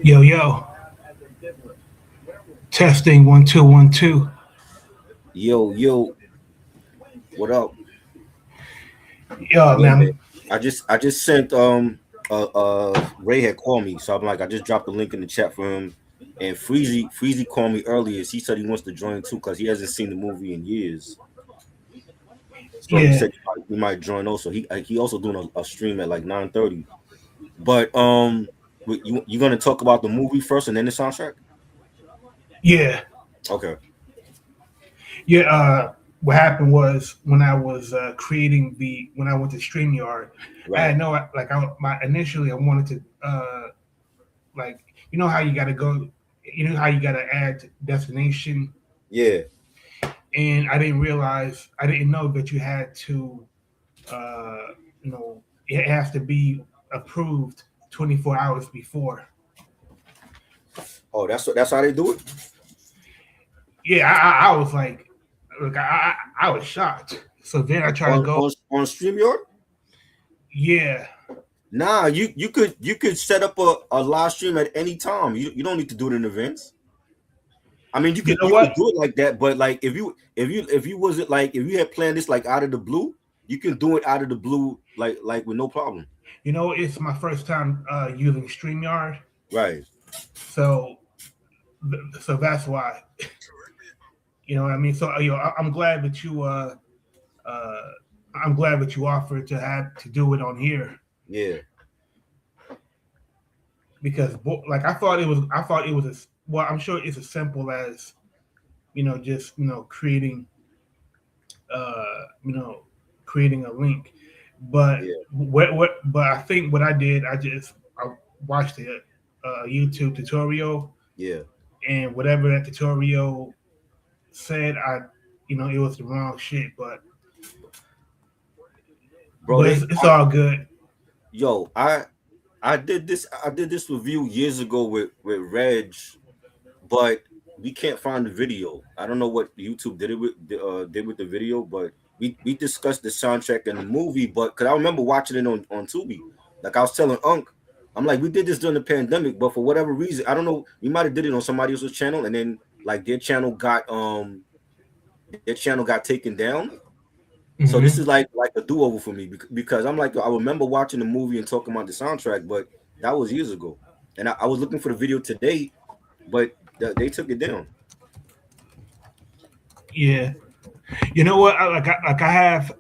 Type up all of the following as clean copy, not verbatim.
Yo, yo, testing 1 2 1 2. Yo, yo, what up? Yo, Yo, man. man. I just sent Ray had called me, so I'm like I just dropped the link in the chat for him. And Freezy called me earlier. He said he wants to join too because he hasn't seen the movie in years. So he Yeah, said he might join also. He also doing a stream at like 9:30. But you gonna talk about the movie first and then the soundtrack? yeah, Okay, yeah. What happened was when I was creating when I went to StreamYard, I right. had no like my initially I wanted to like how you got to go, how you got to add destination, Yeah. and I didn't know that you had to uh, it has to be approved 24 hours before. Oh, that's how they do it Yeah, I was like, look, I was shocked. So then I tried to on go. on Streamyard. Yeah, Nah, you could set up a live stream at any time. You don't need to do it in advance. I mean, you you could know you could what? do it like that, but like if you wasn't like if you had planned this like out of the blue, you can do it out of the blue like with no problem. It's my first time using Streamyard, Right. so so that's why. You know what I mean? So I'm glad that uh, I'm glad that you offered to do it on here Yeah. because like I thought it was well, I'm sure it's as simple as just uh you know creating a link, but Yeah. but I think what I did, I watched a YouTube tutorial, Yeah. and whatever that tutorial said, it was the wrong shit, Bro, it's all good. yo, I did this review years ago with Reg, but we can't find the video. I don't know what YouTube did with the video, but we discussed the soundtrack and the movie. But cause I remember watching it on Tubi. Like I was telling Unc, I'm like, we did this during the pandemic, but for whatever reason, I don't know. We might have did it on somebody else's channel, and then like their channel got taken down. So this is Hmm. like a do over for me because I'm like I remember watching the movie and talking about the soundtrack, but that was years ago, and I was looking for the video today, but they took it down. Yeah, you know what? Like I have,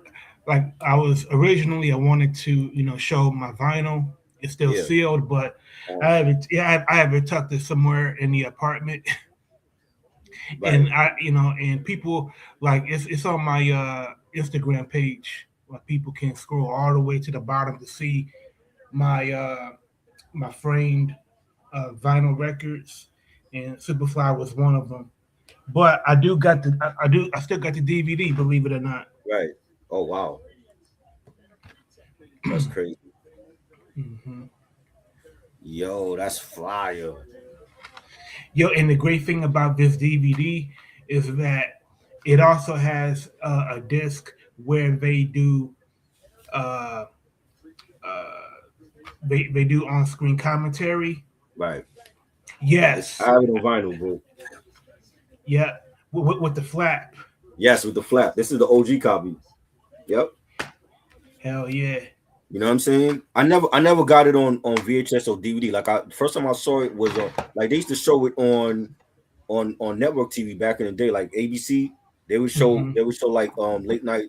like I was originally I wanted to show my vinyl. It's still Yeah. sealed, but Um, I have it. Yeah, I have it tucked it somewhere in the apartment, right. and and people, like it's on my Instagram page. Like people can scroll all the way to the bottom to see my my framed vinyl records, and Superfly was one of them. But I still got the DVD. Believe it or not. Right. Oh wow, that's crazy. Hmm. Yo, that's flyer. Yo, and the great thing about this DVD is that it also has a disc where uh, uh, they do on screen commentary. Right. Yes, I have it on vinyl, bro. yeah, with the flap. Yes, with the flap. This is the OG copy. Yep. Hell yeah. You know what I'm saying? I never got it on VHS or DVD. Like first time I saw it was like they used to show it on network TV back in the day, like ABC. They would show Hmm. they would show like late night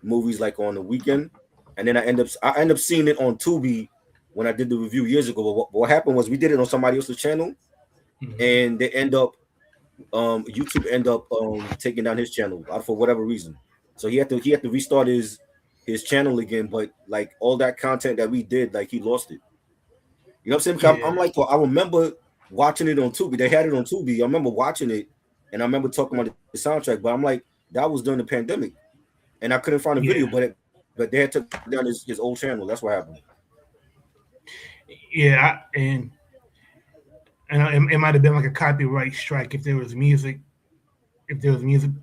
movies like on the weekend, and then I end up seeing it on Tubi when I did the review years ago. But what happened was we did it on somebody else's channel, Hmm. and they end up YouTube end up taking down his channel for whatever reason. So he had to restart his channel again. But like all that content that we did, like he lost it. You know what I'm saying? Because I'm Yeah, like, well, I remember watching it on Tubi. They had it on Tubi. I remember watching it, and I remember talking about the soundtrack. But I'm like, that was during the pandemic, and I couldn't find a video. yeah, But they had took down his old channel. That's what happened. yeah. It might have been like a copyright strike if there was music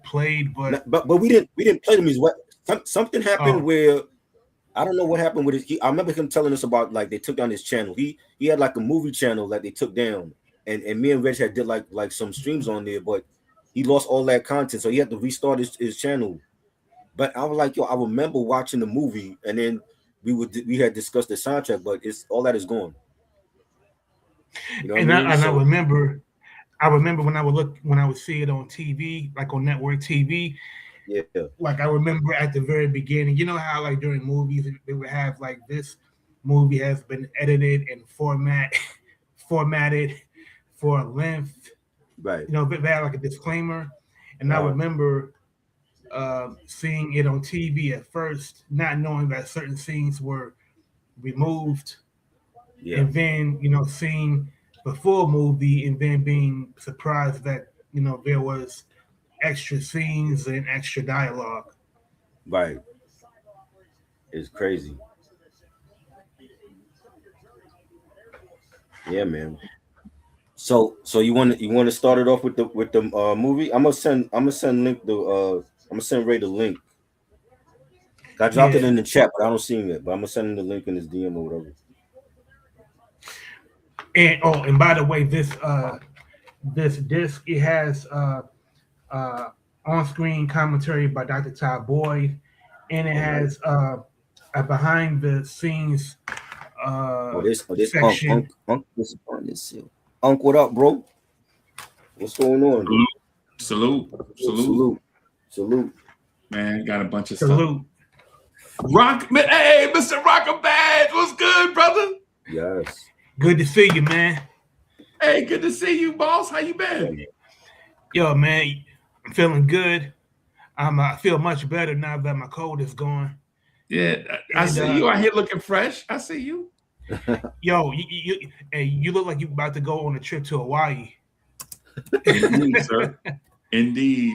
played, but But we didn't play the music. Something happened oh, where I don't know what happened with his. I remember him telling us about like they took down his channel. He had like a movie channel that they took down, and me and Reg had did like some streams on there, but he lost all that content, so he had to restart his channel. But I was like, yo, I remember watching the movie, and then we had discussed the soundtrack, but it's all that is gone. You know what I mean? And So I remember when I would see it on TV, like on network TV. yeah, Like I remember at the very beginning, you know how like during movies they would have like this movie has been edited and formatted for length. right. You know, they had like a disclaimer, and I Uh, remember seeing it on TV at first, not knowing that certain scenes were removed, yeah, and then seeing the full movie, and then being surprised that there was extra scenes and extra dialogue. right. It's crazy. Yeah, man. So you want to start it off with the movie? I'm gonna send link the I'm gonna send Ray the link. I dropped it Yeah, in the chat, but I don't see him yet. But I'm gonna send him the link in his DM or whatever. and and by the way, this disc, it has uh, on-screen commentary by Dr. Todd Boyd, and it All right. has a behind-the-scenes Oh, this section. this on this here. Unc, what up, bro? What's going on? Salute, salute, salute, Salute, salute. man. Got a bunch of stuff. Salute. Rock, man, hey, Mr. Rocker Badge, what's good, brother? Yes. Good to see you, man. Hey, good to see you, boss. How you been? Yo, man, I'm feeling good. I feel much better now that my cold is gone. Yeah, I And see you out here looking fresh. I see you. yo, hey, you look like you about to go on a trip to Hawaii. Indeed, sir. Indeed.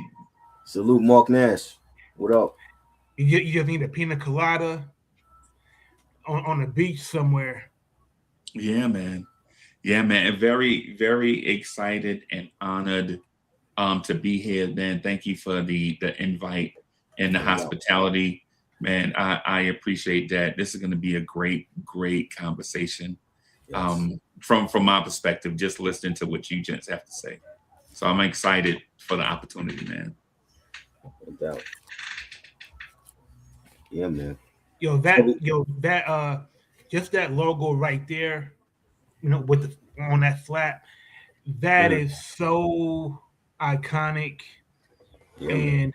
Salute, Mark Nash. What up? You just need a pina colada on a beach somewhere. Yeah, man. Yeah, man. And very, very excited and honored to be here, man. Thank you for the invite and the hospitality. Man, I appreciate that. This is going to be a great, great conversation. Yes. From my perspective, just listening to what you gents have to say. So I'm excited for the opportunity, man. No doubt. Yeah, man. That just that logo right there, with on that flap, that is so iconic, Yeah, man.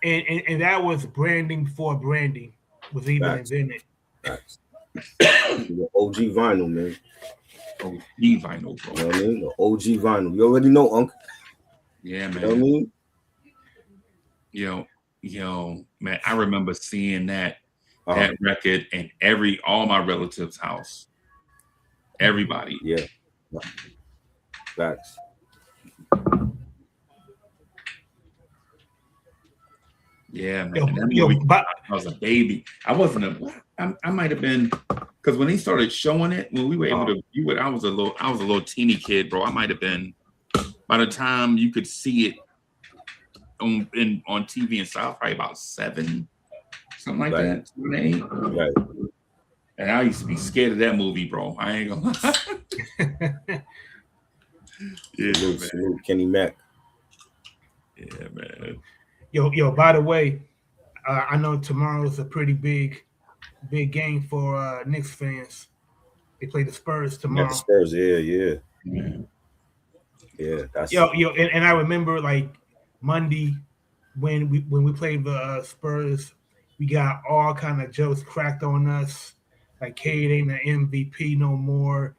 and and that was branding before branding was even Facts. invented. Facts. The OG vinyl, man. Oh, vinyl, bro. You know what I mean? The OG vinyl. You already know, Unc. Yeah, You man. know what I mean? Yo, man, I remember seeing that Uh-huh. record in all my relatives' house. Everybody. Yeah. Facts. Yeah, man. Yo, That yo, movie, but I was a baby. I wasn't I might have been, because when he started showing it, when we were able to view it, I was a little teeny kid, bro. I might have been, by the time you could see it on TV and stuff, probably about 7, something like that, 7, 8. Right. And I used to be scared of that movie, bro. I ain't gonna lie. Yeah, Salute, Kenny Mack. Yeah, man. yo. By the way, I know tomorrow's a pretty big game for Knicks fans. They play the Spurs tomorrow. The Spurs, yeah. Man. Yeah, that's Yo, and I remember like Monday when we played the Spurs, we got all kind of jokes cracked on us, like Cade ain't an MVP no more.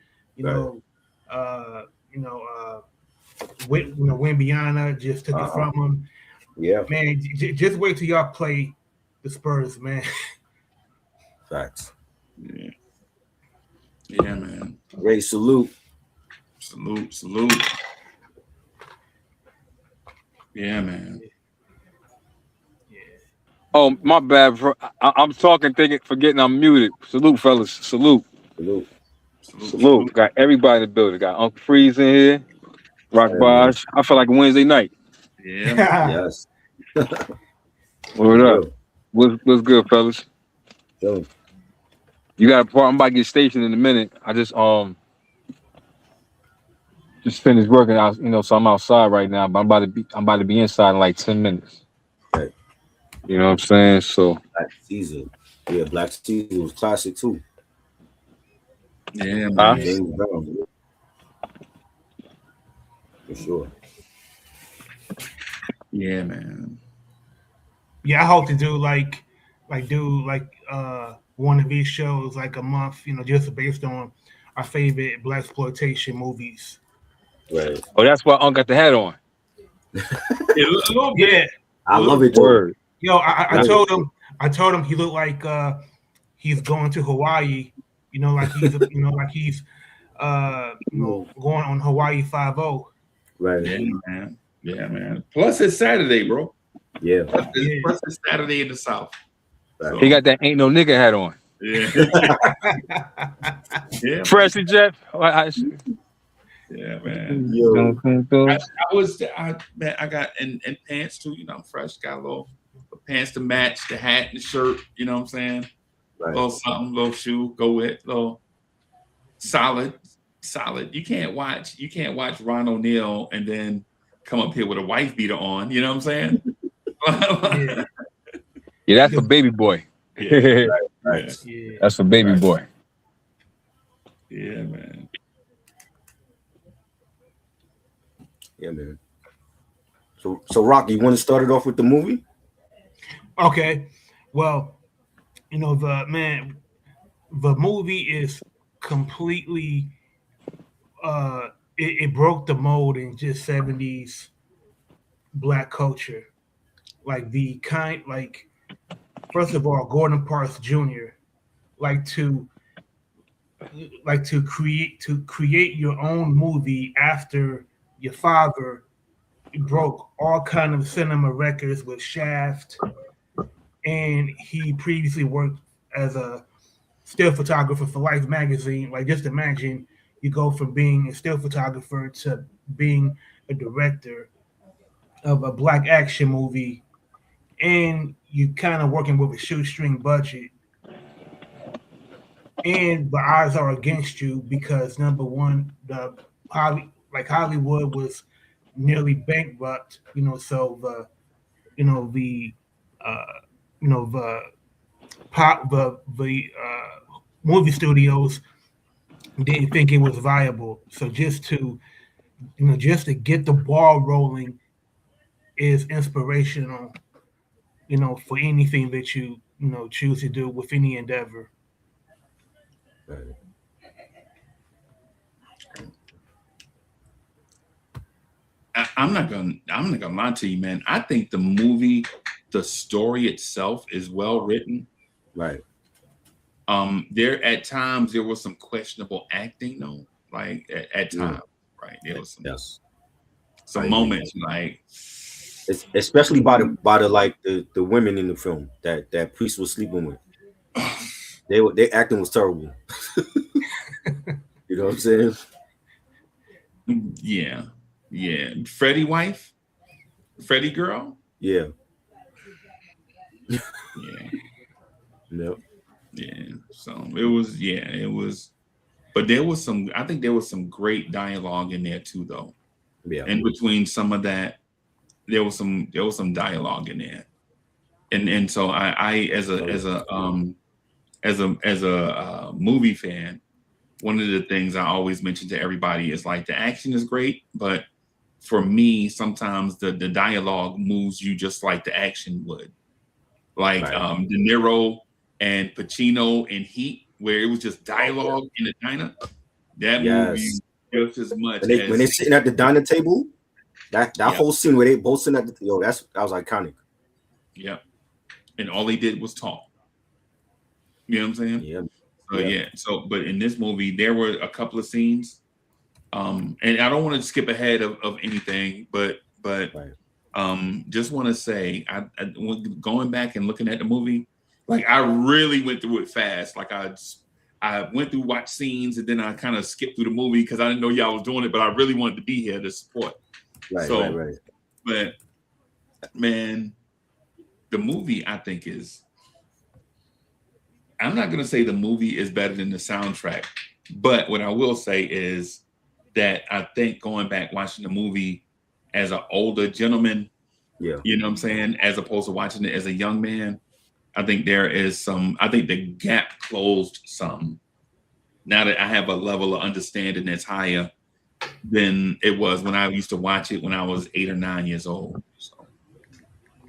Wimbiana just took it from him. Yeah. Man, just wait till y'all play the Spurs, man. Facts. Yeah, man. Ray, salute. Salute. Yeah, man. Oh, my bad, bro. I'm talking, forgetting I'm muted. Salute, fellas. Salute. Got everybody in the building. Got Uncle Freeze in here. Rock Bosh. I feel like a Wednesday night. Yeah, man. Yes. What up? What's good, fellas? Yo. You got a part. I'm about to get stationed in a minute. I just finished working out, so I'm outside right now, but I'm about to be inside in like 10 minutes. Right. You know what I'm saying? So Black Caesar. Yeah, Black Caesar was classic too. Yeah, huh? man. James Brown. For sure. Yeah, man. Yeah, I hope to do one of these shows like a month, just based on our favorite Blaxploitation movies. Right. Oh, that's why Unc got the hat on. Yeah, a little bit. Yeah, I A love little it though. Word. yo, I Love told it. him, he looked like he's going to Hawaii. Going on Hawaii 5-0. Right. Yeah, man. Yeah, man. Plus it's Saturday, bro. Yeah. Yeah. Plus it's Saturday in the South. Right. He got that ain't no nigga hat on. Yeah. Yeah, Freshly Jeff. yeah, man. Yo. I got in pants too, I'm fresh, got a little pants to match the hat and the shirt, you know what I'm saying? Right. Little something, little shoe, go with, little solid. You can't watch Ron O'Neal and then come up here with a wife beater on, you know what I'm saying? Yeah. Yeah, that's for baby boy. Yeah. Right. Yeah. That's for baby boy. Yeah, man. Yeah, man. So Rock, you want to start it off with the movie? Okay. Well, the movie is completely it broke the mold in just 70s black culture. First of all, Gordon Parks Jr. like to create your own movie after your father broke all kind of cinema records with Shaft, and he previously worked as a still photographer for Life magazine. Like, just imagine you go from being a still photographer to being a director of a black action movie, and you kind of working with a shoestring budget, and the odds are against you because number one, Hollywood was nearly bankrupt. So the uh, the movie studios didn't think it was viable. So just to get the ball rolling is inspirational. For anything that you choose to do with any endeavor. Right. I'm not gonna lie to you, man. I think the movie, the story itself is well written. Right. There at times there was some questionable acting, though. Like at times, right? There was some moments like, especially by the like the women in the film that Priest was sleeping with. Their acting was terrible. You know what I'm saying? yeah. Freddie wife, Freddie girl. Yeah. Yeah. Yep. Yeah. So it was, but I think there was some great dialogue in there too, though. Yeah. In between some of that, there was some dialogue in there. And so I as a movie fan, one of the things I always mention to everybody is like the action is great, but for me, sometimes the dialogue moves you just like the action would. Like De Niro and Pacino in Heat, where it was just dialogue in the diner. That movie just as much when they're sitting at the dining table, that whole scene where they both sitting at the that was iconic. Yeah. And all they did was talk. You know what I'm saying? Yeah. So but in this movie, there were a couple of scenes. And I don't want to skip ahead of anything, but just want to say, I going back and looking at the movie, like I really went through it fast. Like I went through watch scenes and then I kind of skipped through the movie because I didn't know y'all was doing it, but I really wanted to be here to support. Right. But man, the movie I think is I'm not gonna say the movie is better than the soundtrack, but what I will say is that I think going back watching the movie as an older gentleman, Yeah. you know what I'm saying, as opposed to watching it as a young man, I think there is some. I think the gap closed some. Now that I have a level of understanding that's higher than it was when I used to watch it when I was 8 or 9 years old. So.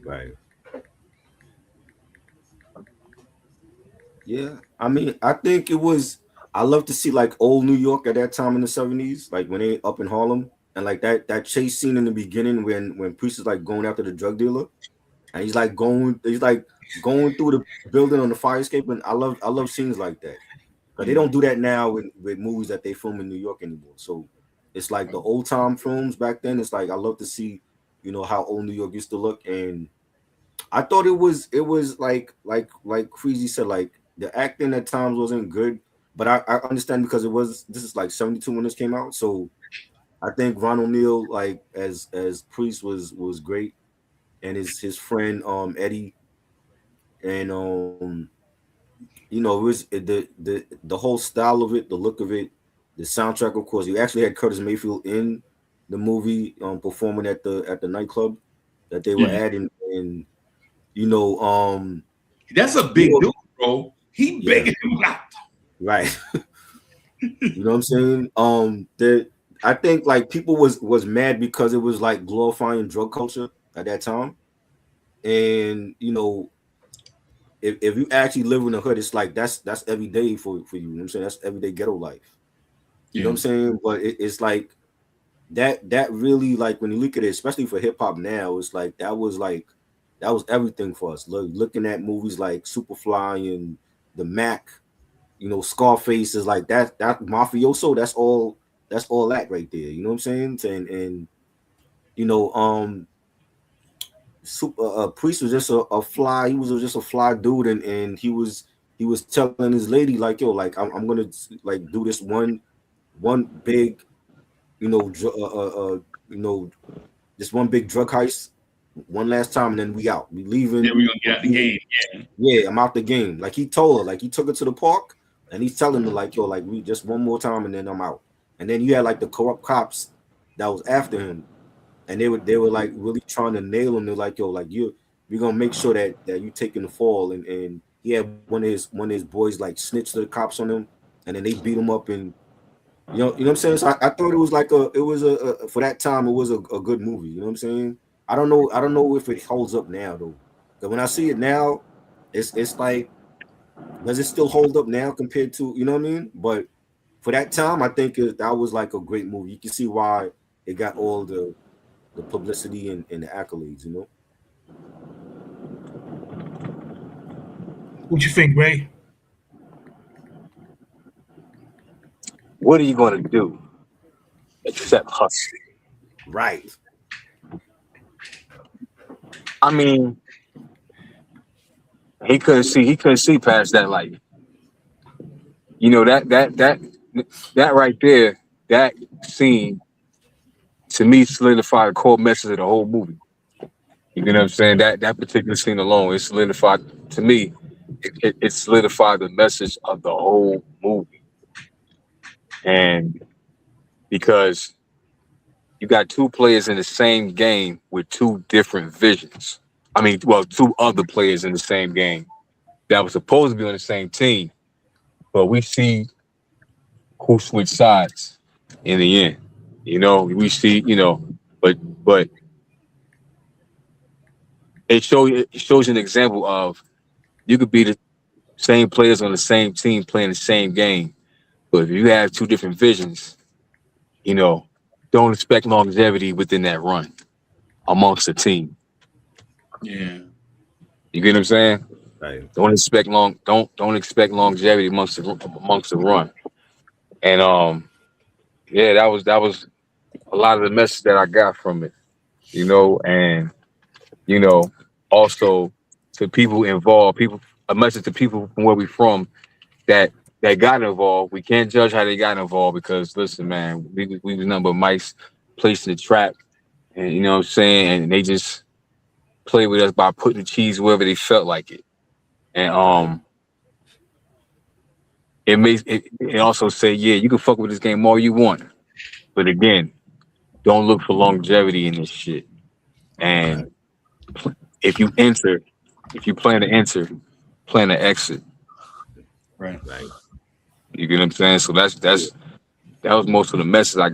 Right. Yeah. I mean, I think it was. I love to see like old New York at that time in the 70s, like when they up in Harlem, and like that chase scene in the beginning when Priest is like going after the drug dealer, and he's like going through the building on the fire escape, and I love scenes like that. But they don't do that now with movies that they film in New York anymore. So it's like the old time films back then. It's like I love to see, how old New York used to look. And I thought it was like Freezy said, like the acting at times wasn't good. But I understand because this is like 72 when this came out. So I think Ron O'Neal, like as Priest was great, and his friend Eddie, and it was the whole style of it, the look of it, the soundtrack. Of course, you actually had Curtis Mayfield in the movie, performing at the nightclub that they were Yeah. at, and you know, That's a big dude, bro. He yeah, bigger than that. right. You know what I'm saying? I think like people was mad because it was like glorifying drug culture at that time, and if you actually live in the hood, it's like that's every day for you. You know what I'm saying? That's everyday ghetto life. You know what I'm saying? But it's like that really, like when you look at it, especially for hip hop now, it's like that was everything for us. Looking at movies like Superfly and the Mac, Scarface is like that mafioso. That's all that right there. You know what I'm saying? And you know, Super Priest was just a fly. He was just a fly dude, and he was telling his lady like, yo, like I'm gonna like do this one big, you know, this one big drug heist, one last time, and then we out. We Then leaving. we're gonna get out the game. Yeah. Yeah, I'm out the game. Like he told her, like he took her to the park, and he's telling her like, yo, like we just one more time, and then I'm out. And then you had like the corrupt cops that was after him, and they were like really trying to nail him. They're like, yo, like we're gonna make sure that you taking the fall. And he had one of his boys like snitch to the cops on him, and then they beat him up. And you know what I'm saying. So I thought it was like a for that time it was a good movie. You know what I'm saying. I don't know if it holds up now though. Because when I see it now, it's like, does it still hold up now compared to, you know what I mean? But for that time, I think that was like a great movie. You can see why it got all the publicity and the accolades, What you think, Ray? What are you gonna do except hustle? Right. I mean, he couldn't see past that life. That right there, that scene to me solidified the core message of the whole movie. You know what I'm saying? That particular scene alone, it solidified to me. It solidified the message of the whole movie, and because you got two players in the same game with two different visions. I mean, well, two other players in the same game that was supposed to be on the same team, but we see who switched sides in the end. We see, but it shows you an example of you could be the same players on the same team playing the same game, but if you have two different visions, you know, don't expect longevity within that run amongst the team. Yeah. You get what I'm saying? Right. Don't expect longevity amongst the run. And yeah, that was a lot of the message that I got from it, and you know, also to people involved, a message to people from where we from that got involved. We can't judge how they got involved because listen, man, we was nothing but mice placed in the trap, and you know what I'm saying, and they just play with us by putting the cheese wherever they felt like it. And Right. it also say, yeah, you can fuck with this game all you want, but again, don't look for longevity in this shit. And if you enter, if you plan to enter, plan to exit. Right. Right. You get what I'm saying? So that was most of the message I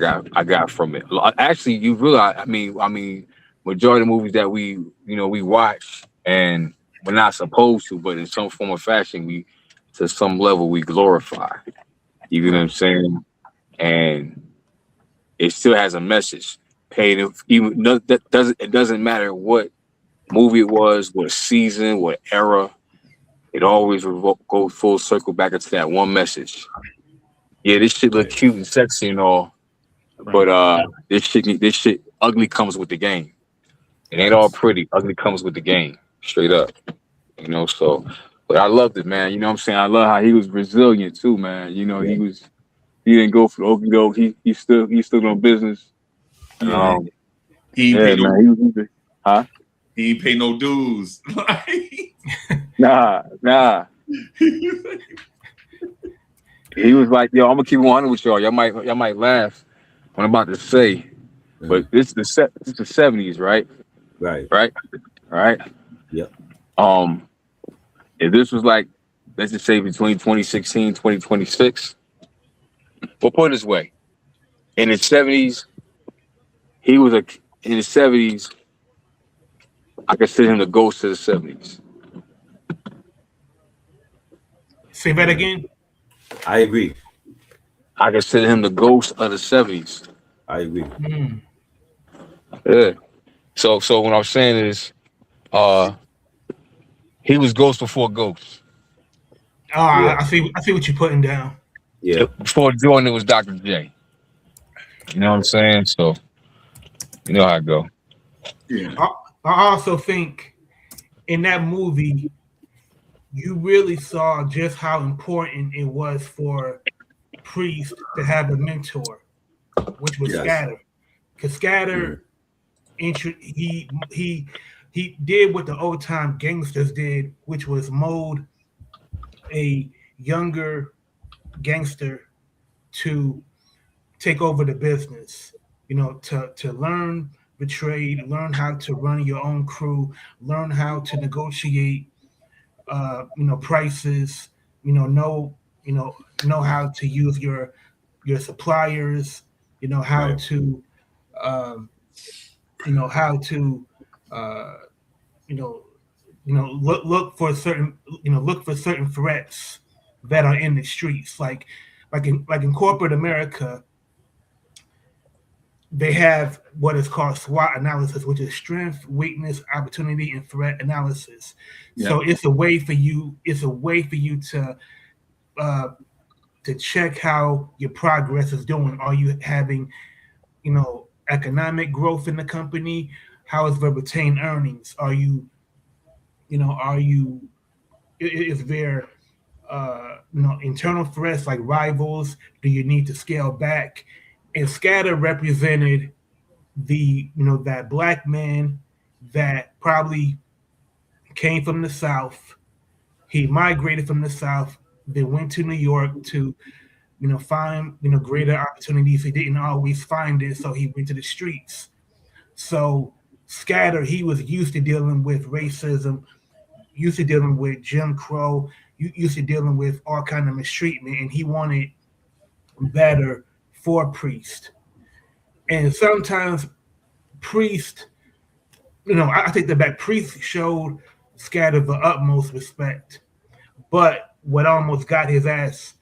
got from it. Actually, you realize, I mean, majority of the movies that we watch and we're not supposed to, but in some form or fashion, we to some level we glorify. You get what I'm saying? And it still has a message. Paid even no, that doesn't it doesn't matter what movie it was, what season, what era. It always goes full circle back into that one message. Yeah, this shit look Right. cute and sexy and all, but this shit ugly comes with the game. It ain't all Facts. pretty. Ugly comes with the game, straight up. So, but I loved it, man. You know what I'm saying? I love how he was resilient too, man. Yeah. He didn't go for the okie doke. He stood on business. Yeah. Um, He ain't yeah, pay no. man. Huh? He ain't pay no dues. Nah. He was like, yo, I'm gonna keep 100 with y'all. Y'all might laugh what I'm about to say, but this is the 70s, right? Right. Right? All right. Yep. If this was like, let's just say between 2016, 2026, we'll put it this way. In the 70s, in the 70s, I consider him the ghost of the 70s. Say that again. I agree. I consider him the ghost of the 70s. I agree. Mm. Yeah. So what I'm saying is, he was ghost before ghost. Oh, Yeah. I see what you're putting down. Yeah. Before Jordan, it was Dr. J. You know what I'm saying? So you know how it go. Yeah. I also think in that movie, you really saw just how important it was for Priest to have a mentor, which was Yes. Scatter. Because Scatter, he did what the old time gangsters did, which was mold a younger gangster to take over the business. To learn the trade, learn how to run your own crew, learn how to negotiate, prices. Know how to use your suppliers. How Right. to, how to, uh, you know, look for certain threats that are in the streets. Like in corporate America, they have what is called SWOT analysis, which is strength, weakness, opportunity, and threat analysis. Yeah. So it's a way for you. It's a way for you uh, to check how your progress is doing. Are you having, economic growth in the company? How is the retained earnings? Is there internal threats like rivals? Do you need to scale back? And Scatter represented that black man that probably came from the South. He migrated from the South, then went to New York to find greater opportunities. He didn't always find it, so he went to the streets. So Scatter, he was used to dealing with racism, used to dealing with Jim Crow, used to dealing with all kind of mistreatment, and he wanted better for Priest. And sometimes Priest, I take that back. Priest showed Scatter the utmost respect, but what almost got his ass,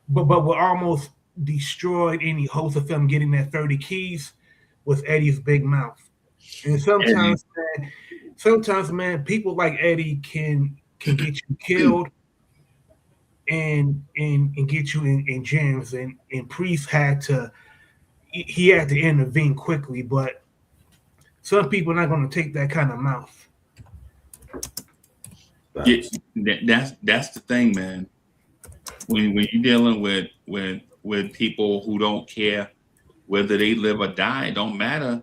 but what almost destroyed any hopes of him getting that 30 keys was Eddie's big mouth. And sometimes, man, people like Eddie can get you killed and get you in jams. And Priest had to intervene quickly, but some people are not going to take that kind of mouth. Yeah, that's the thing, man. When you're dealing with people who don't care whether they live or die, it don't matter.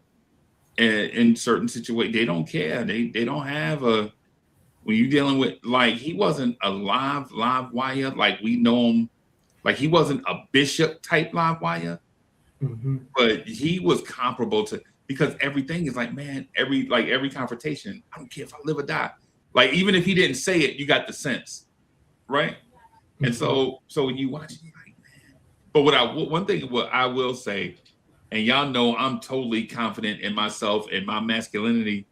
In certain situations, they don't care. They don't have a. When you're dealing with, like, he wasn't a live wire like we know him Like he wasn't a Bishop type live wire, Mm-hmm. but he was comparable to, because everything is like, man, every confrontation, I don't care if I live or die. Like even if he didn't say it, you got the sense, right? And so when you watch it, you're like, man. But one thing what I will say, and y'all know I'm totally confident in myself and my masculinity,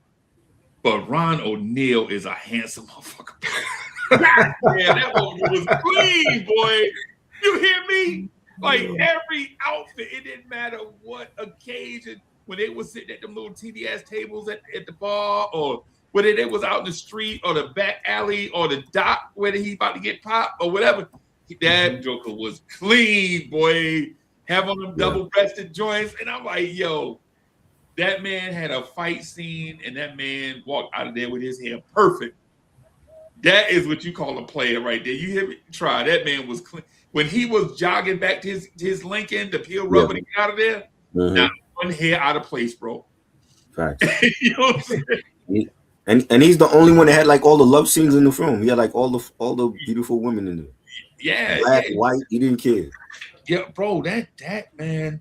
but Ron O'Neal is a handsome motherfucker. Yeah, that movie was clean, boy. You hear me? Like every outfit, it didn't matter what occasion, when they was sitting at them little TDS tables at the bar, or whether they was out in the street or the back alley or the dock where he about to get popped or whatever. That Joker was clean, boy. Have on them double-breasted joints. And I'm like, yo, that man had a fight scene and that man walked out of there with his hair perfect. That is what you call a player right there. You hear me? Try. That man was clean. When he was jogging back to his Lincoln to peel rubber to get out of there, not one hair out of place, bro. Facts. You know what I'm saying? And he's the only one that had like all the love scenes in the film. He had like all the beautiful women in there. Yeah. Black, white, he didn't care. Yeah, bro, that man.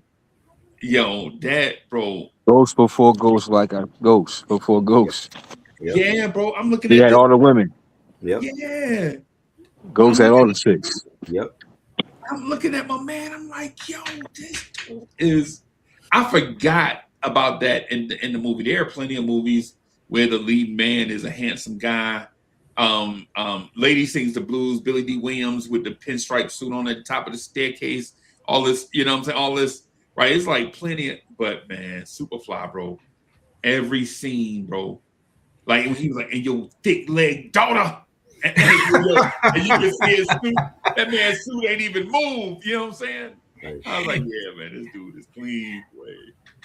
Yo, that bro. Ghost before ghost, like a ghost before ghost. Yep. Yeah, bro. I'm looking He at had this. all the women. Yep. Yeah. Ghost had all the chicks. Yep. I'm looking at my man. I'm like, yo, this dude is. I forgot about that in the movie. There are plenty of movies where the lead man is a handsome guy. Lady Sings the Blues, Billy D. Williams with the pinstripe suit on at the top of the staircase. All this, you know what I'm saying? All this, right? It's like plenty, but man, Superfly, bro. Every scene, bro. Like when he was like, and your thick leg daughter. And you can see his suit. That man's suit ain't even moved. You know what I'm saying? I was like, yeah, man, this dude is clean, boy.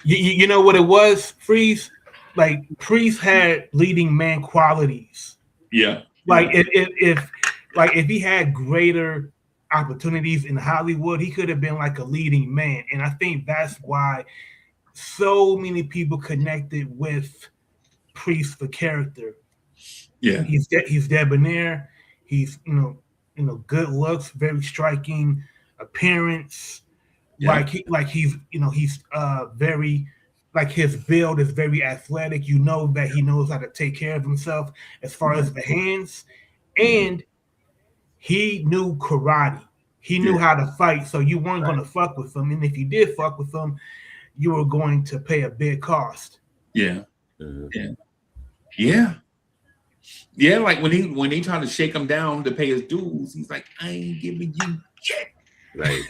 You know what it was, Freeze? Like Priest had leading man qualities. Yeah. Like if he had greater opportunities in Hollywood, he could have been like a leading man. And I think that's why so many people connected with Priest for character. Yeah. He's debonair. He's good looks, very striking appearance. Yeah. He's very, like his build is very athletic. You know that he knows how to take care of himself as far as the hands, and he knew karate. He knew how to fight, so you weren't going to fuck with him. And if you did fuck with him, you were going to pay a big cost. Yeah. Yeah. Yeah, like when he tried to shake him down to pay his dues, he's like, I ain't giving you shit. Right.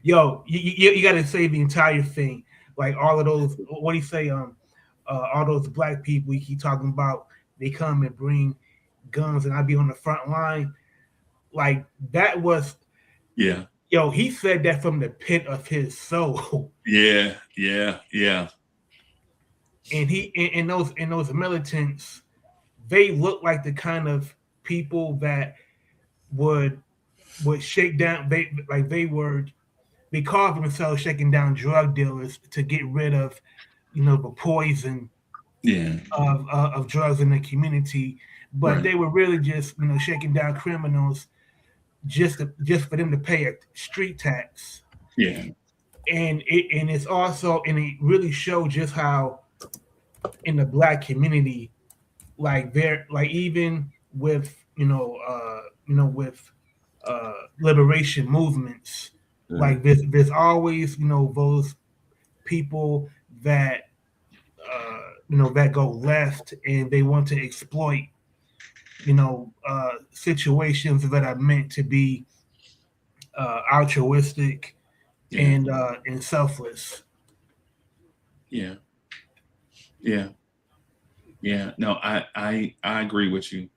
Yo, you got to say the entire thing. Like all of those, what do you say? All those black people we keep talking about, they come and bring guns, and I be on the front line. Like that was, Yo, he said that from the pit of his soul. Yeah. And those militants, they look like the kind of people that would shake down. They call themselves shaking down drug dealers to get rid of, the poison of drugs in the community. But they were really just, shaking down criminals just for them to pay a street tax. Yeah. And it's also, and it really showed just how in the black community, even with liberation movements, like there's always those people that that go left and they want to exploit situations that are meant to be altruistic and selfless. No, I agree with you.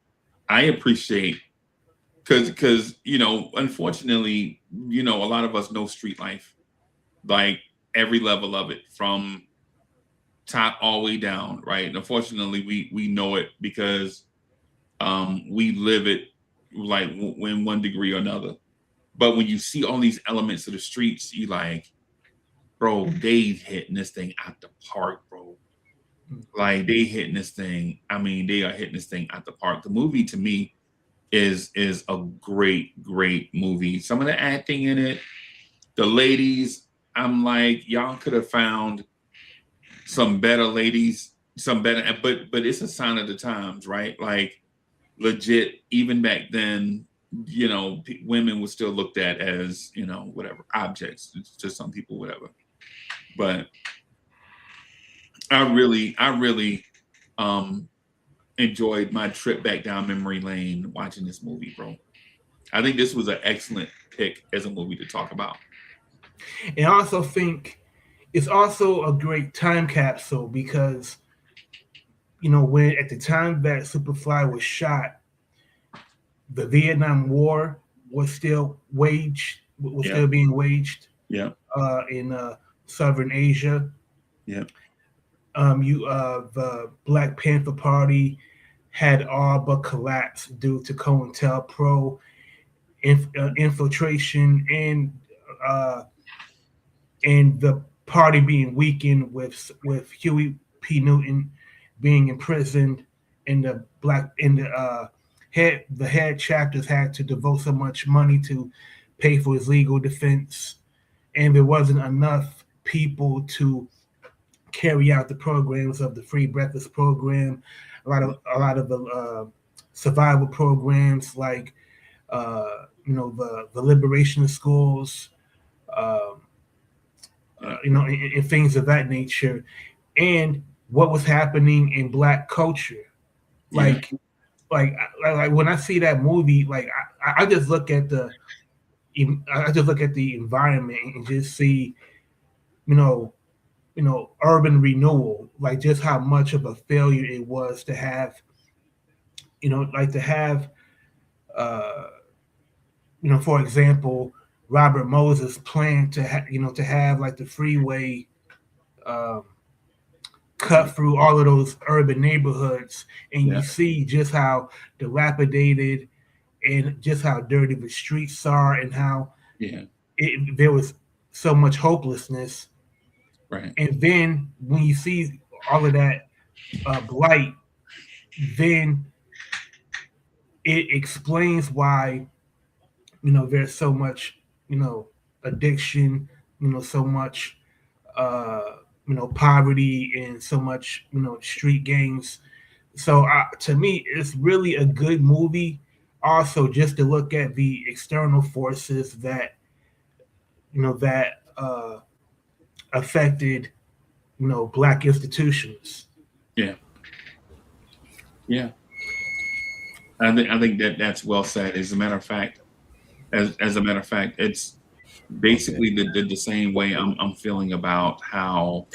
I appreciate, because unfortunately, a lot of us know street life, like every level of it, from top all the way down, right? And unfortunately, we know it because we live it, like in one degree or another. But when you see all these elements of the streets, you like, bro, they hitting this thing out the park, bro. Like they hitting this thing. I mean, they are hitting this thing out the park. The movie, to me, is a great movie. Some of the acting in it, the ladies, I'm like, y'all could have found some better ladies, some better, but it's a sign of the times, right? Like legit, even back then, you know, women were still looked at as, you know, whatever, objects to some people, whatever. But I really enjoyed my trip back down memory lane watching this movie, bro. I think this was an excellent pick as a movie to talk about. And I also think it's also a great time capsule because, you know, when at the time that Superfly was shot, the Vietnam War was still still being waged. Yeah. In Southern Asia. Yeah. The Black Panther Party had all but collapsed due to COINTELPRO infiltration and the party being weakened with Huey P. Newton being imprisoned, and the head chapters had to devote so much money to pay for his legal defense, and there wasn't enough people to carry out the programs of the Free Breakfast program, a lot of the survival programs like the liberation of schools, and things of that nature, and what was happening in Black culture, like when I see that movie, like I just look at the environment and just see, urban renewal, like just how much of a failure it was to have, for example, Robert Moses planned to have like the freeway cut through all of those urban neighborhoods, and you see just how dilapidated and just how dirty the streets are, and how there was so much hopelessness. Right. And then when you see all of that blight, then it explains why, there's so much, addiction, so much, poverty, and so much, street gangs. So to me, it's really a good movie. Also, just to look at the external forces that, affected, Black institutions. Yeah. I think that's well said. As a matter of fact, it's basically the same way I'm feeling about how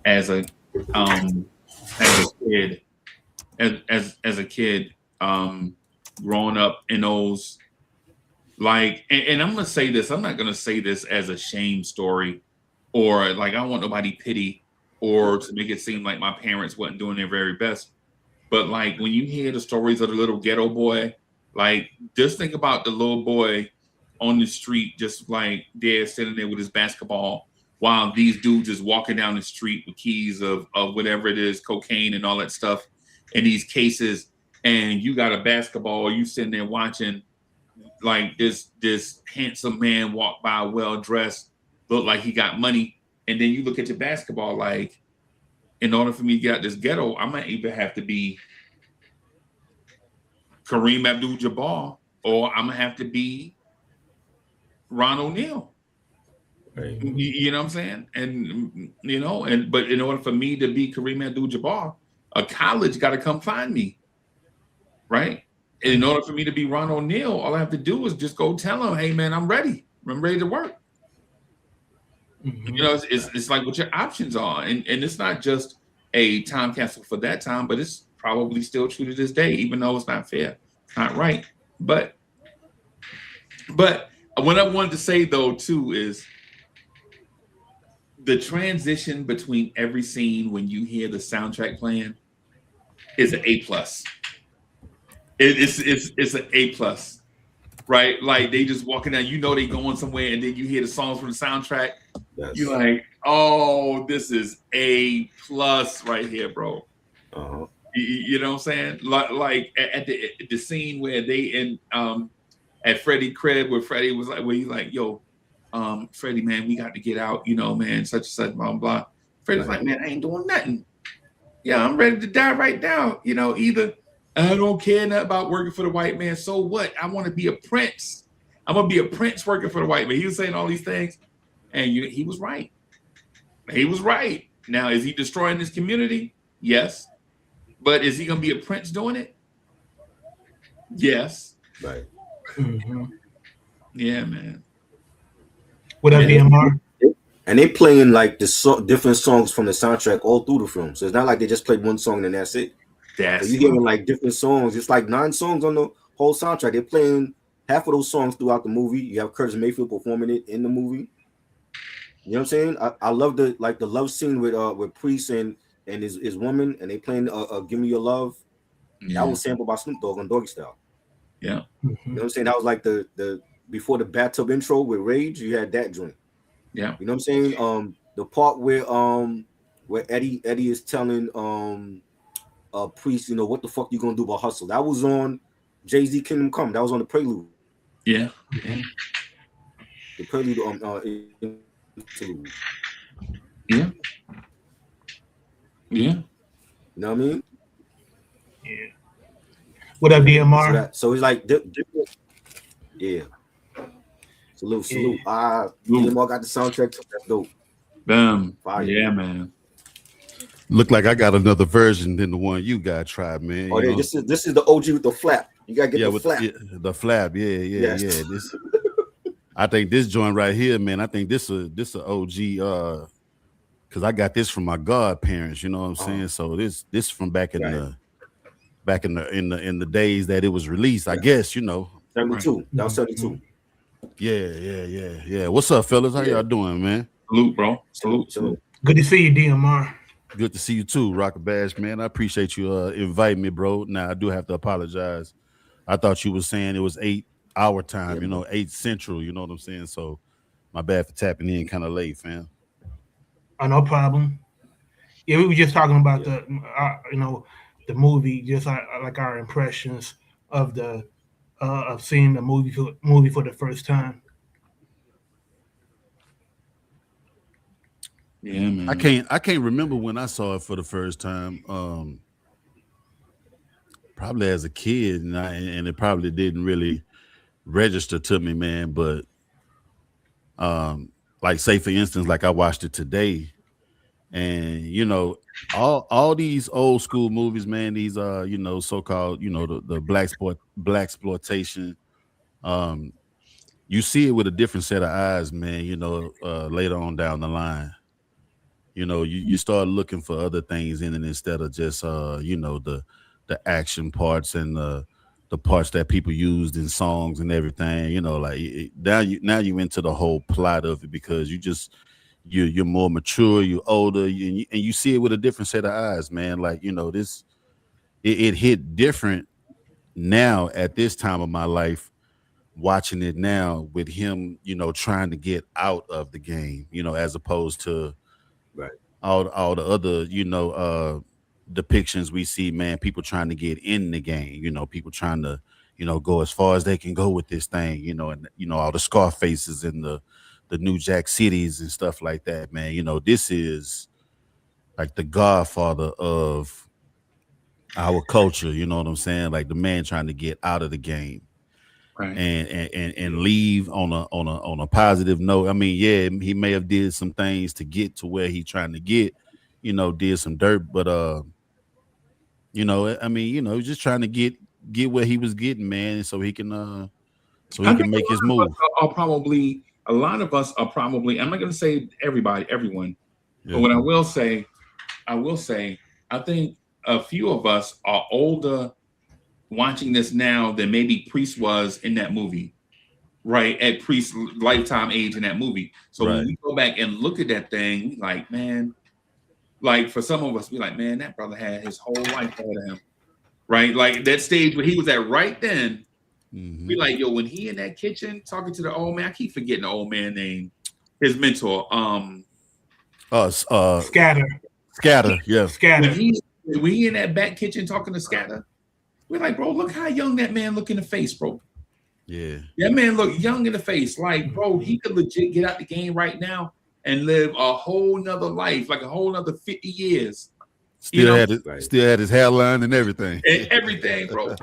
as a kid growing up in those, like, and I'm gonna say this, I'm not gonna say this as a shame story, or like I don't want nobody pity, or to make it seem like my parents wasn't doing their very best. But like when you hear the stories of the little ghetto boy, like just think about the little boy on the street, just like there sitting there with his basketball, while these dudes is walking down the street with keys of whatever it is, cocaine and all that stuff in these cases, and you got a basketball, you sitting there watching like this handsome man walk by, well dressed, look like he got money, and then you look at your basketball like, in order for me to get out this ghetto, I might either have to be Kareem Abdul-Jabbar, or I'm gonna have to be Ron O'Neal. Right. You know what I'm saying? And but in order for me to be Kareem Abdul-Jabbar, a college got to come find me, right? And in order for me to be Ron O'Neal, all I have to do is just go tell him, "Hey, man, I'm ready to work." Mm-hmm. It's like what your options are, and it's not just a time capsule for that time, but it's probably still true to this day, even though it's not fair, not right. But what I wanted to say though too is the transition between every scene when you hear the soundtrack playing is an A+. It's an A+, right? Like they just walking down, they going somewhere, and then you hear the songs from the soundtrack. Yes. You're like, oh, this is A+ right here, bro. You know what I'm saying? Like at the scene where they in at Freddie crib where Freddie was like, where he's like, yo, Freddie, man, we got to get out, you know, man, such and such, blah, blah. Freddie's like, man, I ain't doing nothing. Yeah, I'm ready to die right now. You know, either I don't care nothing about working for the white man. So what? I want to be a prince. I'm gonna be a prince working for the white man. He was saying all these things, and he was right. He was right. Now, is he destroying this community? Yes. But is he gonna be a prince doing it? Yes. Right. Mm-hmm. Yeah, man. What up, DMR? And they playing like different songs from the soundtrack all through the film. So it's not like they just played one song and that's it. So you hearing like different songs. It's like 9 songs on the whole soundtrack. They're playing half of those songs throughout the movie. You have Curtis Mayfield performing it in the movie. You know what I'm saying? I love the love scene with Priest and his woman, and they playing "Give Me Your Love." That was sampled by Snoop Dogg on Doggy Style. Yeah. You know what I'm saying? That was like the before the bathtub intro with Rage. You had that joint. Yeah. You know what I'm saying? The part where Eddie is telling Priest, you know, what the fuck you gonna do about Hustle? That was on Jay-Z Kingdom Come. That was on the Prelude. Yeah. The Prelude interlude. Yeah. Yeah. You know what I mean? Yeah. What up, DMR? So it's like yeah. Salute. DMR got the soundtrack. That's dope. Fire. Yeah, man. Look like I got another version than the one you got tried, man. Oh, yeah, this is the OG with the flap. You gotta get the flap. The flap, yeah. This, I think this joint right here, man. I think this a OG, because I got this from my godparents. You know what I'm saying? So this from back in the days that it was released. I guess 72. Right. That was 72. Yeah. What's up, fellas? How y'all doing, man? Salute, bro. Salute. Good to see you, DMR. Good to see you too, Rocket Bash, man. I appreciate you inviting me, bro. Now I do have to apologize. I thought you were saying it was 8 hour time, 8 Central, you know what I'm saying? So my bad for tapping in kind of late, fam. Oh, no problem. Yeah, we were just talking about the movie, just like our impressions of the of seeing the movie for the first time. Yeah, man. I can't remember when I saw it for the first time. Probably as a kid, and it probably didn't really register to me, man. But like say for instance, like I watched it today, and all these old school movies, man. These so-called the Blaxploitation. You see it with a different set of eyes, man. Later on down the line. You start looking for other things in it instead of just the action parts and the parts that people used in songs and everything. Now you into the whole plot of it because you're more mature, you're older, and you see it with a different set of eyes, man. Like this, it hit different now at this time of my life. Watching it now with him, trying to get out of the game, as opposed to right all the other depictions we see, man. People trying to get in the game, people trying to go as far as they can go with this thing, and all the Scarfaces and the New Jack Cities and stuff like that, man. This is like the godfather of our culture, you know what I'm saying? Like the man trying to get out of the game. Right. And leave on a positive note. I mean, yeah, he may have did some things to get to where he trying to get, did some dirt, but he's just trying to get where he was getting, man, so he can make his move. A lot of us are probably, I'm not gonna say everyone, yeah. But what I will say, I think a few of us are older watching this now than maybe Priest was in that movie, right? At Priest's lifetime age in that movie. So when we go back and look at that thing, we like, man, like for some of us, we like, man, that brother had his whole life ahead of him, right? Like that stage where he was at right then, we like, yo, when he in that kitchen talking to the old man, I keep forgetting the old man name, his mentor, Scatter. Yeah. Scatter. we in that back kitchen talking to Scatter. We're like, bro, look how young that man look in the face, bro. Yeah. That man look young in the face. Like, bro, he could legit get out the game right now and live a whole nother life, like a whole nother 50 years. Still had his hairline and everything. And everything, bro.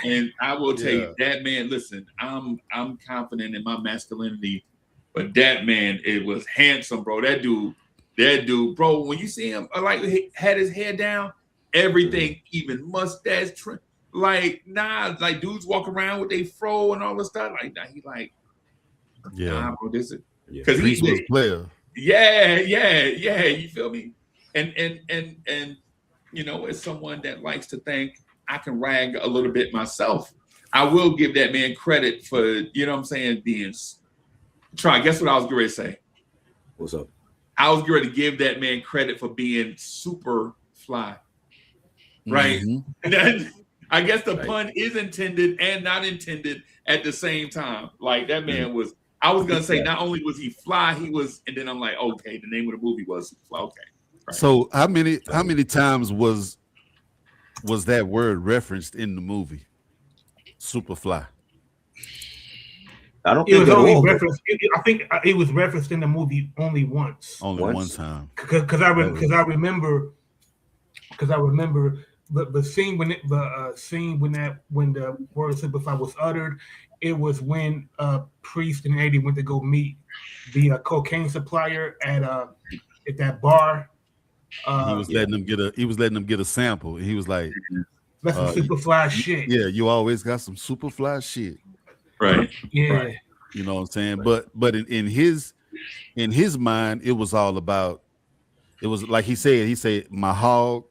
And I will tell you, that man, listen, I'm confident in my masculinity, but that man, it was handsome, bro. That dude, bro, when you see him like he had his hair down, everything, even mustache trim, like dudes walk around with their fro and all this stuff. Like he like, nah, bro, this is because he was player. Yeah, you feel me? And you know, as someone that likes to think I can rag a little bit myself, I will give that man credit for, you know what I'm saying, being try. Guess what I was going to say? What's up? I was going to give that man credit for being super fly. Right? Mm-hmm. I guess the pun is intended and not intended at the same time. Like that man was, I was going to say, not only was he fly, he was, and then I'm like, okay, the name of the movie was Superfly. Okay. Right. So how many times was that word referenced in the movie? Superfly. I don't think it was only referenced. I think it was referenced in the movie only once. Only one time. Because I remember the scene when the word Superfly was uttered. It was when Priest and Eddie went to go meet the cocaine supplier at that bar. He was letting them get a sample. He was like, "That's some Superfly shit." Yeah, you always got some Superfly shit, right? Yeah, right. You know what I'm saying. Right. But in his mind, it was all about. It was like he said, my hog,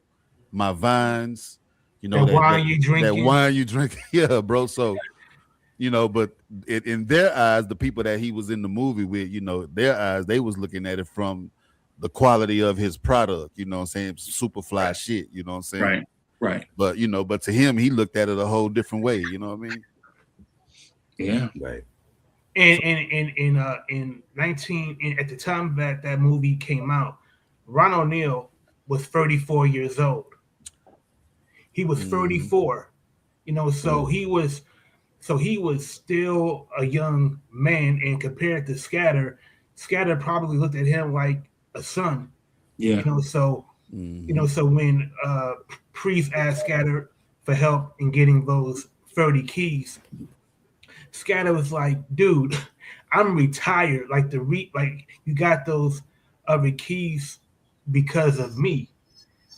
my vines. You know that wine you drinking. That wine you drink. Yeah, bro. So. You know, but in their eyes, the people that he was in the movie with, you know, their eyes, they was looking at it from the quality of his product, you know what I'm saying? Superfly shit, you know what I'm saying? Right. But, you know, but to him, he looked at it a whole different way, you know what I mean? Yeah. Right. And at the time that movie came out, Ron O'Neal was 34 years old. He was 34, you know, so he was still a young man, and compared to Scatter probably looked at him like a son. Yeah. You know, so so when Priest asked Scatter for help in getting those 30 keys, Scatter was like, "Dude, I'm retired. Like you got those other keys because of me.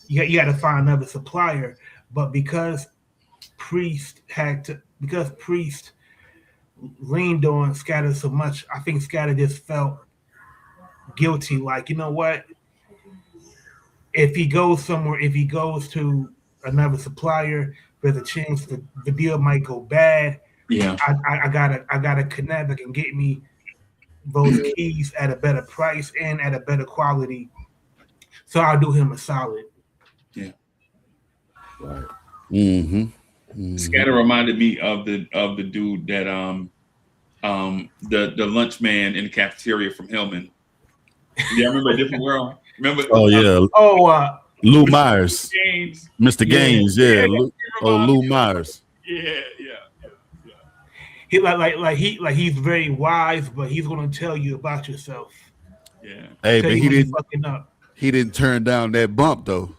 You got to find another supplier, but because Priest leaned on Scatter so much, I think Scatter just felt guilty. Like, you know what? If he goes to another supplier, there's a chance that the deal might go bad. Yeah, I gotta connect that can get me those keys at a better price and at a better quality. So I'll do him a solid." Yeah. Right. Scatter reminded me of the dude that the lunch man in the cafeteria from Hillman. Yeah, remember A Different World? Remember? Oh yeah. Lou Myers. Gaines. Mr. Gaines, yeah. Lou Myers. Yeah. He he's very wise, but he's gonna tell you about yourself. Yeah. Hey, but he didn't turn down that bump though.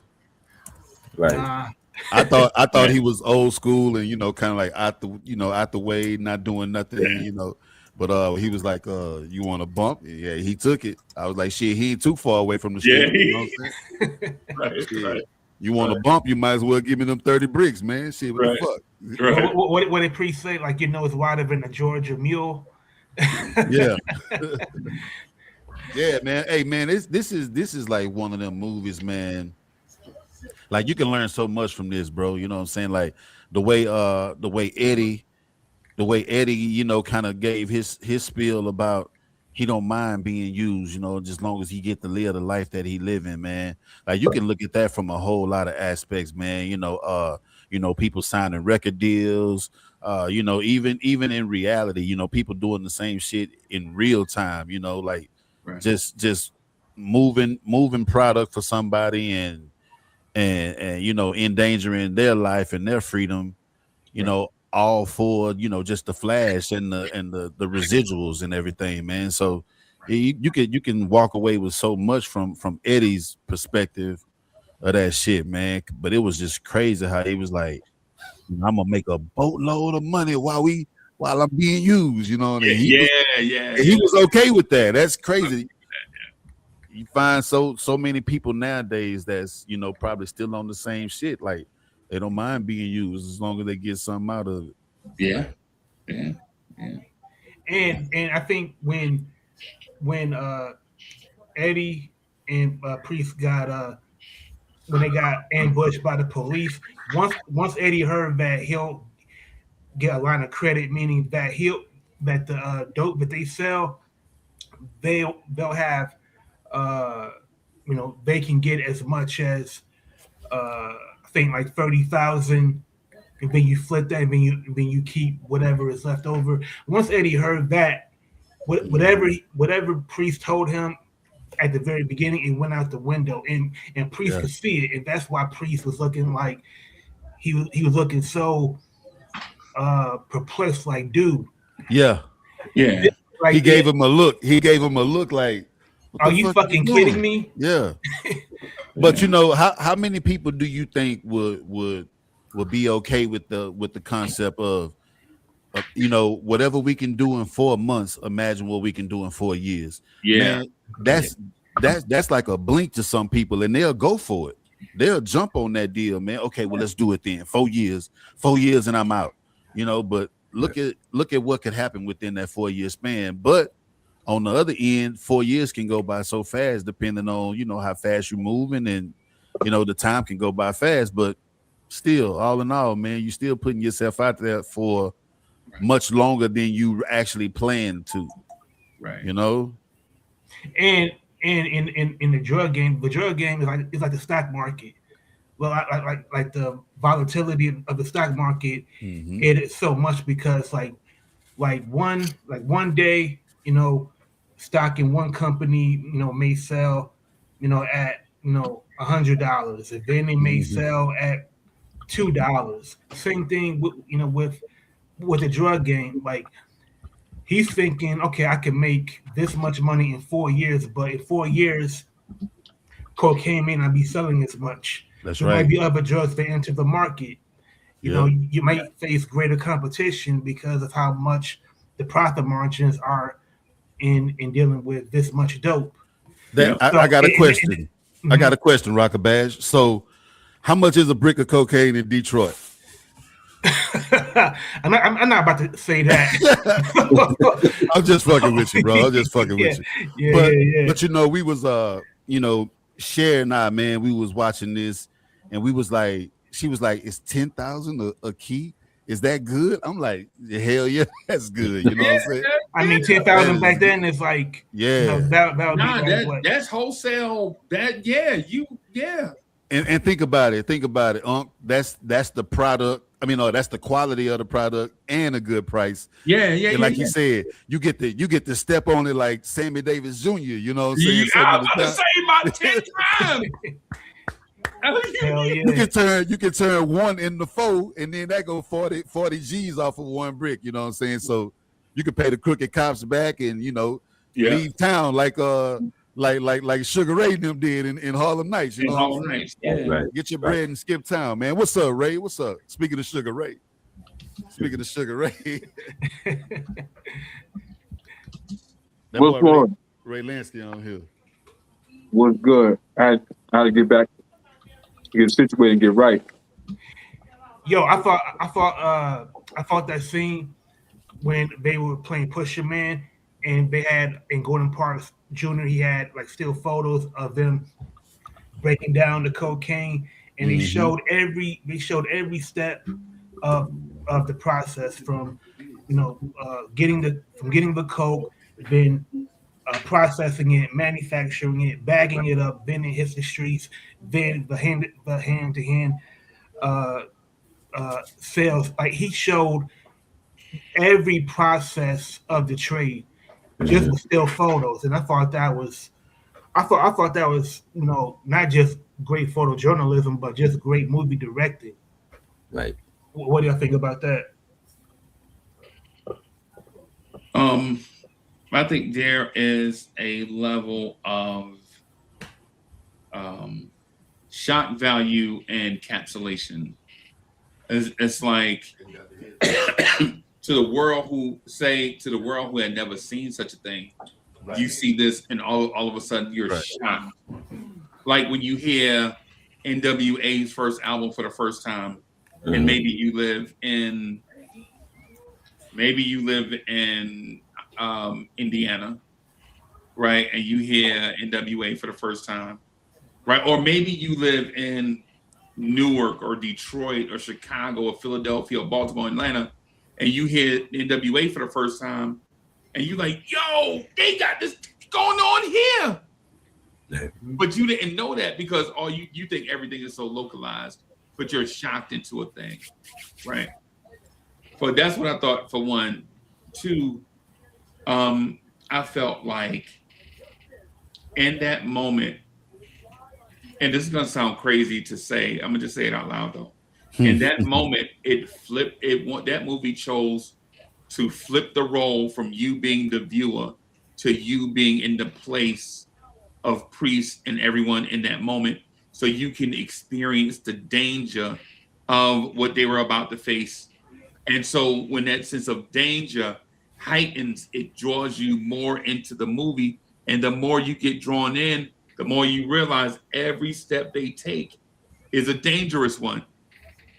Right. I thought he was old school and, you know, kind of like out the way, not doing nothing, you know. But he was like, you want a bump? Yeah, he took it. I was like, shit, he ain't too far away from the street. You know what I'm saying? Right. You want a bump, you might as well give me them 30 bricks, man. Shit, what the fuck? Right. What did Priest say? Like, you know, it's wider than a Georgia mule. Yeah. Yeah, man. Hey, man, this is like one of them movies, man. Like, you can learn so much from this, bro. You know what I'm saying? Like the way Eddie, you know, kind of gave his spiel about he don't mind being used, you know, just long as he get to live the life that he living, man. Like, you can look at that from a whole lot of aspects, man. You know, people signing record deals, you know, even in reality, you know, people doing the same shit in real time, you know, like just moving product for somebody and and endangering their life and their freedom, all for just the flash and the residuals and everything, man. So you can walk away with so much from Eddie's perspective of that shit, man. But it was just crazy how he was like, I'm gonna make a boatload of money while I'm being used, and he was okay with that. That's crazy. You find so many people nowadays that's probably still on the same shit. Like they don't mind being used as long as they get something out of it. Yeah. And I think when Eddie and Priest got when they got ambushed by the police, once Eddie heard that he'll get a line of credit, meaning that the dope that they sell, they'll have they can get as much as I think like 30,000, and then you flip that, and then you keep whatever is left over. Once Eddie heard that, whatever Priest told him at the very beginning, it went out the window, and Priest could see it, and that's why Priest was looking like he was looking so perplexed, like, dude. Yeah. Right, he gave him a look. He gave him a look like, are you fucking kidding me? Yeah. But how many people do you think would be okay with the concept of whatever we can do in 4 months, imagine what we can do in 4 years. Yeah. Man, that's like a blink to some people, and they'll go for it. They'll jump on that deal, man. Okay, well, let's do it then. 4 years, and I'm out. But look at what could happen within that 4-year span. But on the other end, 4 years can go by so fast, depending on how fast you're moving, and the time can go by fast. But still, all in all, man, you still putting yourself out there for much longer than you actually planned to. Right. And in the drug game is like the stock market. Well, like the volatility of the stock market, it is so much because like one day, stock in one company, may sell, at $100, and then it may sell at $2. Same thing with the drug game. Like he's thinking, okay, I can make this much money in 4 years, but in 4 years, cocaine may not be selling as much. That's there right. Might be other drugs that enter the market. You might face greater competition because of how much the profit margins are in dealing with this much dope. I got a question. I got a question, Rocker Badge. So, how much is a brick of cocaine in Detroit? I'm not about to say that. I'm just fucking with you, bro. I'm just fucking with you. But we was Cher and I, man, we was watching this, and we was like, she was like, "It's 10,000 a key. Is that good?" I'm like, "Hell yeah, that's good." You know what I'm saying? I mean, 10,000 back then is like, that's wholesale. And think about it, that's the product. I mean, that's the quality of the product and a good price. And like you said, you get to step on it like Sammy Davis Jr. You know what I'm saying? I'm about to say about 10 times. You can turn one into 4, and then that go 40 G's off of one brick. You know what I'm saying? So you can pay the crooked cops back, and leave town like Sugar Ray and them did in Harlem Nights. You know Harlem Nights. Right. Get your bread and skip town, man. What's up, Ray? What's up? Speaking of Sugar Ray. What's going? Ray Lansky on here. What's good? I had to get back, get situated, and get right. Yo, I thought that scene when they were playing Pusher Man, and they had in Gordon Parks Jr. he had like still photos of them breaking down the cocaine, and they showed every step of the process from getting the coke, then processing it, manufacturing it, bagging it up, then it hits the streets, then the hand to hand sales. Like he showed every process of the trade just with still photos, and I thought that was not just great photojournalism, but just great movie directing. Right. What do y'all think about that? I think there is a level of shock value and encapsulation. It's like to the world who had never seen such a thing, you see this and all of a sudden you're shocked. Like when you hear NWA's first album for the first time, and maybe you live in Indiana, right? And you hear NWA for the first time, right? Or maybe you live in Newark or Detroit or Chicago or Philadelphia or Baltimore, Atlanta, and you hear NWA for the first time, and you like, yo, they got this going on here. But you didn't know that because you think everything is so localized, but you're shocked into a thing, right? But that's what I thought for one. Two, I felt like in that moment, and this is gonna sound crazy to say, I'm gonna just say it out loud though. In that moment, it flipped. That movie chose to flip the role from you being the viewer to you being in the place of Priest and everyone in that moment, so you can experience the danger of what they were about to face. And so when that sense of danger heightens, it draws you more into the movie. And the more you get drawn in, the more you realize every step they take is a dangerous one,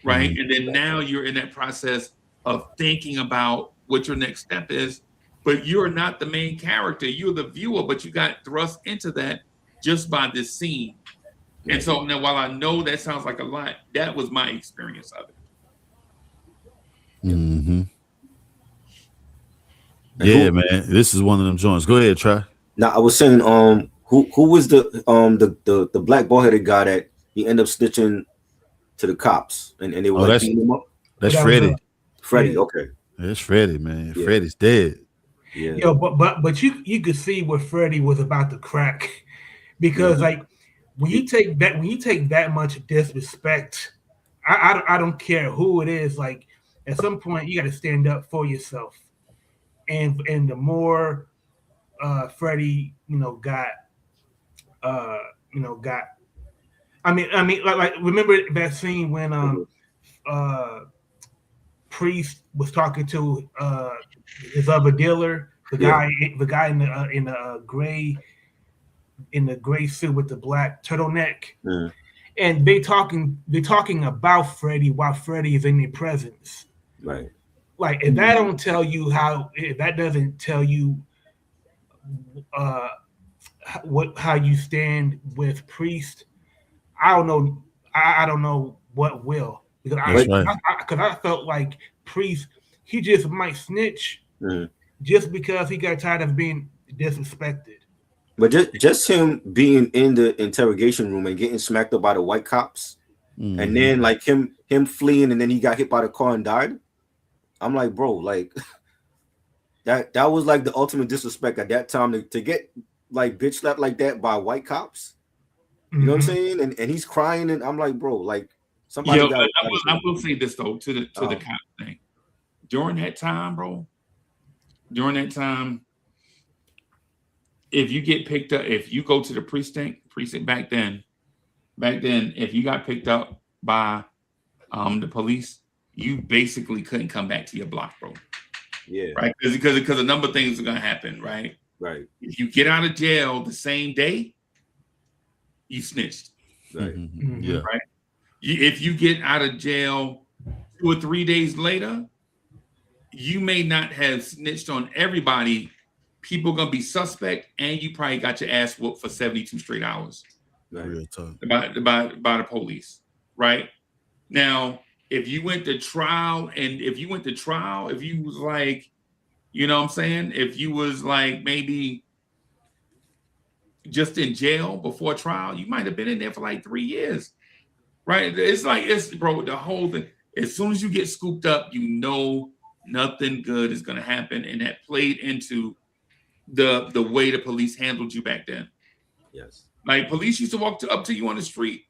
right? And then now you're in that process of thinking about what your next step is, but you're not the main character. You're the viewer, but you got thrust into that just by this scene. And so now, while I know that sounds like a lot, that was my experience of it. Yeah, man. This is one of them joints. Go ahead, try. Now I was saying, who was the black bald-headed guy that he ended up snitching to the cops and they were beating him up? That's Freddie. Freddie, okay. That's Freddie, man. Yeah. Freddie's dead. Yeah. Yo, but you could see what Freddie was about to crack, because like when you take that much disrespect, I don't care who it is. Like at some point you got to stand up for yourself, and the more Freddie got. I mean, like remember that scene when Priest was talking to his other dealer, the guy in the gray suit with the black turtleneck, and they talking about Freddie while Freddie is in their presence, right? Like if that don't tell you if that doesn't tell you how you stand with Priest, I don't know. I don't know what will, because I felt like Priest, he just might snitch just because he got tired of being disrespected. But just him being in the interrogation room and getting smacked up by the white cops, and then like him fleeing, and then he got hit by the car and died. I'm like, bro, like that was like the ultimate disrespect at that time to get like bitch slapped like that by white cops. You know what I'm saying? And he's crying, and I'm like, bro, like somebody. I will say this though to the cop thing. During that time, bro. During that time, if you get picked up, if you go to the precinct back then, if you got picked up by the police, you basically couldn't come back to your block, bro. Yeah. Right? Because a number of things are gonna happen, right? Right. If you get out of jail the same day, you snitched. Right. Yeah. Right. If you get out of jail 2 or 3 days later, you may not have snitched on everybody. People gonna be suspect, and you probably got your ass whooped for 72 straight hours. Right. By the police. Right. Now, if you went to trial, if you was like, you know what I'm saying? If you was like maybe just in jail before trial, you might have been in there for like 3 years. Right? Bro, the whole thing. As soon as you get scooped up, you know nothing good is gonna happen. And that played into the way the police handled you back then. Yes. Like police used to walk up to you on the street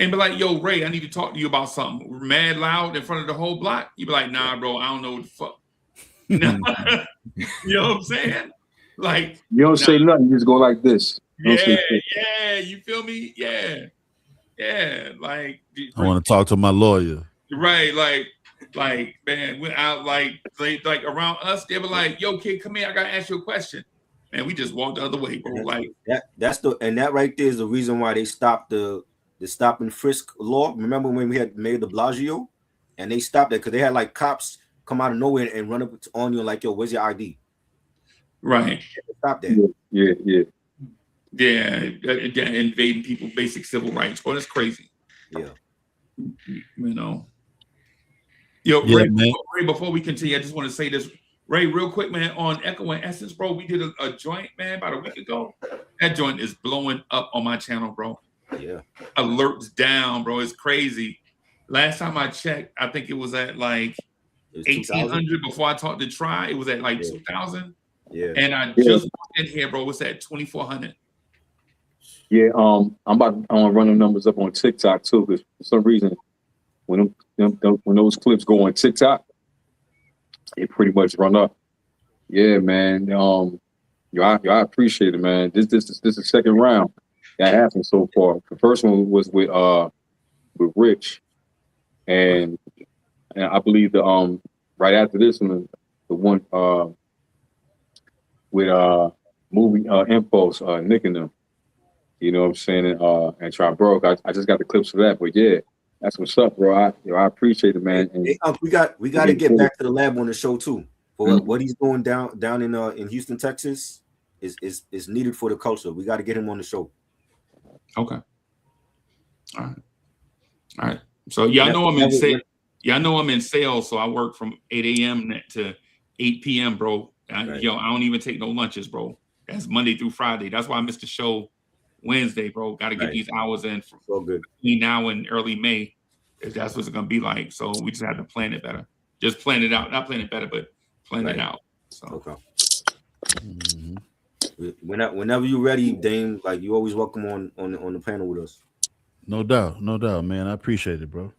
and be like, yo, Ray, I need to talk to you about something. Mad loud in front of the whole block. You be like, nah, bro, I don't know what the fuck. You know what I'm saying? Like, You don't say nothing. You just go like this. Yeah. You feel me? Yeah. Like, I want to talk to my lawyer. Right, like man, we're out like around us. They were like, "Yo, kid, come here. I gotta ask you a question." Man, we just walked the other way, bro. Like that right there is the reason why they stopped the stop and frisk law. Remember when we had made the Blasio, and they stopped it because they had like cops come out of nowhere and run up on you like, "Yo, where's your ID?" Right. Stop that. Yeah, invading people's basic civil rights. Well, that's crazy. Yeah. You know. Yo, Yeah, Ray, before we continue, I just want to say this. Ray, real quick, man, on Echo and Essence, bro, we did a joint, man, about a week ago. That joint is blowing up on my channel, bro. Yeah. Alerts down, bro. It's crazy. Last time I checked, I think it was at like 1,800 before I talked to Try. It was at like 2,000. Yeah. And I just walked in here, bro. It's at 2,400. Yeah, I'm about to run the numbers up on TikTok too, because for some reason, when those clips go on TikTok, it pretty much run up. Yeah, man. I appreciate it, man. This is the second round that happened so far. The first one was with Rich, and I believe the right after this one, the one with movie Impulse, Nick and them. You know what I'm saying? And Try Broke. I just got the clips for that, but yeah, that's what's up, bro. I appreciate it, man. And we got to get back to the lab on the show too. For what he's doing down in Houston, Texas, is needed for the culture. We got to get him on the show. Okay. All right. So y'all know I'm in sales. Y'all know I'm in sales, so I work from 8 a.m. to 8 p.m., bro. Yo, I don't even take no lunches, bro. That's Monday through Friday. That's why I missed the show Wednesday, bro. Got to get these hours in from between now and early May, if that's what it's gonna be like. So we just have to plan it better. Just plan it out. Not plan it better, but plan it out. So whenever you're ready, Dame, like you always welcome on the panel with us. No doubt, man. I appreciate it, bro.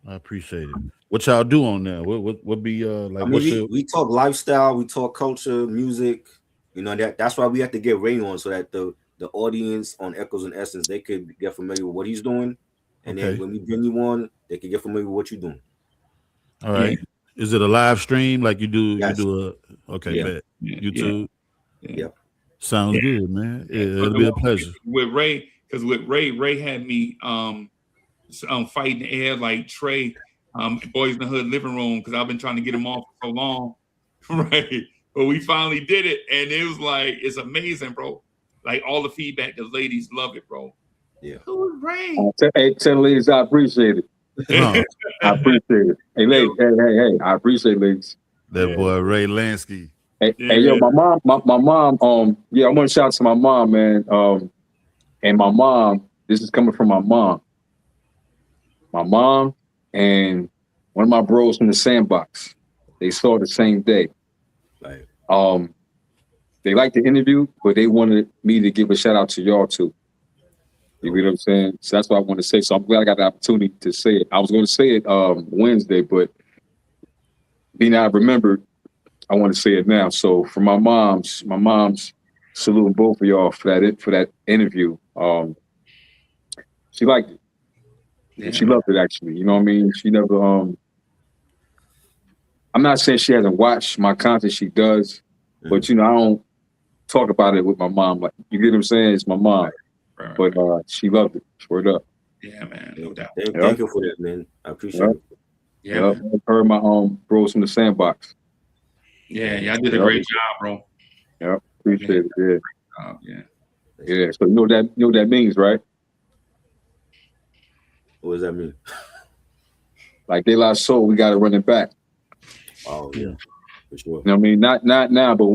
I appreciate it. What y'all do on there? What be like? I mean, we talk lifestyle, we talk culture, music. You know, that's why we have to get Ray on, so that the audience on Echoes and Essence, they could get familiar with what he's doing, and then when we bring you on, they can get familiar with what you're doing. All right. Yeah. Is it a live stream like you do? Yes. You do a bet. YouTube. Yeah. Sounds good, man. It'll be a pleasure. With Ray, because with Ray had me fight in the air like Trey, Boys in the Hood living room, because I've been trying to get him off for so long, right? But we finally did it, and it was like, it's amazing, bro. Like all the feedback, the ladies love it, bro. Yeah. Who is Ray? Hey, tell the ladies I appreciate it. I appreciate it. Hey, ladies, hey, I appreciate it, ladies. That boy Ray Lansky. Hey, yo, my mom, I want to shout out to my mom, man. And my mom, this is coming from my mom. My mom and one of my bros from the Sandbox. They saw it the same day. Right. They liked the interview, but they wanted me to give a shout out to y'all too. You know what I'm saying? So that's what I want to say. So I'm glad I got the opportunity to say it. I was going to say it Wednesday, but being I remembered, I want to say it now. So for my mom's saluting both of y'all for that interview. She liked it. Yeah. She loved it, actually. You know what I mean? She never I'm not saying she hasn't watched my content. She does, but I don't talk about it with my mom. Like, you get what I'm saying? It's my mom, right. But she loved it. Word up. Yeah, man, no doubt. Thank you for that, man. I appreciate it. Yeah, her and my bros from the Sandbox. Yeah, y'all did a great job, bro. Yeah, appreciate it. Yeah. Yeah. So you know what that means, right? What does that mean? Like De La Soul, we got to run it back. Oh yeah, for sure. You know what I mean? Not now, but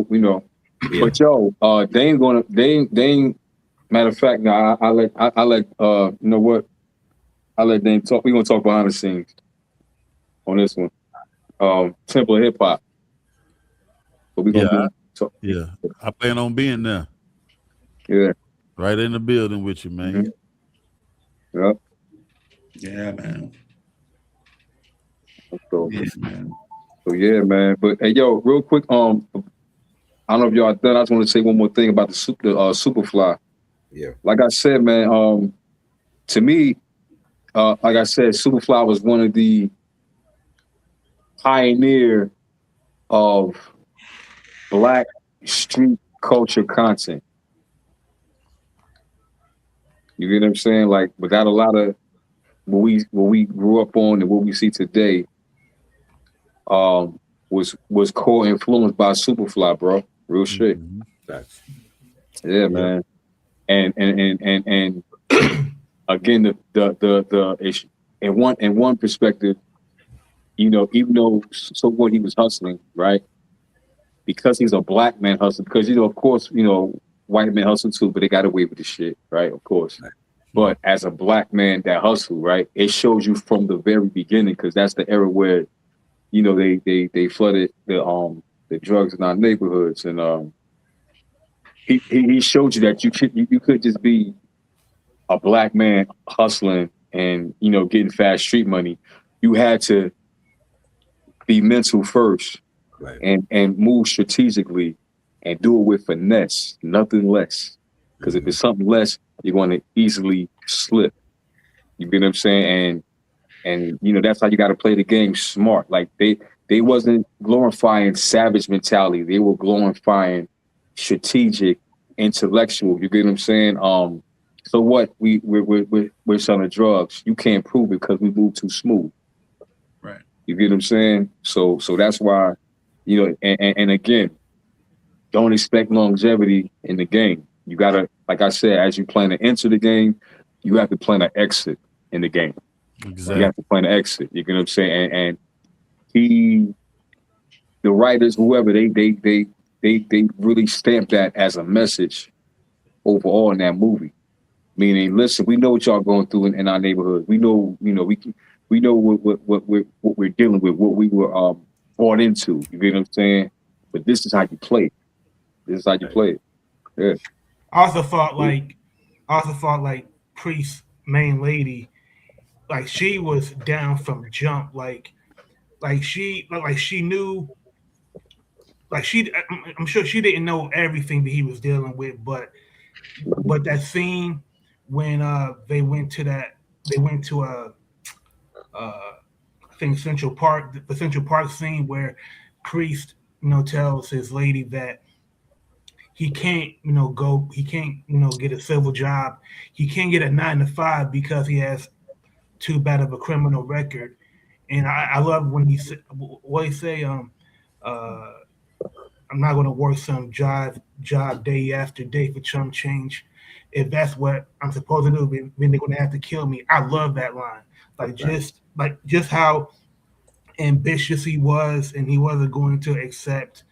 Yeah. But yo, Dame. Matter of fact, now I let you know what? I let Dame talk. We're gonna talk behind the scenes on this one. Temple of Hip Hop. But we gonna I plan on being there. Yeah. Right in the building with you, man. Yep. Yeah, man. So, Yeah, man. so yeah, man. But hey, yo, real quick, I don't know if y'all are done. I just want to say one more thing about the Superfly. Yeah. Like I said, man, to me, like I said, Superfly was one of the pioneer of black street culture content. You get what I'm saying? Like without a lot of what we grew up on and what we see today, was core influenced by Superfly, bro. Real shit. Mhm. That's Yeah, Yep. man. And again, the issue in one perspective, even though so what he was hustling, right? Because he's a black man hustling, because of course, white men hustle too, but they got away with the shit, right? Of course. But as a black man that hustle, right, it shows you from the very beginning, because that's the era where, they flooded the drugs in our neighborhoods, and he showed you that you could just be a black man hustling and getting fast street money. You had to be mental first, right. and move strategically, and do it with finesse, nothing less. Because if it's something less, you're going to easily slip. You get what I'm saying? And that's how you got to play the game smart. Like they wasn't glorifying savage mentality. They were glorifying strategic, intellectual. You get what I'm saying? So what? We're selling drugs. You can't prove it because we move too smooth. Right. You get what I'm saying? So that's why, and again, don't expect longevity in the game. You gotta, like I said, as you plan to enter the game, you have to plan to exit in the game. You Exactly. have to plan to exit. You get what I'm saying? And he, the writers, whoever, they really stamped that as a message overall in that movie. Meaning, listen, we know what y'all going through in our neighborhood. We know, we know what we're dealing with, what we were brought into. You get what I'm saying? But this is how you play it. This is how you play it. Yeah. I also thought like Priest's main lady, like she was down from jump, like she knew, like I'm sure she didn't know everything that he was dealing with, but that scene when they went to I think Central Park, the Central Park scene where Priest tells his lady that he can't get a civil job, he can't get a 9 to 5 because he has too bad of a criminal record. And I love when what he say, uh I'm not going to work some job day after day for chump change. If that's what I'm supposed to do, then they're going to have to kill me. I love that line. Like just how ambitious he was, and he wasn't going to accept,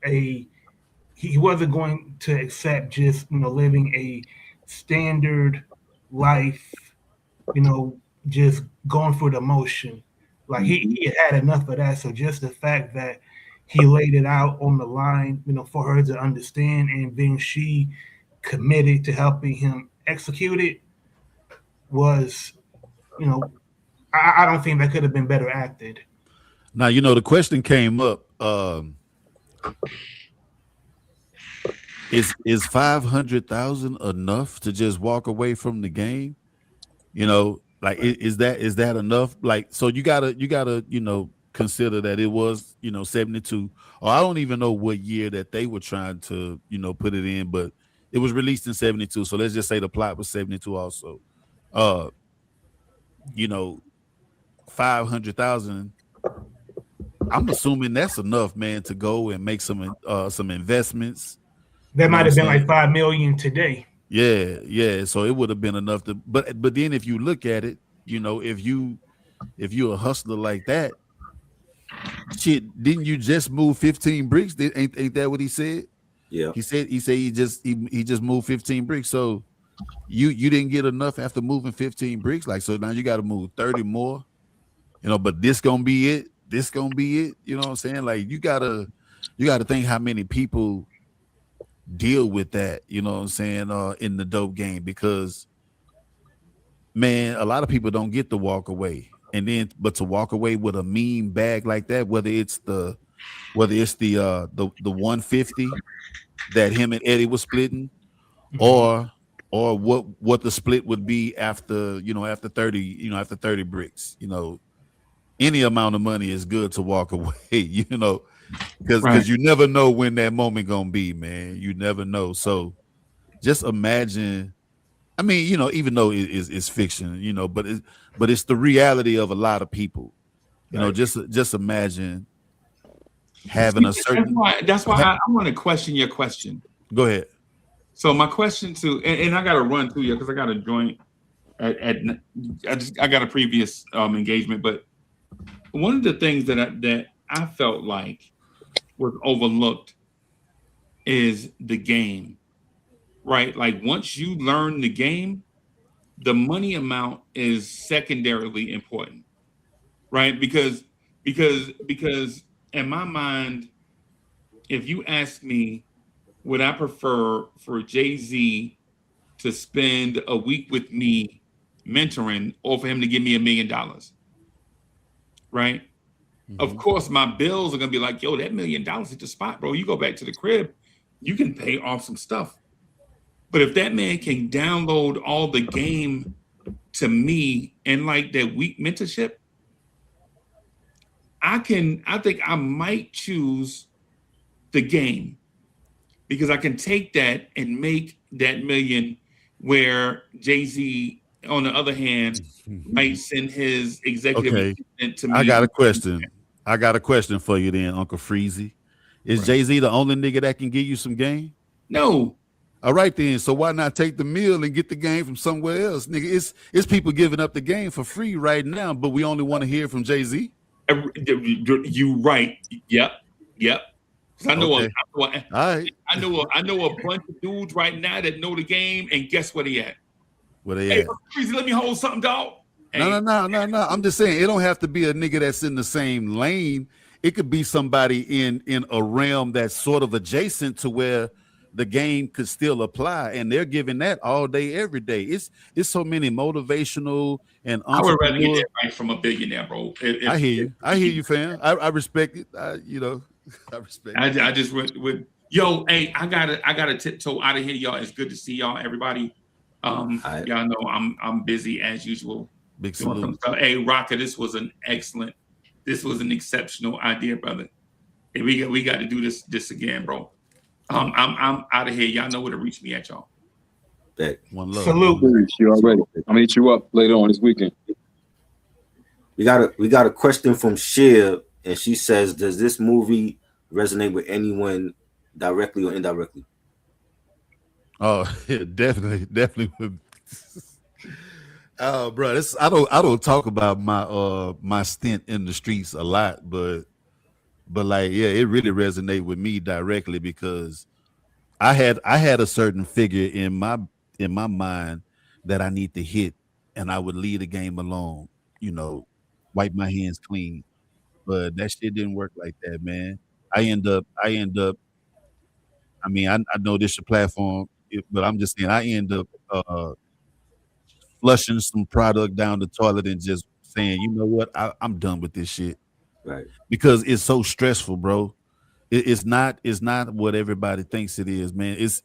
a he wasn't going to accept just living a standard life, just going through the motion. Like he had enough of that. So just the fact that he laid it out on the line, for her to understand, and then she committed to helping him execute it was, you know, I don't think that could have been better acted. Now, the question came up. Is 500,000 enough to just walk away from the game? Like is that enough? Like, so you gotta consider that it was 72, or I don't even know what year that they were trying to put it in, but it was released in 72. So let's just say the plot was 72 also. Uh, you know, 500,000. I'm assuming that's enough, man, to go and make some investments. That You know might what I'm have been like saying? 5 million today. Yeah, yeah. So it would have been enough to, but then if you look at it, if you're a hustler like that, shit, didn't you just move 15 bricks? Ain't that what he said? Yeah. He said he just moved 15 bricks. So you didn't get enough after moving 15 bricks. Like, so now you got to move 30 more. But this gonna be it. This gonna be it. You know what I'm saying? Like, you gotta think how many people deal with that, you know what I'm saying, in the dope game, because man, a lot of people don't get to walk away. And then but to walk away with a mean bag like that, whether it's the 150 that him and Eddie was splitting, Mhm. or what the split would be after, after 30, after 30 bricks, any amount of money is good to walk away, because Right. you never know when that moment gonna be, man. You never know. So just imagine. I mean, even though it's fiction, but it's the reality of a lot of people. Right. Just imagine having See, a that's certain. why I want to question your question. Go ahead. So my question and I got to run to you because I got a joint I got a previous engagement, but one of the things that I felt like was overlooked is the game, right? Like once you learn the game, the money amount is secondarily important, right? Because in my mind, if you ask me, would I prefer for Jay-Z to spend a week with me mentoring or for him to give me $1 million, right? Of Mhm. course, my bills are gonna be like, yo, that $1 million at the spot, bro. You go back to the crib, you can pay off some stuff. But if that man can download all the game to me and like that week mentorship, I think I might choose the game because I can take that and make that million where Jay-Z, on the other hand, might send his executive Okay, assistant to I me. got a question. I got a question for you then, Uncle Freezy. Is Right. Jay-Z the only nigga that can give you some game? No, All right then. So why not take the meal and get the game from somewhere else, nigga? It's people giving up the game for free right now, but we only want to hear from Jay-Z. you right. Yep, yep. 'Cause Okay. All right. I know a bunch of dudes right now that know the game, and guess where they at? Where they Hey, at? Breezy, let me hold something, dog. No, no, Hey, no, no, no. I'm just saying it don't have to be a nigga that's in the same lane. It could be somebody in a realm that's sort of adjacent to where the game could still apply, and they're giving that all day, every day. It's so many motivational and I would rather get entrepreneur. that right from a billionaire, bro. I hear you. I hear you, fam. I respect it. I respect it. I just would yo, hey, I gotta tiptoe out of here, y'all. It's good to see y'all, everybody. I Y'all know I'm busy as usual Big doing some salute. stuff. Hey, Rocker, this was an exceptional idea, brother. Hey, we got to do this again, bro. I'm out of here. Y'all know where to reach me at, y'all. bet. One love. Salute. You already. I'm gonna hit you up later on this weekend. We got a question from Shia, and she says, "Does this movie resonate with anyone directly or indirectly?" Oh, definitely. Oh, bro, I don't talk about my stint in the streets a lot, but like, yeah, it really resonated with me directly because I had a certain figure in my mind that I need to hit, and I would leave the game alone, you know, wipe my hands clean. But that shit didn't work like that, man. I end up. I mean, I know this your platform, but I'm just saying I end up flushing some product down the toilet and just saying, you know what, I'm done with this shit Right. because it's so stressful, bro. It's not what everybody thinks it is, man. It's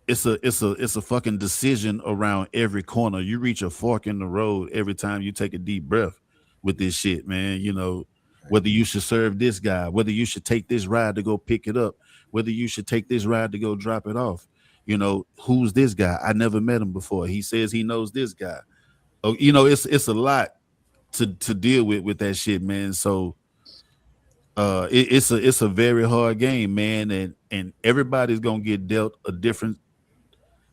a fucking decision around every corner. You reach a fork in the road every time you take a deep breath with this shit, man. Whether you should serve this guy, whether you should take this ride to go pick it up, whether you should take this ride to go drop it off. Who's this guy? I never met him before. He says he knows this guy. Oh, it's a lot to deal with that shit, man. So it's a very hard game, man, and everybody's gonna get dealt a different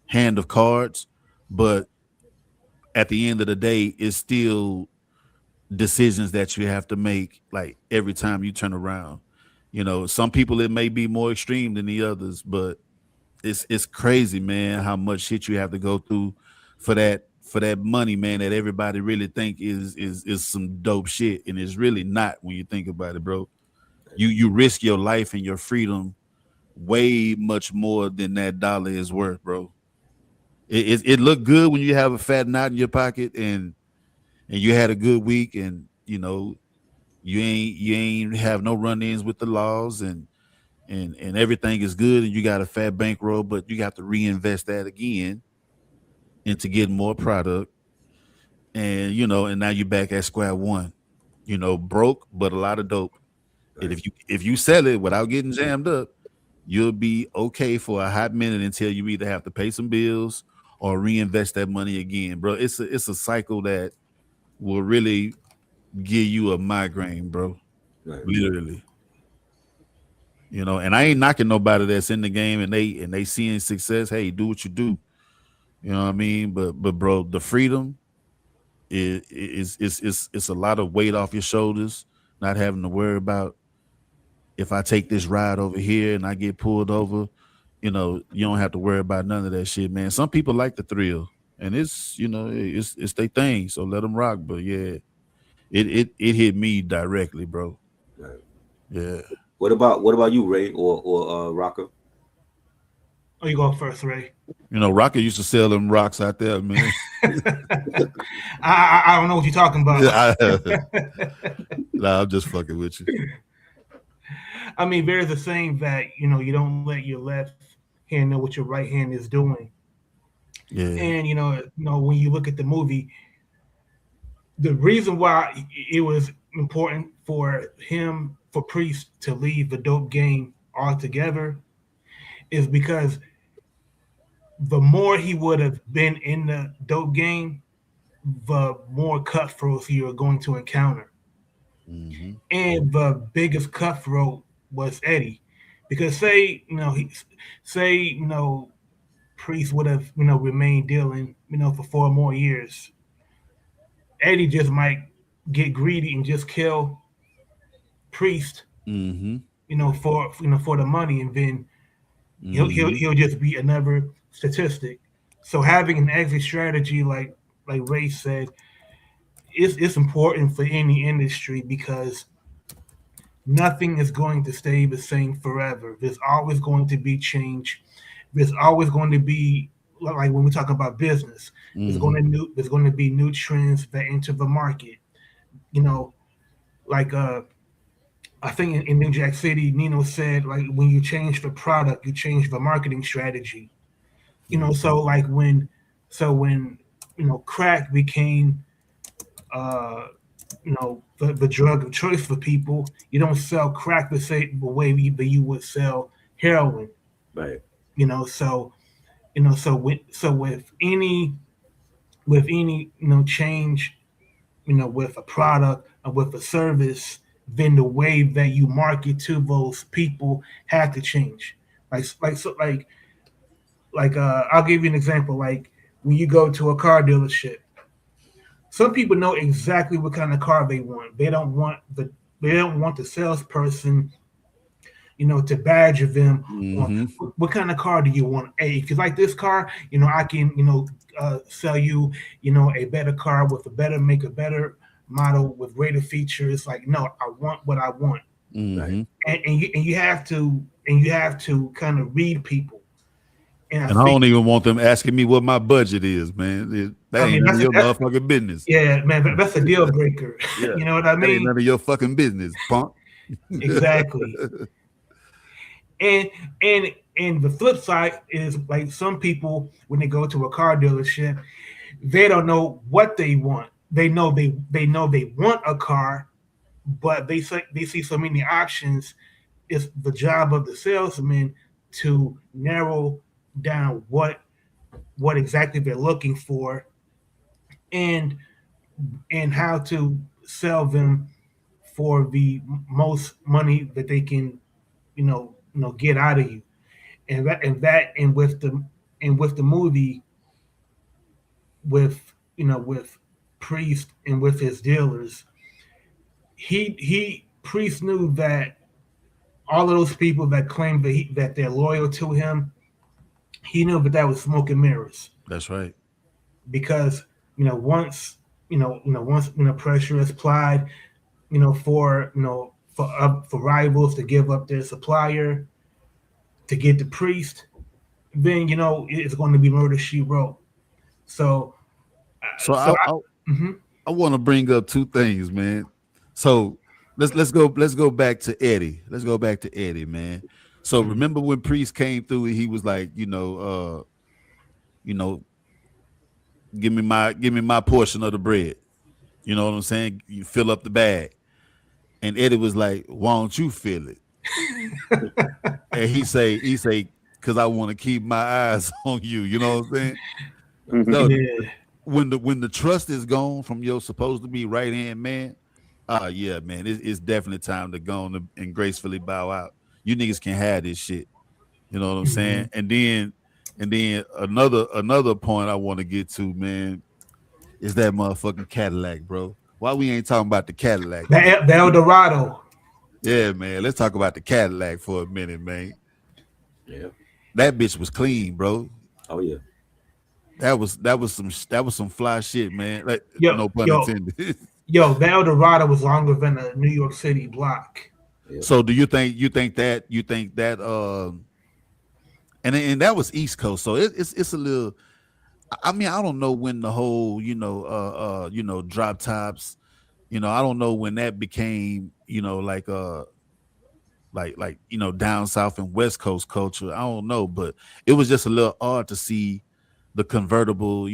hand of cards, but at the end of the day, it's still decisions that you have to make like every time you turn around. Some people it may be more extreme than the others, but it's crazy, man, how much shit you have to go through for that money, man, that everybody really think is some dope shit, and it's really not when you think about it, bro. You risk your life and your freedom way much more than that dollar is worth, bro. it looked good when you have a fat knot in your pocket and you had a good week, and you ain't have no run-ins with the laws, and everything is good, and you got a fat bankroll, but you have to reinvest that again into getting more product, and now you're back at square one, broke but a lot of dope. And Right. if you sell it without getting jammed up, you'll be okay for a hot minute until you either have to pay some bills or reinvest that money again, bro. It's a cycle that will really give you a migraine, bro. Right. Literally. And I ain't knocking nobody that's in the game and they seeing success. Hey, do what you do. You know what I mean? But bro, the freedom is a lot of weight off your shoulders, not having to worry about if I take this ride over here and I get pulled over, you don't have to worry about none of that shit, man. Some people like the thrill, and it's their thing, so let them rock. But yeah, it hit me directly, bro. Right. Yeah. What about you, Ray or Rocker? Oh, you go first, Ray. Rocker used to sell them rocks out there, man. I don't know what you're talking about. Nah, I'm just fucking with you. I mean, there's a saying that you don't let your left hand know what your right hand is doing. Yeah. And when you look at the movie, the reason why it was important for Priest to leave the dope game altogether is because the more he would have been in the dope game, the more cutthroats you are going to encounter. Mm-hmm. And the biggest cutthroat was Eddie, because say Priest would have remained dealing for 4 more years. Eddie just might get greedy and just kill Priest, Mm-hmm. for the money, and then Mm-hmm. he'll just be another statistic. So having an exit strategy, like Ray said, it's important for any industry, because nothing is going to stay the same forever. There's always going to be change. There's always going to be, like when we talk about business, there's going to be new trends that enter the market. Like I think in New Jack City, Nino said, like, when you change the product, you change the marketing strategy. So like when crack became the drug of choice for people, you don't sell crack the way that you would sell heroin. Right. So with any change, with a product or with a service, then the way that you market to those people have to change. I'll give you an example. Like when you go to a car dealership, some people know exactly what kind of car they want. They don't want the salesperson, to badger them on what kind of car do you want. Hey, if you like this car, I can, sell you, a better car with a better make, a better model with greater features. Like, no, I want what I want. Mm-hmm. And you have to kind of read people. And I don't even want them asking me what my budget is, man. That ain't none of your motherfucking business. Yeah, man, that's a deal breaker. Yeah. You know what I That ain't mean? none of your fucking business, punk. Exactly. And the flip side is, like, some people, when they go to a car dealership, they don't know what they want. They know they want a car, but they see so many options. It's the job of the salesman to narrow down what exactly they're looking for, and how to sell them for the most money that they can, get out of you. And with the movie, with Priest and with his dealers, he Priest knew that all of those people that claim that they're loyal to him, he knew that was smoke and mirrors. That's right. Because once pressure is applied, for rivals to give up their supplier to get the Priest, then it's going to be murder she wrote. So, So so mhm. I want to bring up two things, man. So let's go back to Eddie. Let's go back to Eddie, man. So Mhm. remember when Priest came through and he was like, you know, give me my portion of the bread. You know what I'm saying? You fill up the bag. And Eddie was like, why don't you fill it? And he say, because I want to keep my eyes on you. You know what I'm saying? No, Yeah. when the trust is gone from your supposed to be right hand man, yeah, man, it's definitely time to go on and gracefully bow out. You niggas can have this shit. You know what I'm saying? Mhm. And then another point I want to get to, man, is that motherfucking Cadillac, bro. Why we ain't talking about the Cadillac, man? The El Dorado. Yeah, man. Let's talk about the Cadillac for a minute, man. Yeah. That bitch was clean, bro. Oh yeah. That was some fly shit, man. Like Yo, no pun yo, intended. yo, the El Dorado was longer than a New York City block. Yeah. So do you think that and that was East Coast, so it's a little. I mean, I don't know when the whole drop tops. I don't know when that became like down south and West Coast culture. I don't know, but it was just a little odd to see the convertible,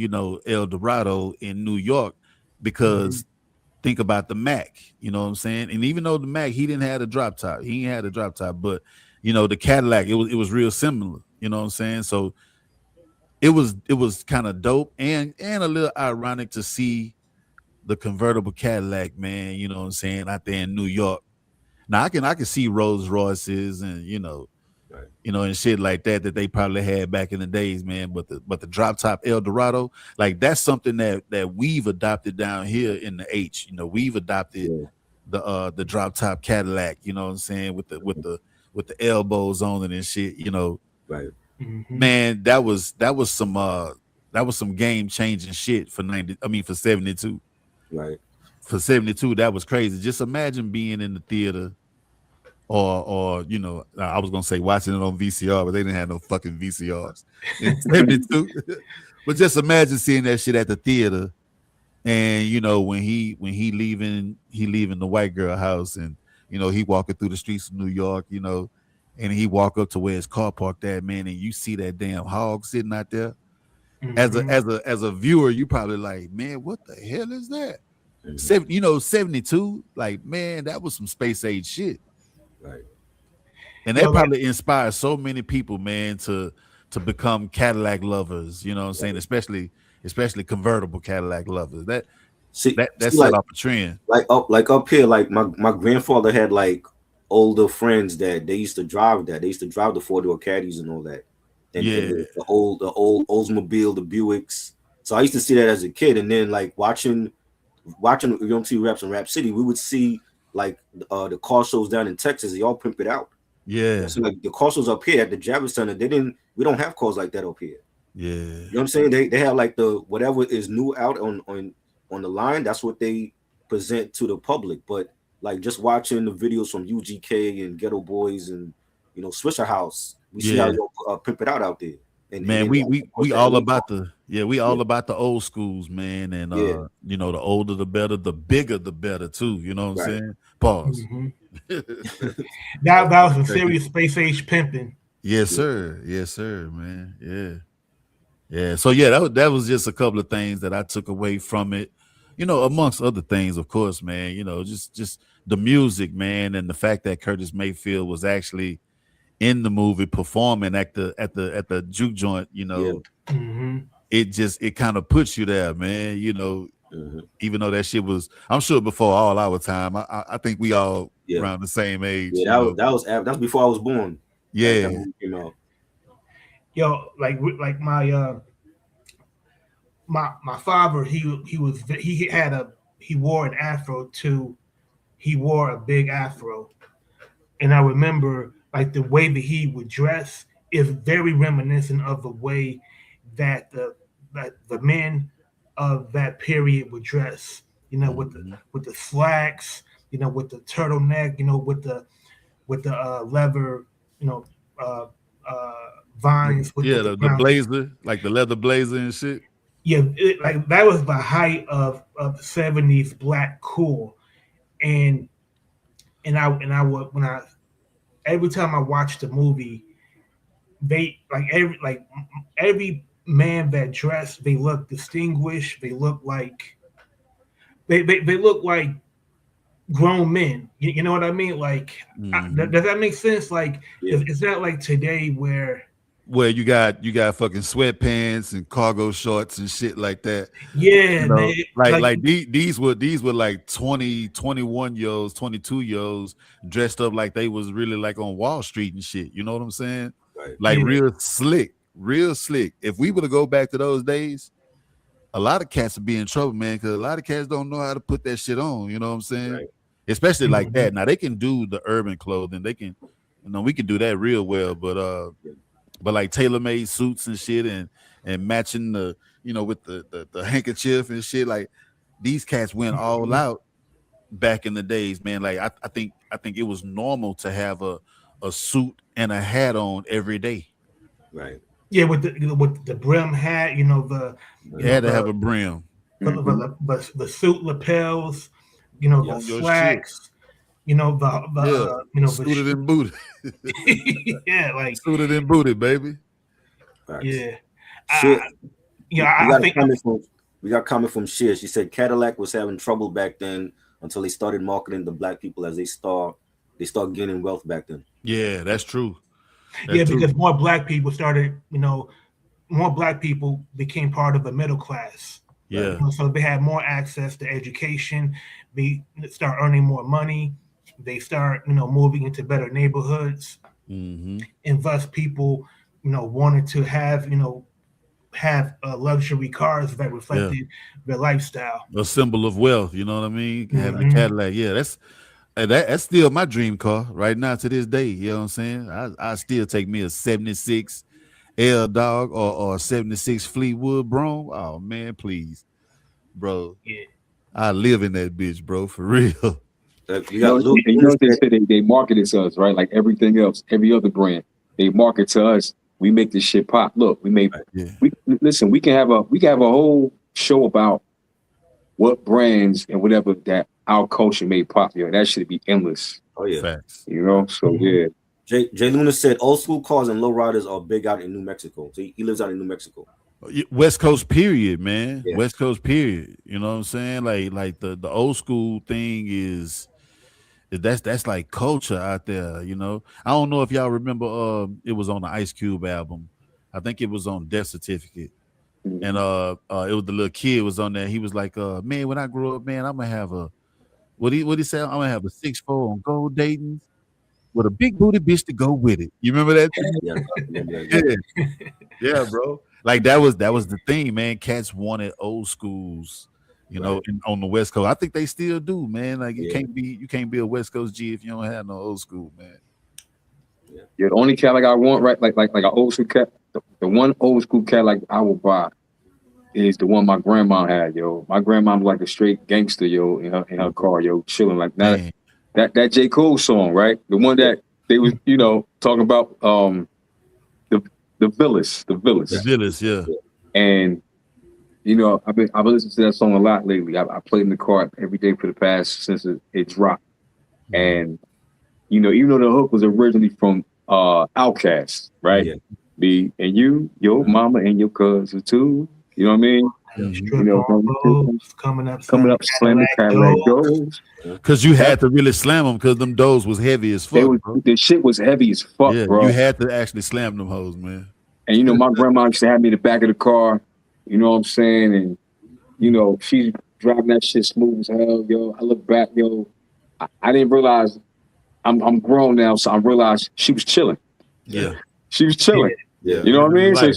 El Dorado in New York, Mhm. because think about the Mac, you know what I'm saying? And even though the Mac, he didn't have a drop top, he ain't had a drop top, but the Cadillac, it was real similar, you know what I'm saying? So it was kind of dope and a little ironic to see the convertible Cadillac, man, you know what I'm saying, out there in New York. Now I can see Rolls Royces and Right. and shit like that they probably had back in the days, man. But the drop top El Dorado, like that's something that we've adopted down here in the H. We've adopted Yeah. the drop top Cadillac. You know what I'm saying, with the elbows on it and shit. Right. Mhm. Man, that was some game changing shit for 90. I mean for 72. Right. For 72, that was crazy. Just imagine being in the theater or I was gonna say watching it on VCR, but they didn't have no fucking VCRs in 72. But just imagine seeing that shit at the theater, and when he leaving the white girl house, and he walking through the streets of New York, and he walk up to where his car parked at, man, and you see that damn hog sitting out there. As a Mhm. as a as a viewer, you probably like, man, what the hell is that? Mhm. 72, like, man, that was some space age shit. Right. And Yo, that like, probably inspires so many people, man, to become Cadillac lovers. You know what I'm saying? Right. Especially convertible Cadillac lovers. That See, that that see, set like off a trend. up here, like my grandfather had like older friends that they used to drive that. They used to drive the 4-door caddies and all that. And Yeah, the old Oldsmobile, the Buicks. So I used to see that as a kid, and then like watching Young T Raps and Rap City, we would see like the car shows down in Texas. They all pimp it out. yeah, So like the car shows up here at the Javits Center, we don't have cars like that up here. yeah, You know what I'm saying? They have like the whatever is new out on the line. That's what they present to the public. But like just watching the videos from UGK and Ghetto Boys and Swisher House, we see how yeah. y'all pimp it out there, and Man, then we like, we of course we the all LA about car. the yeah, we Yeah, all about the old schools, man. And yeah, the older the better, the bigger the better too. You know what I'm right. saying? Pause. mhm. That's That right. was some serious space age pimping. Yes, Yeah, sir. Yes, sir, man. Yeah. Yeah. So yeah, that was just a couple of things that I took away from it. Amongst other things, of course, man. Just the music, man, and the fact that Curtis Mayfield was actually in the movie performing at the juke joint. yeah. Mhm. It kind of puts you there, man. Hmm. Even though that shit was, I'm sure before all our time. I think we all Yeah, around the same age. yeah. That was before I was born. That Yeah. movie came out. Yo, like my father, he wore an afro too. He wore a big afro, and I remember like the way that he would dress is very reminiscent of the way that the men of that period would dress. With the Mhm. slacks, with the turtleneck, with the leather, you know, uh, uh, vines with Yeah, the the brown. blazer, like the leather blazer and shit. Yeah, like that was the height of the '70s black cool, and I would when I every time I watched the movie, they every man that dressed, they look distinguished. They look like they look like grown men. You know what I mean? Like, Mhm. does that make sense? Like, Yeah. is that like today where? Where you got fucking sweatpants and cargo shorts and shit like that. You Yeah, know, they like like like these were like 20, 21 year olds, 22 year olds dressed up like they was really like on Wall Street and shit. You know what I'm saying? Right. Like yeah, real slick, real slick. If we were to go back to those days, a lot of cats would be in trouble, man, because a lot of cats don't know how to put that shit on. You know what I'm saying? Right. Especially like mhm. that. Now they can do the urban clothing. They can, we can do that real well. But like tailor made suits and shit, and matching with the handkerchief and shit. Like these cats went all out back in the days, man. Like I think it was normal to have a suit and a hat on every day. Right. Yeah, with the brim hat, You you know had to have the a brim Mm-hmm. the suit lapels, the on your shit. slacks, the Yeah, the suited and booted, yeah, like suited and booted, baby. Facts. yeah, Shit. We I got a think comment from Shea. She said Cadillac was having trouble back then until they started marketing the black people as they start gaining wealth back then. Yeah, that's true. That's yeah, true. because more black people became part of the middle class. Right. Yeah. So they had more access to education. They start earning more money. They start, moving into better neighborhoods, Hmm. and thus people, wanted to have luxury cars that Yeah. reflected their lifestyle. A symbol of wealth. You know what I mean? Having a Hmm. Cadillac. Yeah, that's still my dream car right now to this day. You know what I'm saying? I still take me a 76 L Dog or a 76 Fleetwood Brougham. Oh man, please, bro. Yeah, I live in that bitch, bro, for real. You You got know, Luke you know Lewis what they said, say they market it to us, right? Like everything else, every other brand, they market to us. We make this shit pop. Look, right. Yeah. we listen. We can have a whole show about what brands and whatever that our culture made popular. That should be endless, Oh yeah. Facts. you know. So hmm yeah, Jay Luna said old school cars and lowriders are big out in New Mexico. So he lives out in New Mexico. West Coast period, man. Yeah. West Coast period. You know what I'm saying? Like the old school thing is that's like culture out there, you know. I don't know if y'all remember it was on the Ice Cube album. I think it was on Death Certificate. And mhm. it was the little kid was on there. He was like, man, when I grow up, man, I'm gonna have a what he said, I'm gonna have a 6'4" on gold Dayton's with a big booty bitch to go with it. You remember that? Yeah. I remember that. Yeah. Yeah, yeah, bro. Like that was the thing, man. Cats wanted old schools, Right. on the West Coast. I think they still do, man. Like Yeah. you can't be a West Coast G if you don't have no old school, man. Yeah. Yeah, the only cat like I want, right? Like an old school cat. The one old school cat like I will buy is the one my grandma had, yo. My grandma was like a straight gangster, yo, in her car, yo, chilling like that. Man, That J. Cole song, right? The one Yeah. that they was, talking about the the the Villas. Villas, yeah. Yeah. And I've been listening to that song a lot lately. I played in the car every day for the past since it dropped. Mhm. And even though the hook was originally from Outkast, right? Yeah. Me and you, your Mhm. mama and your cousin too. You know what I mean? Mhm. strip on Coming roads, coming up, up, slamming Cadillac Cadillac doors. doors. Yeah. Cause you That had to really slam them because them doors was heavy as they fuck, was bro. the shit was heavy as fuck, Yeah, you bro. had to actually slam them hoes, man. And my grandma used to have me in the back of the car. You know what I'm saying? And she's driving that shit smooth as hell, yo. I look back, yo. I didn't realize I'm grown now, so I realized she was chilling. Yeah. Yeah, She was Yeah, chilling. Yeah. You know what I living the mean? So life.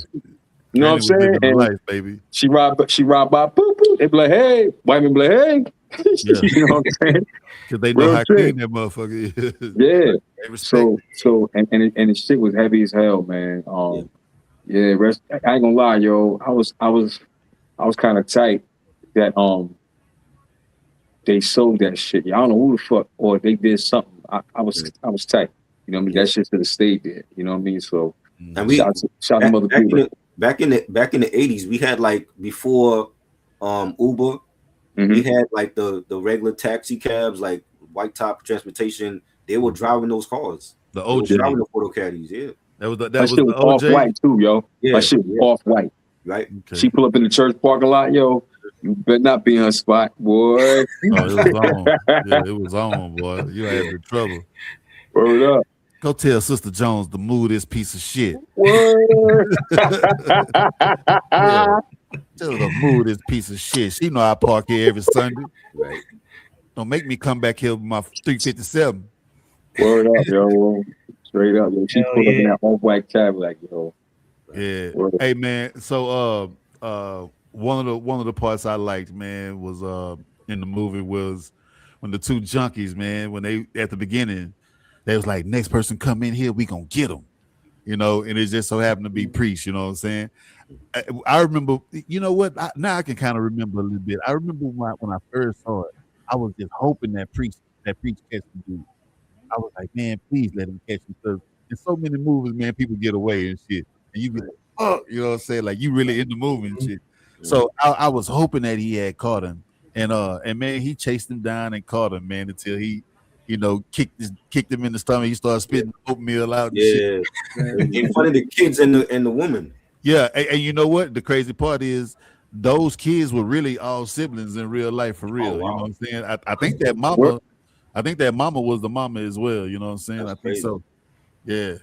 you know what I'm Granny was saying? living the And life, baby. she ride by, boop boop. They be like, hey, white man be like, hey. Yeah, You know what I'm saying? cause they know Real how shit. clean that motherfucker is. Yeah. They respect And the shit was heavy as hell, man. Yeah. Yeah, I ain't gonna lie, yo. I was kind of tight that they sold that shit. Yeah, I don't know who the fuck or they did something. I was tight. You know what I mean? Yeah. That shit should have stayed there. You know what I mean? So And it. we shout to mother back in Cooler. back in the 80s, we had like before Uber, Mhm. we had like the regular taxi cabs, like white top transportation. They were driving those cars. The They were OJ. driving the photo caddies. Yeah, That was the That shit was OJ. off white too, yo. yeah, That shit was yeah. off white. Right. Okay. She pull up in the church parking lot, yo. You better not be in her spot, boy. Oh, it was on. Yeah, it was on, boy. You had the trouble. Word up. Go tell Sister Jones to move this piece of shit. Word. Yeah. Tell her to move this piece of shit. She know I park here every Sunday. Right. Don't make me come back here with my 357. Word up, yo. Straight up, yo. She Hell pulled up in yeah. that off white cab, like, yo. Yeah. Word up. Hey man, so one of the parts I liked, man, was in the movie was when the two junkies, man, when they at the beginning, they was like, next person come in here, we gonna get them, you know, and it just so happened to be Priest, you know what I'm saying? I remember, you know what? Now I can kind of remember a little bit. I remember when I first saw it, I was just hoping that Priest catch the dude. I was like, man, please let him catch him, because in so many movies, man, people get away and shit, and you be like, oh, you know what I'm saying? Like, you really in the movie and shit. So I was hoping that he had caught him, and man, he chased him down and caught him, man, until he, you know, kicked him in the stomach. He started spitting oatmeal out and shit. Yeah. In front of the kids and the woman. Yeah, and you know what? The crazy part is those kids were really all siblings in real life, for real. Oh, You know wow. what I'm saying? I think that mama was the mama as well. You know what I'm saying? That's I think crazy. so. Yeah.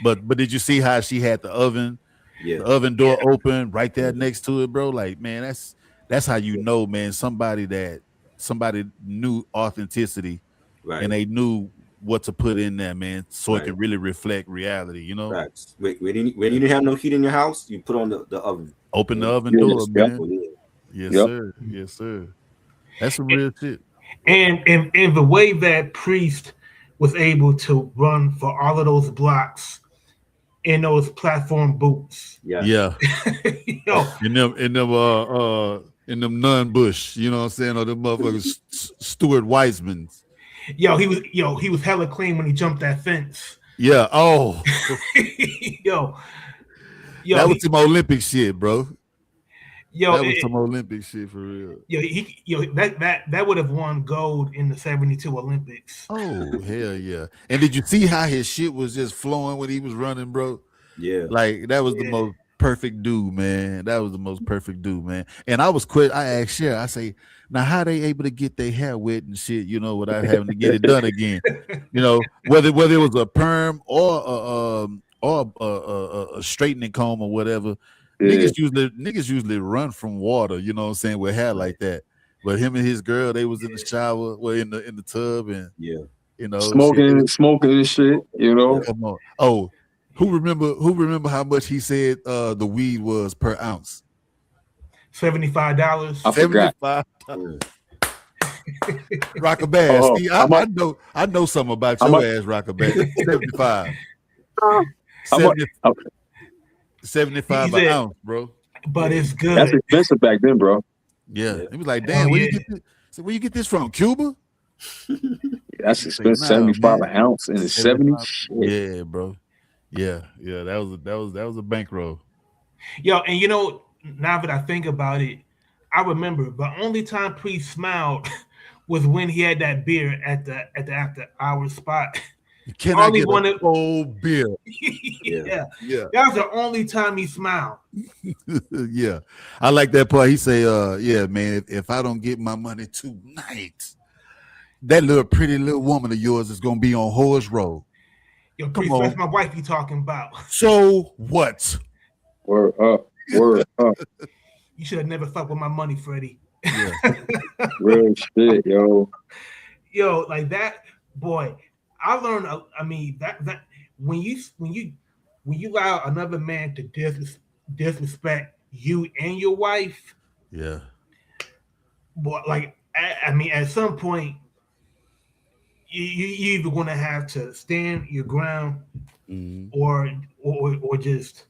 But did you see how she had the oven Yeah. door open right there next to it, bro? Like, man, that's how you know, man. Somebody knew authenticity, Right. and they knew what to put in there, man, so it Right. can really reflect reality. You know, Facts. When you didn't have no heat in your house, you put on the oven. open the oven Yeah, door, yeah. man. Oh, yeah. Yes, Yep. sir. Yes, sir. That's some real shit. And the way that Priest was able to run for all of those blocks in those platform boots. Yeah. Yeah. Yo, In them nun bush, you know what I'm saying? Or them motherfuckers Stuart Weissman's. he was hella clean when he jumped that fence. Yeah. Oh, yo, that was some Olympic shit, bro. That was it, some Olympic shit for real. that would have won gold in the '72 Olympics. Oh, hell yeah. And did you see how his shit was just flowing when he was running, bro? Yeah. Like, that was the most perfect dude, man. That was the most perfect dude, man. And I asked Cher, I say, now how they able to get their hair wet and shit, you know, without having to get it done again? You know, whether it was a perm or a straightening comb or whatever. Yeah. Niggas usually run from water, you know what I'm saying, with hair like that. But him and his girl, they was in the shower, in the tub, and Yeah. you know, Smoking and shit, you know. Come on. Oh, who remember how much he said the weed was per ounce? $75. I forgot. $75. Rockabass. Oh, See, I know something about how your much? ass, Rockabass. 75. How much? 75 He said- an ounce, bro. But it's good. That's expensive back then, bro. Yeah. He was like, damn, where you get this? So where you get this from? Cuba? That's expensive. Nah, 75 man. an ounce in the 70s. Yeah, bro. Yeah. That was a bankroll. Yo, and you know, now that I think about it, I remember the only time Priest smiled was when he had that beer at the after hour spot. Can I Only get one a that- cold beer? Yeah. Yeah. That was the only time he smiled. Yeah. I like that part. He say, yeah, man, if I don't get my money tonight, that little pretty little woman of yours is gonna be on Horse Road. Yo, Priest, on. that's my wife you talking about. So what? Word up. Word up. You should have never fucked with my money, Freddie. Yeah. Real shit, yo. Yo, like that, boy. I learned. I mean, that when you allow another man to disrespect you and your wife, Yeah. boy, like I mean, at some point, you either gonna have to stand your ground Mhm. or just.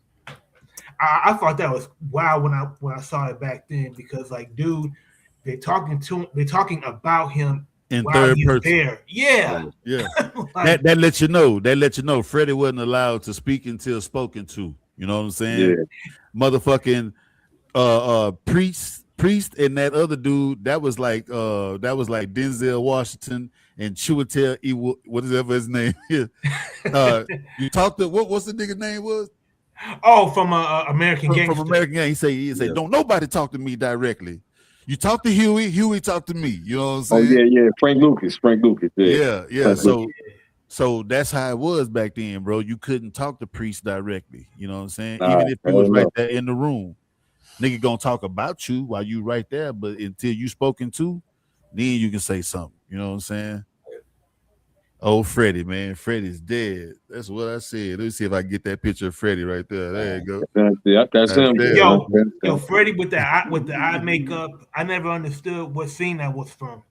I thought that was wild when I saw it back then, because like, dude, they're talking about him In while third he's person. there. Yeah. Yeah. Like, That let you know. Freddie wasn't allowed to speak until spoken to. You know what I'm saying? Yeah. Motherfucking priest and that other dude, that was like Denzel Washington and Chiwetel whatever his name is. You talked to what's the nigga name was? Oh, from American Gangster. From American Gangster. He said, don't nobody talk to me directly. You talk to Huey talk to me. You know what I'm saying? Oh yeah. Frank Lucas. Yeah. So that's how it was back then, bro. You couldn't talk to priests directly. You know what I'm saying? Even if you was right there in the room. Nigga gonna talk about you while you right there, but until you spoken to, then you can say something. You know what I'm saying? Oh, Freddie, man. Freddie's dead. That's what I said. Let me see if I can get that picture of Freddie right there. There you go. That's him. Yo, Freddie with the eye makeup. I never understood what scene that was from.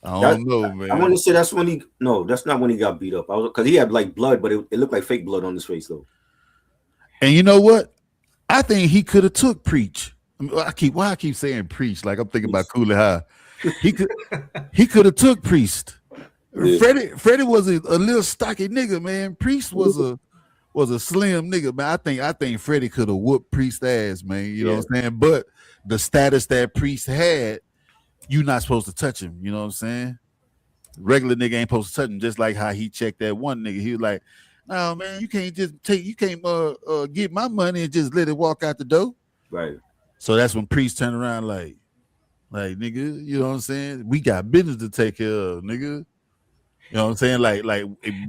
I don't know, man. I want to say that's when that's not when he got beat up. Because he had like blood, but it looked like fake blood on his face though. And you know what? I think he could have took Preach. I keep saying Preach like I'm thinking about Cooley High. He could have took Priest. Yeah. Freddie was a little stocky nigga, man. Priest was a slim nigga, man. I think Freddie could have whooped Priest ass, man. You know what I'm saying? But the status that Priest had, you not supposed to touch him. You know what I'm saying? Regular nigga ain't supposed to touch him. Just like how he checked that one nigga. He was like, "No, man, you can't get my money and just let it walk out the door." Right. So that's when Priest turned around like nigga, you know what I'm saying? We got business to take care of, nigga. You know what I'm saying? Like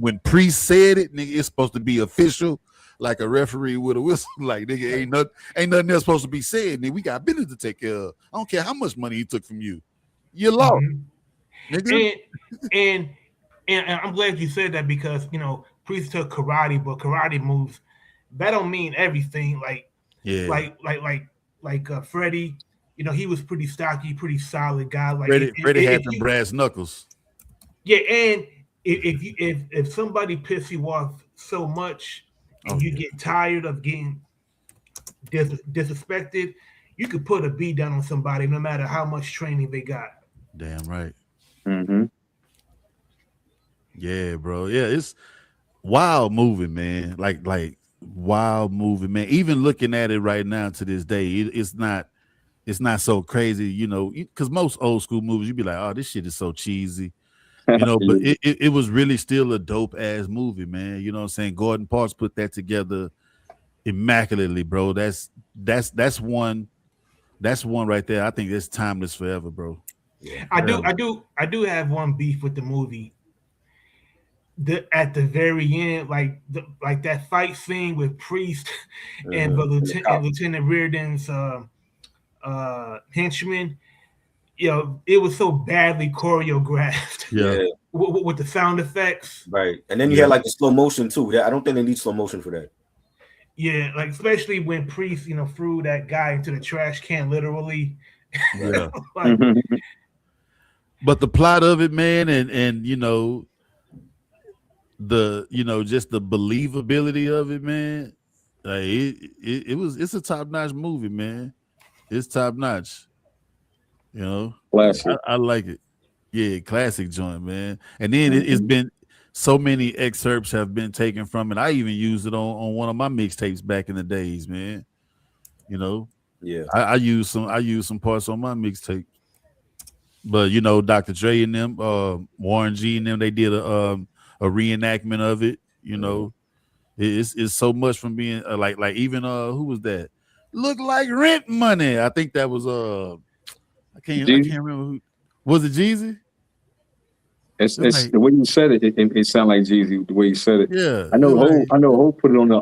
when Priest said it, nigga, it's supposed to be official, like a referee with a whistle. Like, nigga, ain't nothing else supposed to be said. Nigga, we got business to take care of. I don't care how much money he took from you. You lost, nigga. And I'm glad you said that because Priest took karate, but karate moves that don't mean everything. Like Freddie, he was pretty stocky, pretty solid guy. Like Freddie had them brass knuckles. Yeah, and if somebody pisses you off so much and you get tired of getting disrespected, you could put a beat down on somebody no matter how much training they got. Damn right. Mm-hmm. Yeah, bro. Yeah, it's wild movie, man. Like wild movie, man. Even looking at it right now to this day, it's not so crazy, because most old school movies, you'd be like, oh, this shit is so cheesy. But it was really still a dope ass movie, man. You know what I'm saying? Gordon Parks put that together immaculately, bro. That's one right there. I think it's timeless forever, bro. Yeah. I do have one beef with the movie. At the very end, like that fight scene with Priest and Lieutenant Reardon's henchman. It was so badly choreographed. Yeah, with the sound effects. Right, and then you had like the slow motion too. I don't think they need slow motion for that. Yeah, like especially when Priest, threw that guy into the trash can, literally. Yeah. But the plot of it, man, and just the believability of it, man. Like it's a top notch movie, man. It's top notch. Classic. I like it. Yeah, classic joint, man. And then it's been so many excerpts have been taken from it. I even used it on one of my mixtapes back in the days, man. Yeah. I used some parts on my mixtape. But Dr. Dre and them, Warren G and them, they did a reenactment of it. It's so much from being like even who was that? Look like Rent Money. I think that was I can't remember who was it. Jeezy. It's like, the way you said it. It sounded like Jeezy. The way you said it. Yeah. I know. Ho put it on the.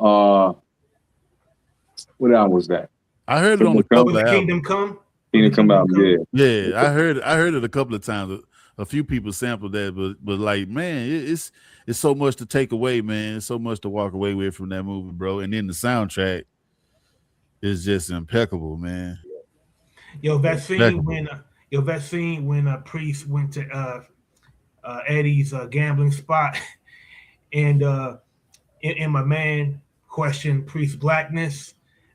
What album was that? I heard it on a couple of Kingdom Come. Kingdom Come out. Yeah. Yeah. I heard it a couple of times. A few people sampled that, but like, man, it's so much to take away, man. It's so much to walk away with from that movie, bro. And then the soundtrack is just impeccable, man. That scene when Priest went to Eddie's gambling spot, and my man questioned Priest's blackness.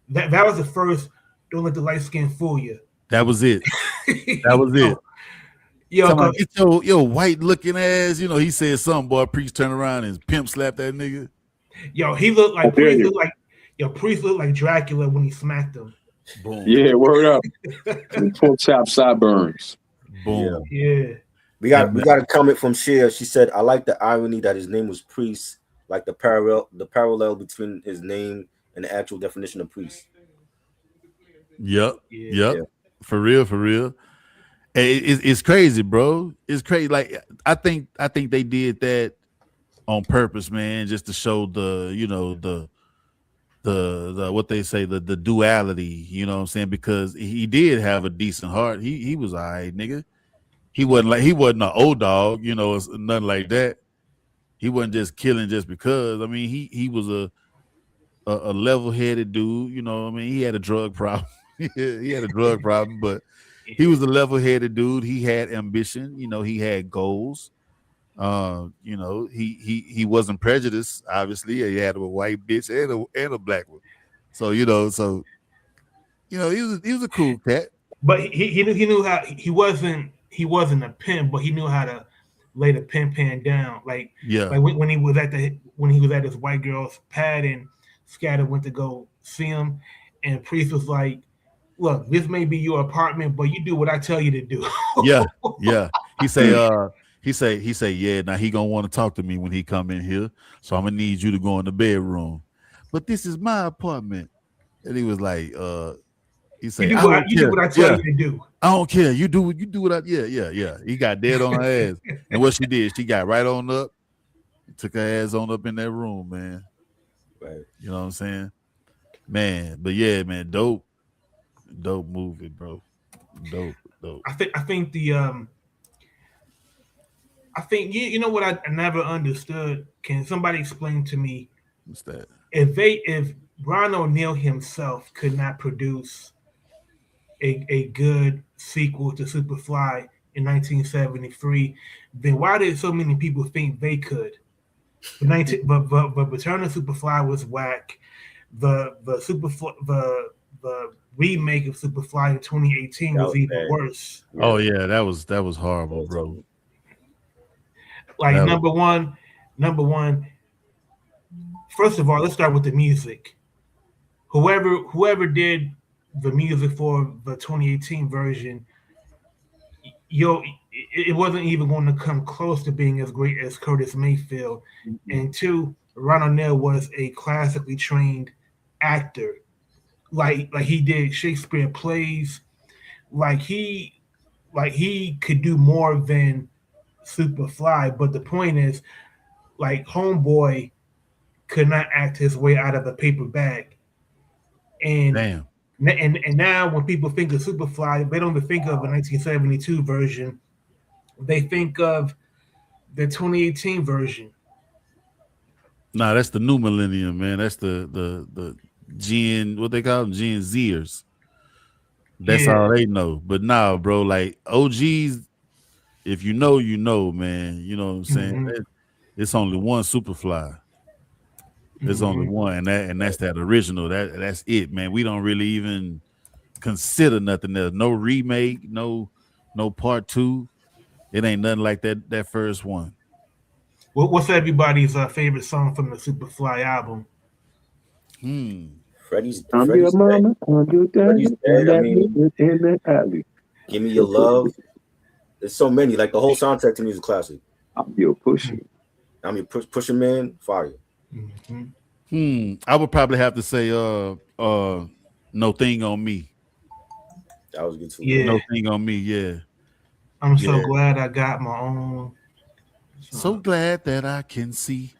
That was the first. Don't let the light skin fool you. That was it. That was it. Get your white looking ass. He said something. Boy, Priest turned around and pimp slapped that nigga. He looked like Priest. Yo, Priest looked like Dracula when he smacked him. Boom. Yeah, word up. And pork chop sideburns. Boom. Yeah. We got a comment from Cher. She said, "I like the irony that his name was Priest, like the parallel between his name and the actual definition of priest." Yep. Yeah. Yep. Yeah. For real. For real. It's crazy, bro. It's crazy. Like I think they did that on purpose, man, just to show the what they say, the duality. You know what I'm saying? Because he did have a decent heart. He was all right, nigga. He wasn't an old dog. It's nothing like that. He wasn't just killing just because. I mean, he was a level headed dude. I mean, he had a drug problem. He had a drug problem, but he was a level headed dude. He had ambition. He had goals. He wasn't prejudiced. Obviously, he had a white bitch and a black one. So he was a cool cat. But he knew how he wasn't a pimp, but he knew how to lay the pimp pan down. Like Yeah, when he was at his white girl's pad and Scatter went to go see him, and Priest was like, "Look, this may be your apartment, but you do what I tell you to do." yeah, yeah. He say, yeah. Now he gonna want to talk to me when he come in here, so I'm gonna need you to go in the bedroom. But this is my apartment, and he was like, he You say, do I what I, don't you do care. what I tell Yeah, you to do. I don't care. You do what I. Yeah, yeah, yeah. He got dead on her ass, and what she did, she got right on up, took her ass on up in that room, man. Right. You know what I'm saying, man? But yeah, man, dope movie, bro. Dope. I think you know what I never understood. Can somebody explain to me What's that? if Ron O'Neal himself could not produce a good sequel to Superfly in 1973, then why did so many people think they could? But Return of Superfly was whack. The remake of Superfly in 2018 That was was even bad. worse. Yeah. Oh yeah, that was That horrible, was bro. ugly. Like That was, number one. First of all, let's start with the music. Whoever did the music for the 2018 version, yo, it wasn't even going to come close to being as great as Curtis Mayfield. And two, Ron O'Neal was a classically trained actor. Like he did Shakespeare plays. Like he could do more than Superfly. But the point is, like Homeboy could not act his way out of a paper bag. And damn. and now when people think of Superfly, they don't even think of a 1972 version. They think of the 2018 version. Nah, that's the new millennium, man. That's the Gen, what they call them, Gen Zers. That's Yeah. all they know. But nah, bro, like OGs, if you know, man. You know what I'm saying? Hmm. It's only one Superfly. There's only Hmm. one, and that's that original. That's it, man. We don't really even consider nothing else. No remake, no part two. It ain't nothing like that first one. What's everybody's favorite song from the Superfly album? Hmm. Freddie's I'm your Freddie's dead. mama, I'm your Freddie's daddy, and dead. I that mean, nigga in that alley. give me your love. There's so many. Like the whole soundtrack to me is a classic. I'm your pusher. I mean, Pusher Man, fire. I would probably have to say no thing on me. That was good too. Yeah. No thing on me, yeah. I'm so Yeah. glad I got my own. So glad that I can see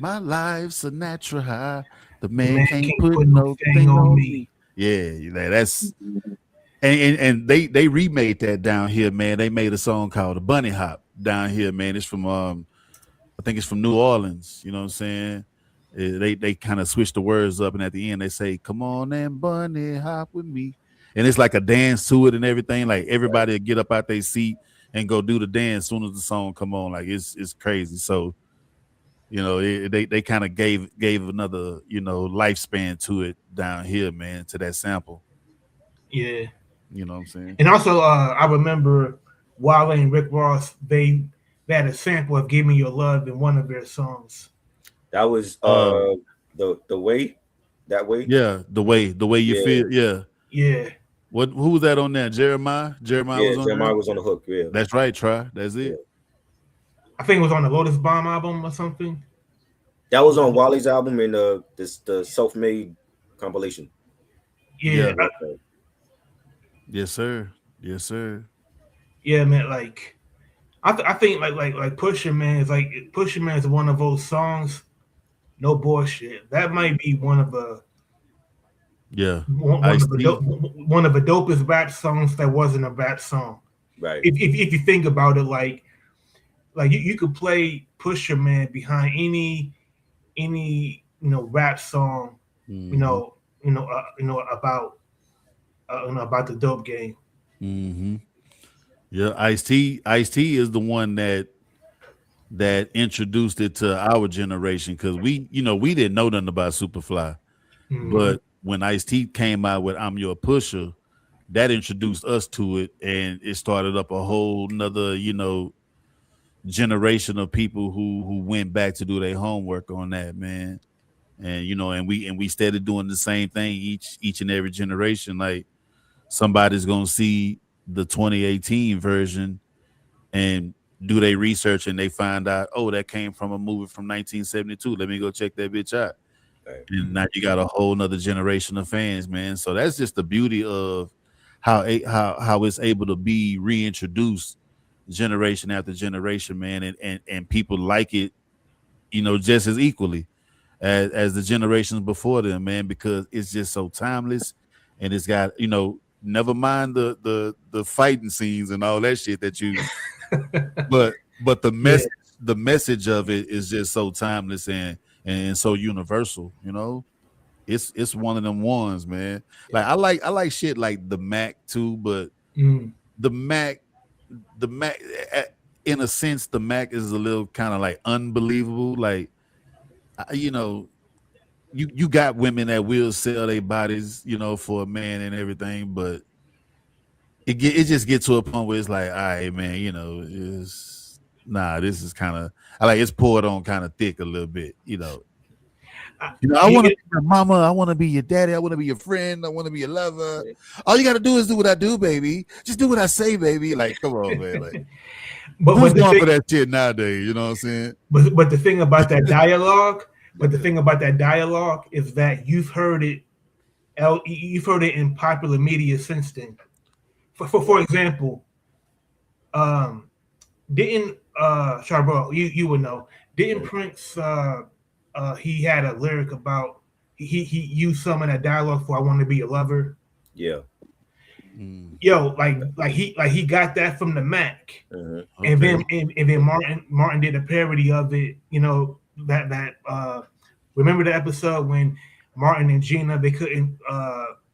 my life's a natural high. The The man man can't can't put put no no thing thing on on me. me. Yeah, that's and they remade that down here, man. They made a song called "The Bunny Hop" down here, man. It's from I think it's from New Orleans. You know what I'm saying? They kind of switch the words up, and at the end they say, "Come on and bunny hop with me," and it's like a dance to it and everything. Like everybody will get up out their seat and go do the dance as soon as the song come on. Like it's crazy. So they kind of gave another lifespan to it down here, man, to that sample. Yeah. You know what I'm saying? And also, I remember Wale and Rick Ross. They had a sample of "Give Me Your Love" in one of their songs. That was Uh, the way. That way. Yeah, the way you Yeah. feel. Yeah. Yeah. Who was that on there? Jeremiah. Jeremiah Yeah, was on Jeremiah there. was on the hook. Yeah. That's right. Try. That's Yeah. it. I think it was on the Lotus Bomb album or something. That was on Wally's album in the self-made compilation. Yeah. Yeah. Yes, sir. Yes, sir. Yeah, man. Like, I think like Pusha Man is like Pusha Man is one of those songs. No bullshit. That might be one of the Yeah. one Ice-T. one of the dopest rap songs that wasn't a rap song. Right. If you think about it, like you could play Pusha Man behind any rap song, Mhm. about the dope game. Mhm. Yeah, Ice-T is the one that introduced it to our generation because we didn't know nothing about Superfly. Mhm. But when Ice-T came out with I'm Your Pusher, that introduced us to it, and it started up a whole nother, generation of people who went back to do their homework on that, man. And we started doing the same thing each and every generation. Like somebody's gonna see the 2018 version and do their research and they find out, oh, that came from a movie from 1972. Let me go check that bitch out. Right. And now you got a whole nother generation of fans, man. So that's just the beauty of how it's able to be reintroduced generation after generation, man, and people like it, just as equally as the generations before them, man, because it's just so timeless and it's got, never mind the fighting scenes and all that shit but Yeah. the message of it is just so timeless and so universal, It's one of them ones, man. Like I like shit like the Mac too, but Mm. the Mac, in a sense, the Mac is a little kind of like unbelievable. Like, you got women that will sell their bodies, for a man and everything, but it just gets to a point where it's like, all right, man, this is kind of I like it's poured on kind of thick a little bit, I You want to get- be your mama. I want to be your daddy. I want to be your friend. I want to be your lover. All you got to do is do what I do, baby. Just do what I say, baby. Like, come on, man. Like, but who's but the going for thing, that shit nowadays? You know what I'm saying? but the thing about that dialogue, is that you've heard it in popular media since then. For example, um, didn't Charbel, you would know, didn't Prince he had a lyric about he used some of that dialogue for "I Want to Be Your Lover." Yeah. Yo, he got that from the Mac, Mhm. and Okay. then Martin did a parody of it. That remember the episode when Martin and Gina they couldn't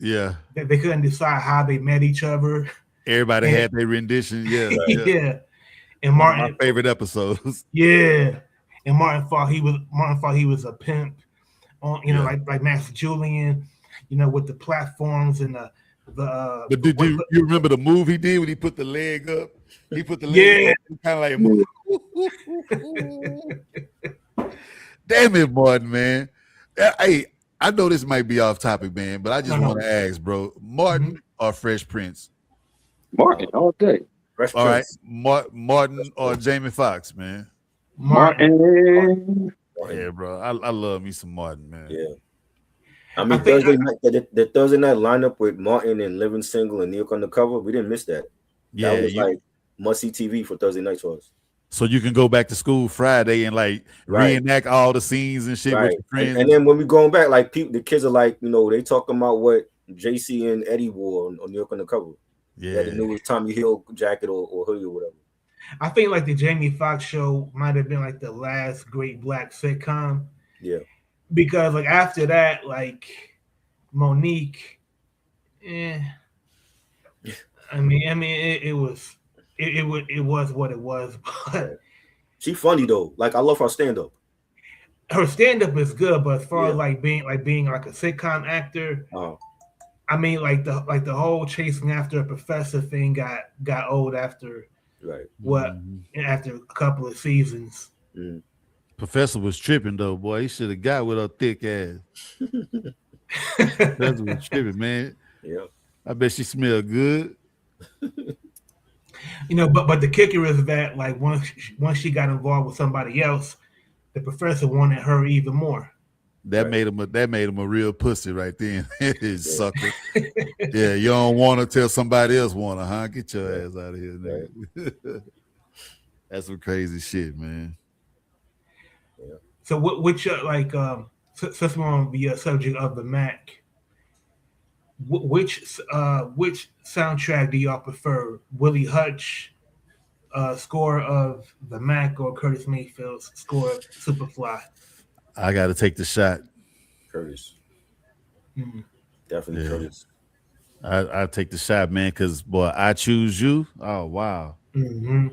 Yeah. they couldn't decide how they met each other. Everybody And- had their rendition. Yeah. Right. Yeah. Yeah, and One of Martin, my favorite episodes. yeah, and Martin thought he was a pimp on Yeah. like Master Julian, with the platforms and the But did you remember the move he did when he put the leg up? He put the leg Yeah. up, kind of like, damn it, Martin, man. Hey, I know this might be off topic, man, but I just No. want to ask, bro, Martin or Fresh Prince? Martin all day. Fresh All right, Prince. Martin or Jamie Foxx, man. Martin. Yeah, bro, I love me some Martin, man. Yeah. I mean, I think the Thursday night lineup with Martin and Living Single and New York Undercover, we didn't miss that. Yeah, That was like must-see TV for Thursday nights for us. so you can go back to school Friday and like Right. reenact all the scenes and shit with Right. your friends. And then when we going back, like the kids are like, they talking about what JC and Eddie wore on New York Undercover. yeah, The newest Tommy Hill jacket or hoodie or whatever. I think like the Jamie Foxx show might have been like the last great black sitcom. Yeah. Because like after that, like Monique, I mean, it was what it was, but She funny though. Like I love her stand-up. her stand-up is good. But as far Yeah. as like being like a sitcom actor, Oh, I mean, like the whole chasing after a professor thing got old after right. after a couple of seasons. Mm. Professor was tripping though, boy. He should have got with her thick ass. That's what's tripping, man. Yeah. I bet she smell good. But the kicker is that like once she got involved with somebody else, the professor wanted her even more. That Right. made him a real pussy right then. Yeah. Sucker. Yeah, you don't want to tell somebody else want to, huh? Get your Right. ass out of here, Right. nigga. That's some crazy shit, man. Yeah. So which since we're on the subject of the Mac, which soundtrack do y'all prefer? Willie Hutch score of the Mac or Curtis Mayfield's score of Superfly? I got to take the shot. Curtis. Mm. Definitely Yeah. Curtis. I take the shot, man, because boy, I choose you. Oh wow. Mm-hmm.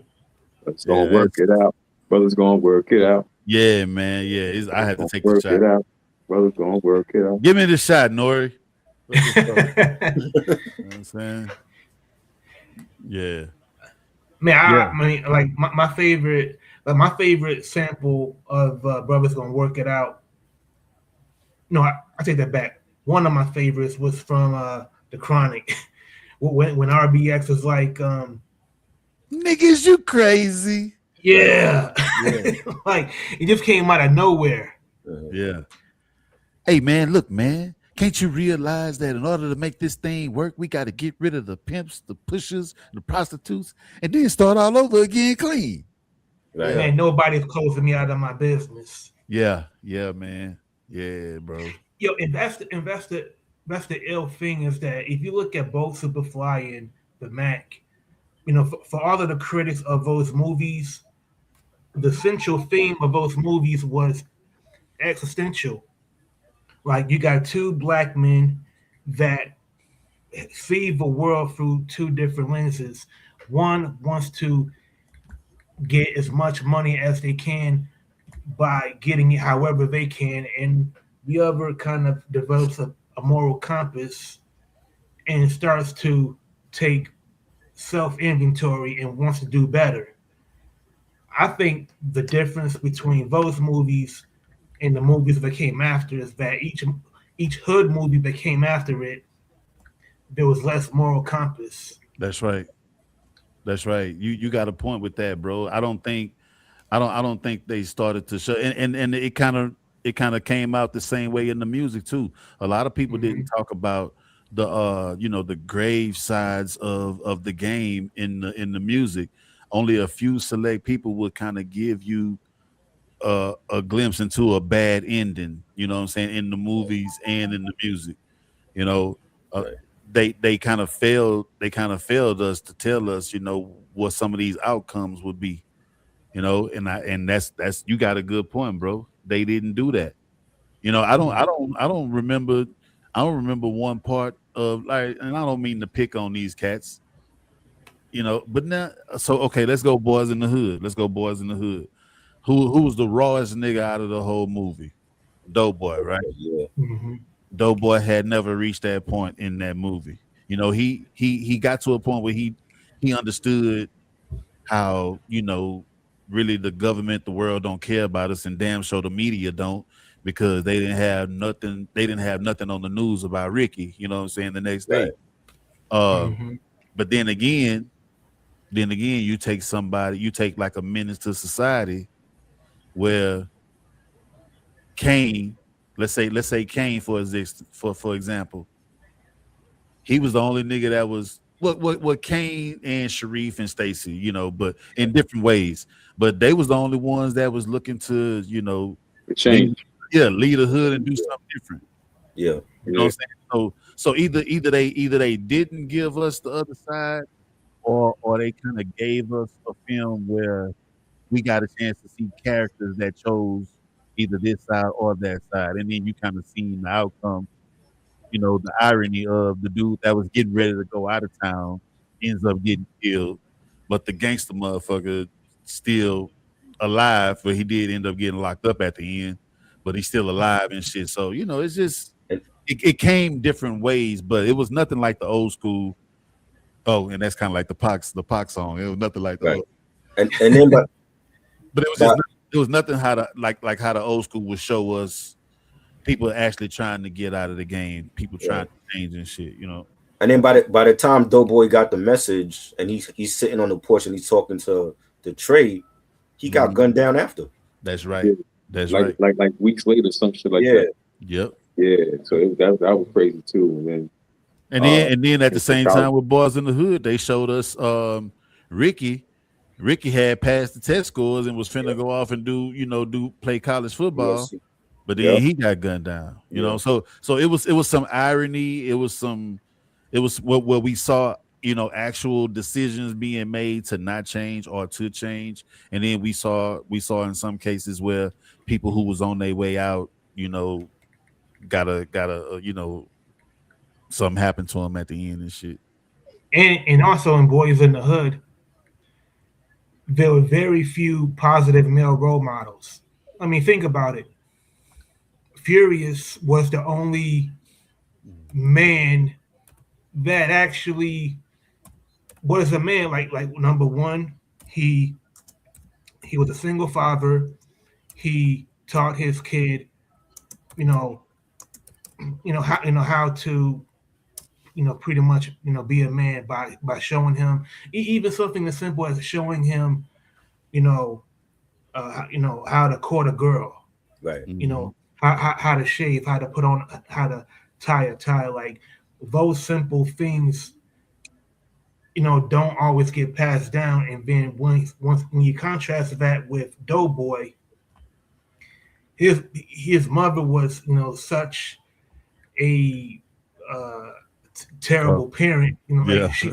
Let's Yeah, gonna work it out. Brother's gonna work it out. yeah, man. Yeah, I had to Gonna take the work shot. it out. Brother's gonna work it out. Give me the shot, Nori. What's up? You know what I'm saying? Yeah. Man, Yeah. I mean, like my favorite sample of Brothers Gonna Work It Out. No, I take that back. One of my favorites was from the Chronic, when RBX was like, Niggas, you crazy. yeah, Yeah. like it just came out of nowhere. Yeah. Hey man, look, man. Can't you realize that in order to make this thing work, we got to get rid of the pimps, the pushers, the prostitutes, and then start all over again clean. Right. Man, nobody's closing me out of my business. Yeah, man. Yeah, bro. Yo, that's the ill thing is that if you look at both Superfly and the Mac, for all of the critics of those movies, the central theme of those movies was existential. Like you got two black men that see the world through two different lenses. One wants to get as much money as they can by getting it however they can, and the other kind of develops a moral compass and starts to take self inventory and wants to do better. I think the difference between those movies and the movies that came after is that each hood movie that came after it, there was less moral compass. That's right. That's right. You got a point with that, bro. I don't think they started to show and it kind of came out the same way in the music too. A lot of people didn't talk about the the grave sides of the game in the music. Only a few select people would kind of give you a glimpse into a bad ending, you know what I'm saying, in the movies and in the music. You know, uh, Right. they kind of failed us to tell us, what some of these outcomes would be. And that's you got a good point, bro. They didn't do that. I don't remember one part of, like, and I don't mean to pick on these cats, but now, so okay, let's go boys in the hood. Let's go boys in the hood. Who was the rawest nigga out of the whole movie? Doughboy, right? Yeah. Mm-hmm. Doughboy had never reached that point in that movie. He got to a point where he understood how, really the government, the world don't care about us, and damn sure the media don't, because they didn't have nothing on the news about Ricky, you know what I'm saying, the next day. Right. Mm-hmm. But then again, you take like a menace to society where Kane, let's say Kane for example, he was the only nigga that was what Kane and Sharif and Stacy, but in different ways. But they was the only ones that was looking to, The change. lead a hood and do something different. Yeah. You know what I'm saying? So either they didn't give us the other side, or they kind of gave us a film where we got a chance to see characters that chose either this side or that side, and then you kind of seen the outcome. The irony of the dude that was getting ready to go out of town ends up getting killed, but the gangster motherfucker still alive, but he did end up getting locked up at the end, but he's still alive and shit. So, it's just, And, it came different ways, but it was nothing like the old school. Oh, and that's kind of like the Pac song. It was nothing like the right. old, And then but it was just, it was nothing how to like how the old school would show us, people actually trying to get out of the game, people trying to change and shit, you know. And then by the time Doughboy got the message and he's sitting on the porch and he's talking to the Trey, he got gunned down after. That's right. Yeah. That's like, right. Like weeks later, some shit like that. Yep. Yeah. So that was crazy too. And then at the same time with Boys in the Hood, they showed us Ricky had passed the test scores and was finna go off and do play college football, but then he got gunned down. You know, so it was some irony. It was what we saw. Actual decisions being made to not change or to change, and then we saw in some cases where people who was on their way out, gotta something happened to them at the end and shit. And also in Boys in the Hood, there were very few positive male role models. I mean, think about it. Furious was the only man that actually was a man. Like number one, he was a single father. He taught his kid, how to pretty much be a man by showing him even something as simple as showing him how to court a girl, right? How to shave, how to put on, how to tie a tie. Like those simple things don't always get passed down. And then when you contrast that with Doughboy, his mother was such a terrible parent.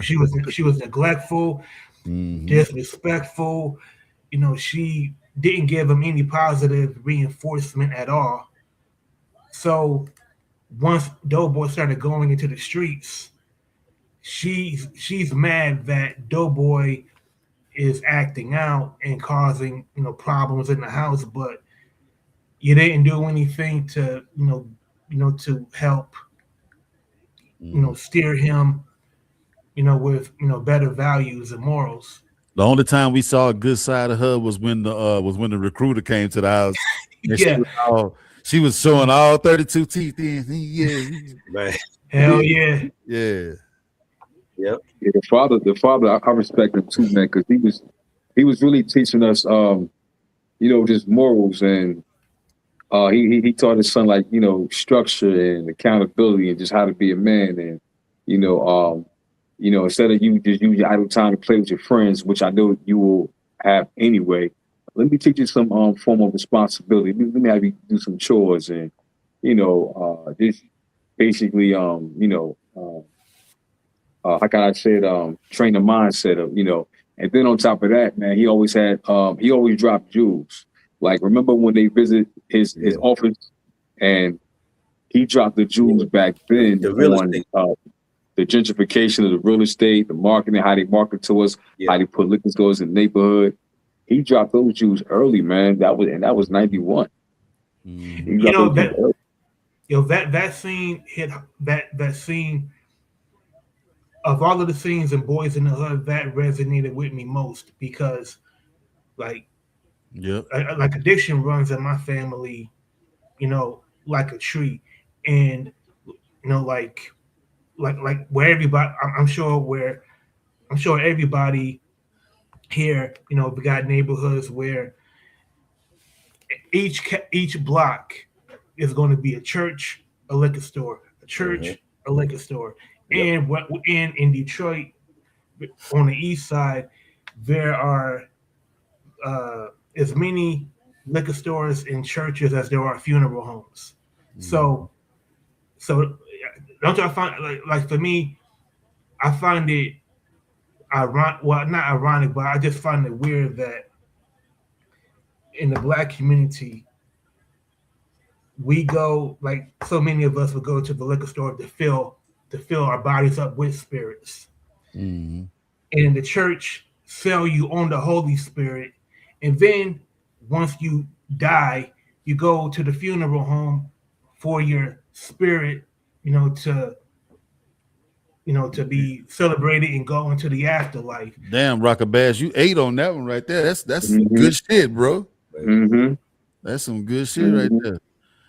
She was neglectful, disrespectful. She didn't give him any positive reinforcement at all. So once Doughboy started going into the streets, she's mad that Doughboy is acting out and causing problems in the house, but you didn't do anything to to help steer him with better values and morals. The only time we saw a good side of her was when the recruiter came to the house. She was showing all 32 teeth in. Yeah, right. Hell yeah. Yeah. Yep. Yeah, the father, I respect him too, man, because he was really teaching us, just morals, and he taught his son structure and accountability and just how to be a man, and instead of you just use your idle time to play with your friends, which I know you will have anyway. Let me teach you some form of responsibility. Let me have you do some chores, and just basically how can I say it? Train the mindset of And then on top of that, man, he always dropped jewels. Like remember when they visit his office, and he dropped the jewels back then The real on estate. The gentrification of the real estate, the marketing, how they market to us, how they put liquor stores in the neighborhood. He dropped those Jews early, man. That was 91. That scene hit that scene of all of the scenes in Boys in the Hood, that resonated with me most because like addiction runs in my family, like a tree. And like where everybody, I'm sure everybody here, we got neighborhoods where each block is going to be a church, a liquor store, a church, a liquor store. And in Detroit, on the east side, there are as many liquor stores and churches as there are funeral homes. So don't y'all find like for me, I find it ironic. Well, not ironic, but I just find it weird that in the Black community, we go, like so many of us would go to the liquor store to fill our bodies up with spirits. And in the church, sell you on the Holy Spirit. And then once you die, you go to the funeral home for your spirit, to be celebrated and go into the afterlife. Damn, Rocker Bass, you ate on that one right there. That's some good shit, bro. That's some good shit right there.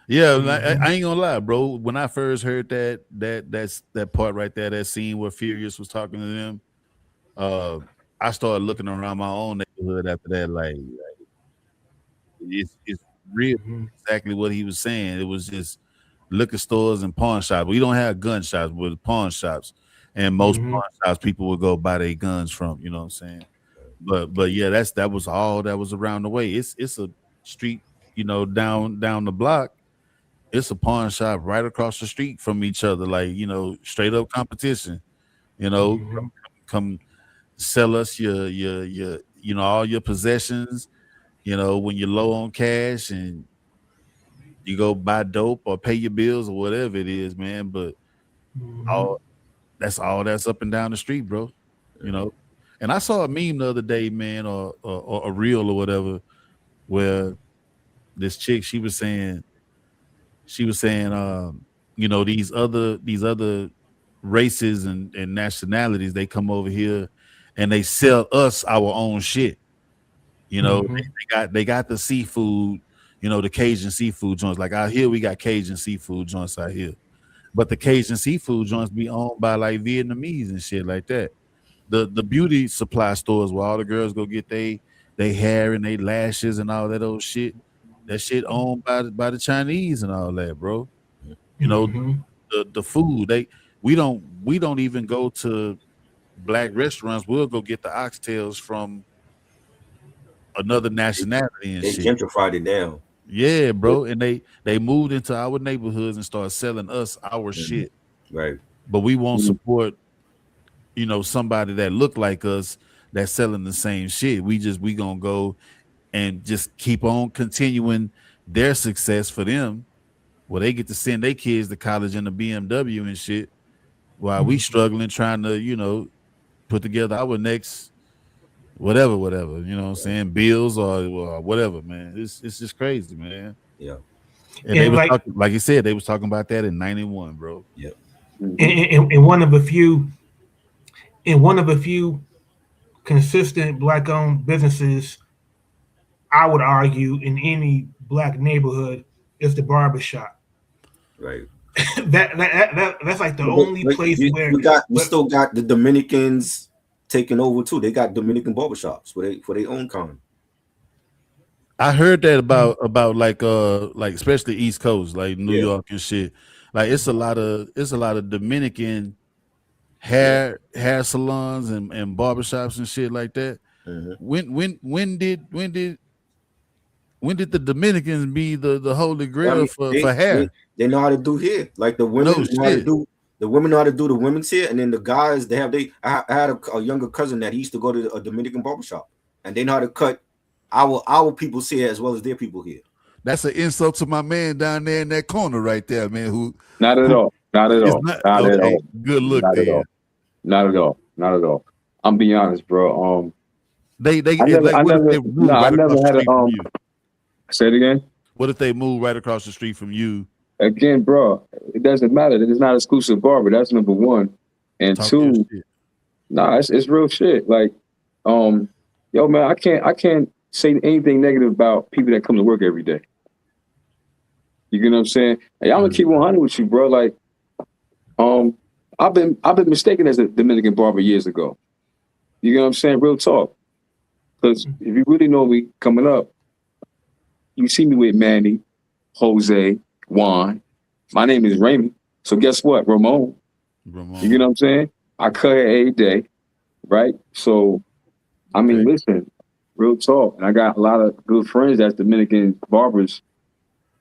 Yeah, I ain't gonna lie, bro. When I first heard that part right there, that scene where Furious was talking to them, I started looking around my own neighborhood after that. Like it's real exactly what he was saying. It was just liquor stores and pawn shops. We don't have gun shops, but pawn shops, and most pawn shops people would go buy their guns from. You know what I'm saying? But yeah, that was all that was around the way. It's a street, down the block. It's a pawn shop right across the street from each other, like straight up competition. Come sell us your all your possessions. When you're low on cash and you go buy dope or pay your bills or whatever it is, man. But all that's up and down the street, bro. And I saw a meme the other day, man, or a reel or whatever, where this chick she was saying, these other races and nationalities, they come over here and they sell us our own shit. They got the seafood, the Cajun seafood joints. Like out here, we got Cajun seafood joints out here, but the Cajun seafood joints be owned by like Vietnamese and shit like that. The beauty supply stores where all the girls go get they hair and they lashes and all that old shit. That shit owned by the Chinese and all that, bro. The food we don't even go to black restaurants. We'll go get the oxtails from another nationality and they shit. gentrified it down. Yeah, bro. And they moved into our neighborhoods and started selling us our shit. Right. But we won't support, somebody that look like us that's selling the same shit. We gonna go and just keep on continuing their success for them. Well, they get to send their kids to college in a BMW and shit, while we struggling trying to, put together our next whatever, you know what I'm saying, bills or whatever, man. It's just crazy, man. Yeah. And they was talking, like you said, they was talking about that in 91, bro. Yeah. And one of a few consistent black-owned businesses, I would argue, in any black neighborhood is the barbershop. Right. That's like the only place where we still got the Dominicans taking over too. They got Dominican barbershops for their own kind. I heard that about like especially East Coast, like New York and shit. Like it's a lot of Dominican hair salons and barbershops and shit like that. When did the Dominicans be the holy grail for hair? They know how to do hair. Like the women know how to do. The women know how to do the women's hair, and then the guys I had a younger cousin that he used to go to a Dominican barbershop, and they know how to cut our people's hair as well as their people hair. That's an insult to my man down there in that corner right there, man. Not at all. Not at all. Not at all. Good look there. Not at all. I'm being honest, bro. I never had a Say it again. What if they move right across the street from you? Again, bro, it doesn't matter. It's not exclusive barber. That's number one. And two, it's real shit. Like, yo, man, I can't say anything negative about people that come to work every day. You get what I'm saying? Hey, I'm gonna keep 100 with you, bro. Like, I've been mistaken as a Dominican barber years ago. You get what I'm saying? Real talk. Because if you really know me coming up, you see me with Manny, Jose, Juan. My name is Raymond. So guess what? Ramon. You get what I'm saying? I cut hair every day, right? So, I mean, listen, real talk. And I got a lot of good friends that's Dominican barbers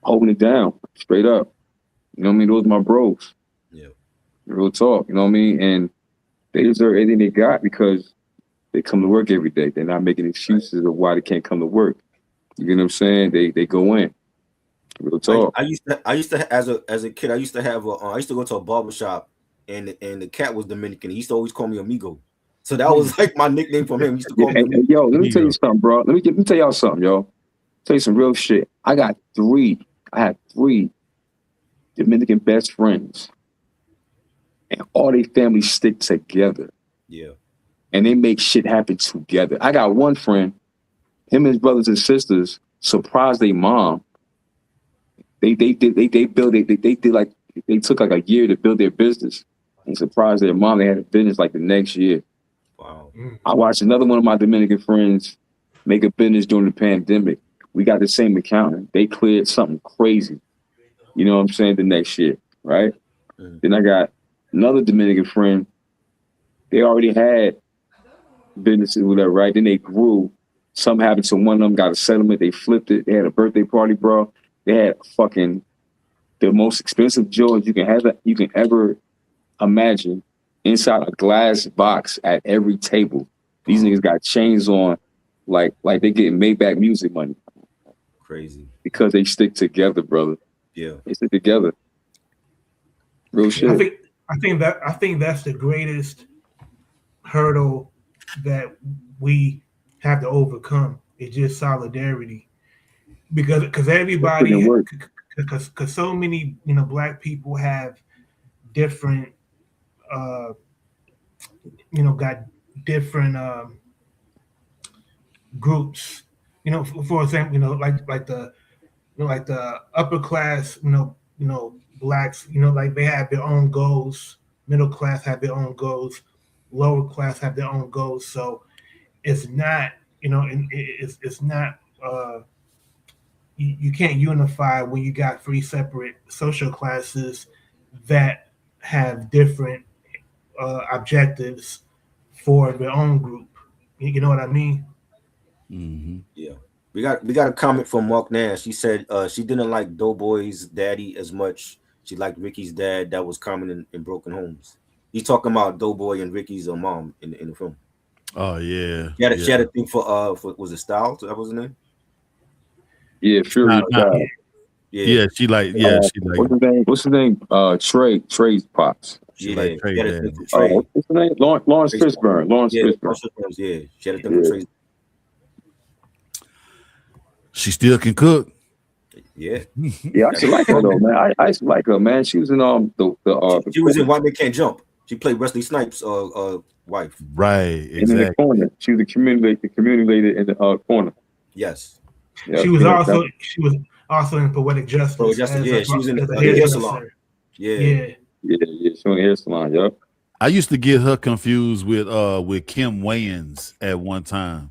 holding it down, straight up. You know what I mean? Those are my bros. Yeah. Real talk, you know what I mean? And they deserve everything they got because they come to work every day. They're not making excuses of why they can't come to work. You get what I'm saying? They go in. Real talk. I used to as a kid, I used to go to a barbershop and the cat was Dominican. He used to always call me Amigo. So that was like my nickname from him. He used to call me Amigo. Yo, let me tell you something, bro. Let me tell y'all something, yo. Tell you some real shit. I had three Dominican best friends. And all their families stick together. Yeah. And they make shit happen together. I got one friend, him and his brothers and sisters surprised their mom they built it. They did like they took like a year to build their business, and surprised their mom. They had a business like the next year. Wow. I watched another one of my Dominican friends make a business during the pandemic. We got the same accountant. They cleared something crazy. You know what I'm saying? The next year, right? Then I got another Dominican friend. They already had businesses, whatever, right? Then they grew. Something happened to one of them, got a settlement. They flipped it. They had a birthday party, bro. They had fucking the most expensive jewels you can ever imagine inside a glass box at every table. These niggas got chains on, like they getting Maybach music money. Crazy. Because they stick together, brother. Yeah. They stick together. Real shit. I think that's the greatest hurdle that we have to overcome. It's just solidarity, because everybody, because so many Black people have different got different groups. For example, like the upper class, Blacks, like they have their own goals. Middle class have their own goals. Lower class have their own goals. So it's not, it's not. You can't unify when you got three separate social classes that have different objectives for their own group. You know what I mean? Mm-hmm. Yeah. We got a comment from Mark Nash. She said she didn't like Doughboy's daddy as much. She liked Ricky's dad. That was common in broken homes. He's talking about Doughboy and Ricky's mom in the film. Oh yeah. She had a thing for was it Styles? That was the name? Yeah, Fury. Yeah, she like what's his name? Trey's pops. She like Trey. What's his name? Lawrence Fishburne. Lawrence Fishburne. Yeah, she had a thing for Trey. She still can cook. Yeah. Yeah, I used to like her though, man. I used to like her, man. She was in she was in White Man Can't Jump. She played Wesley Snipes' wife. Right, exactly. And in the corner. She was the community lady in the corner. Yes. Yeah, she was also in Poetic Justice. Poetic Justice, yeah. She was in the hair salon. Yeah. She was in the hair salon, yeah. I used to get her confused with Kim Wayans at one time.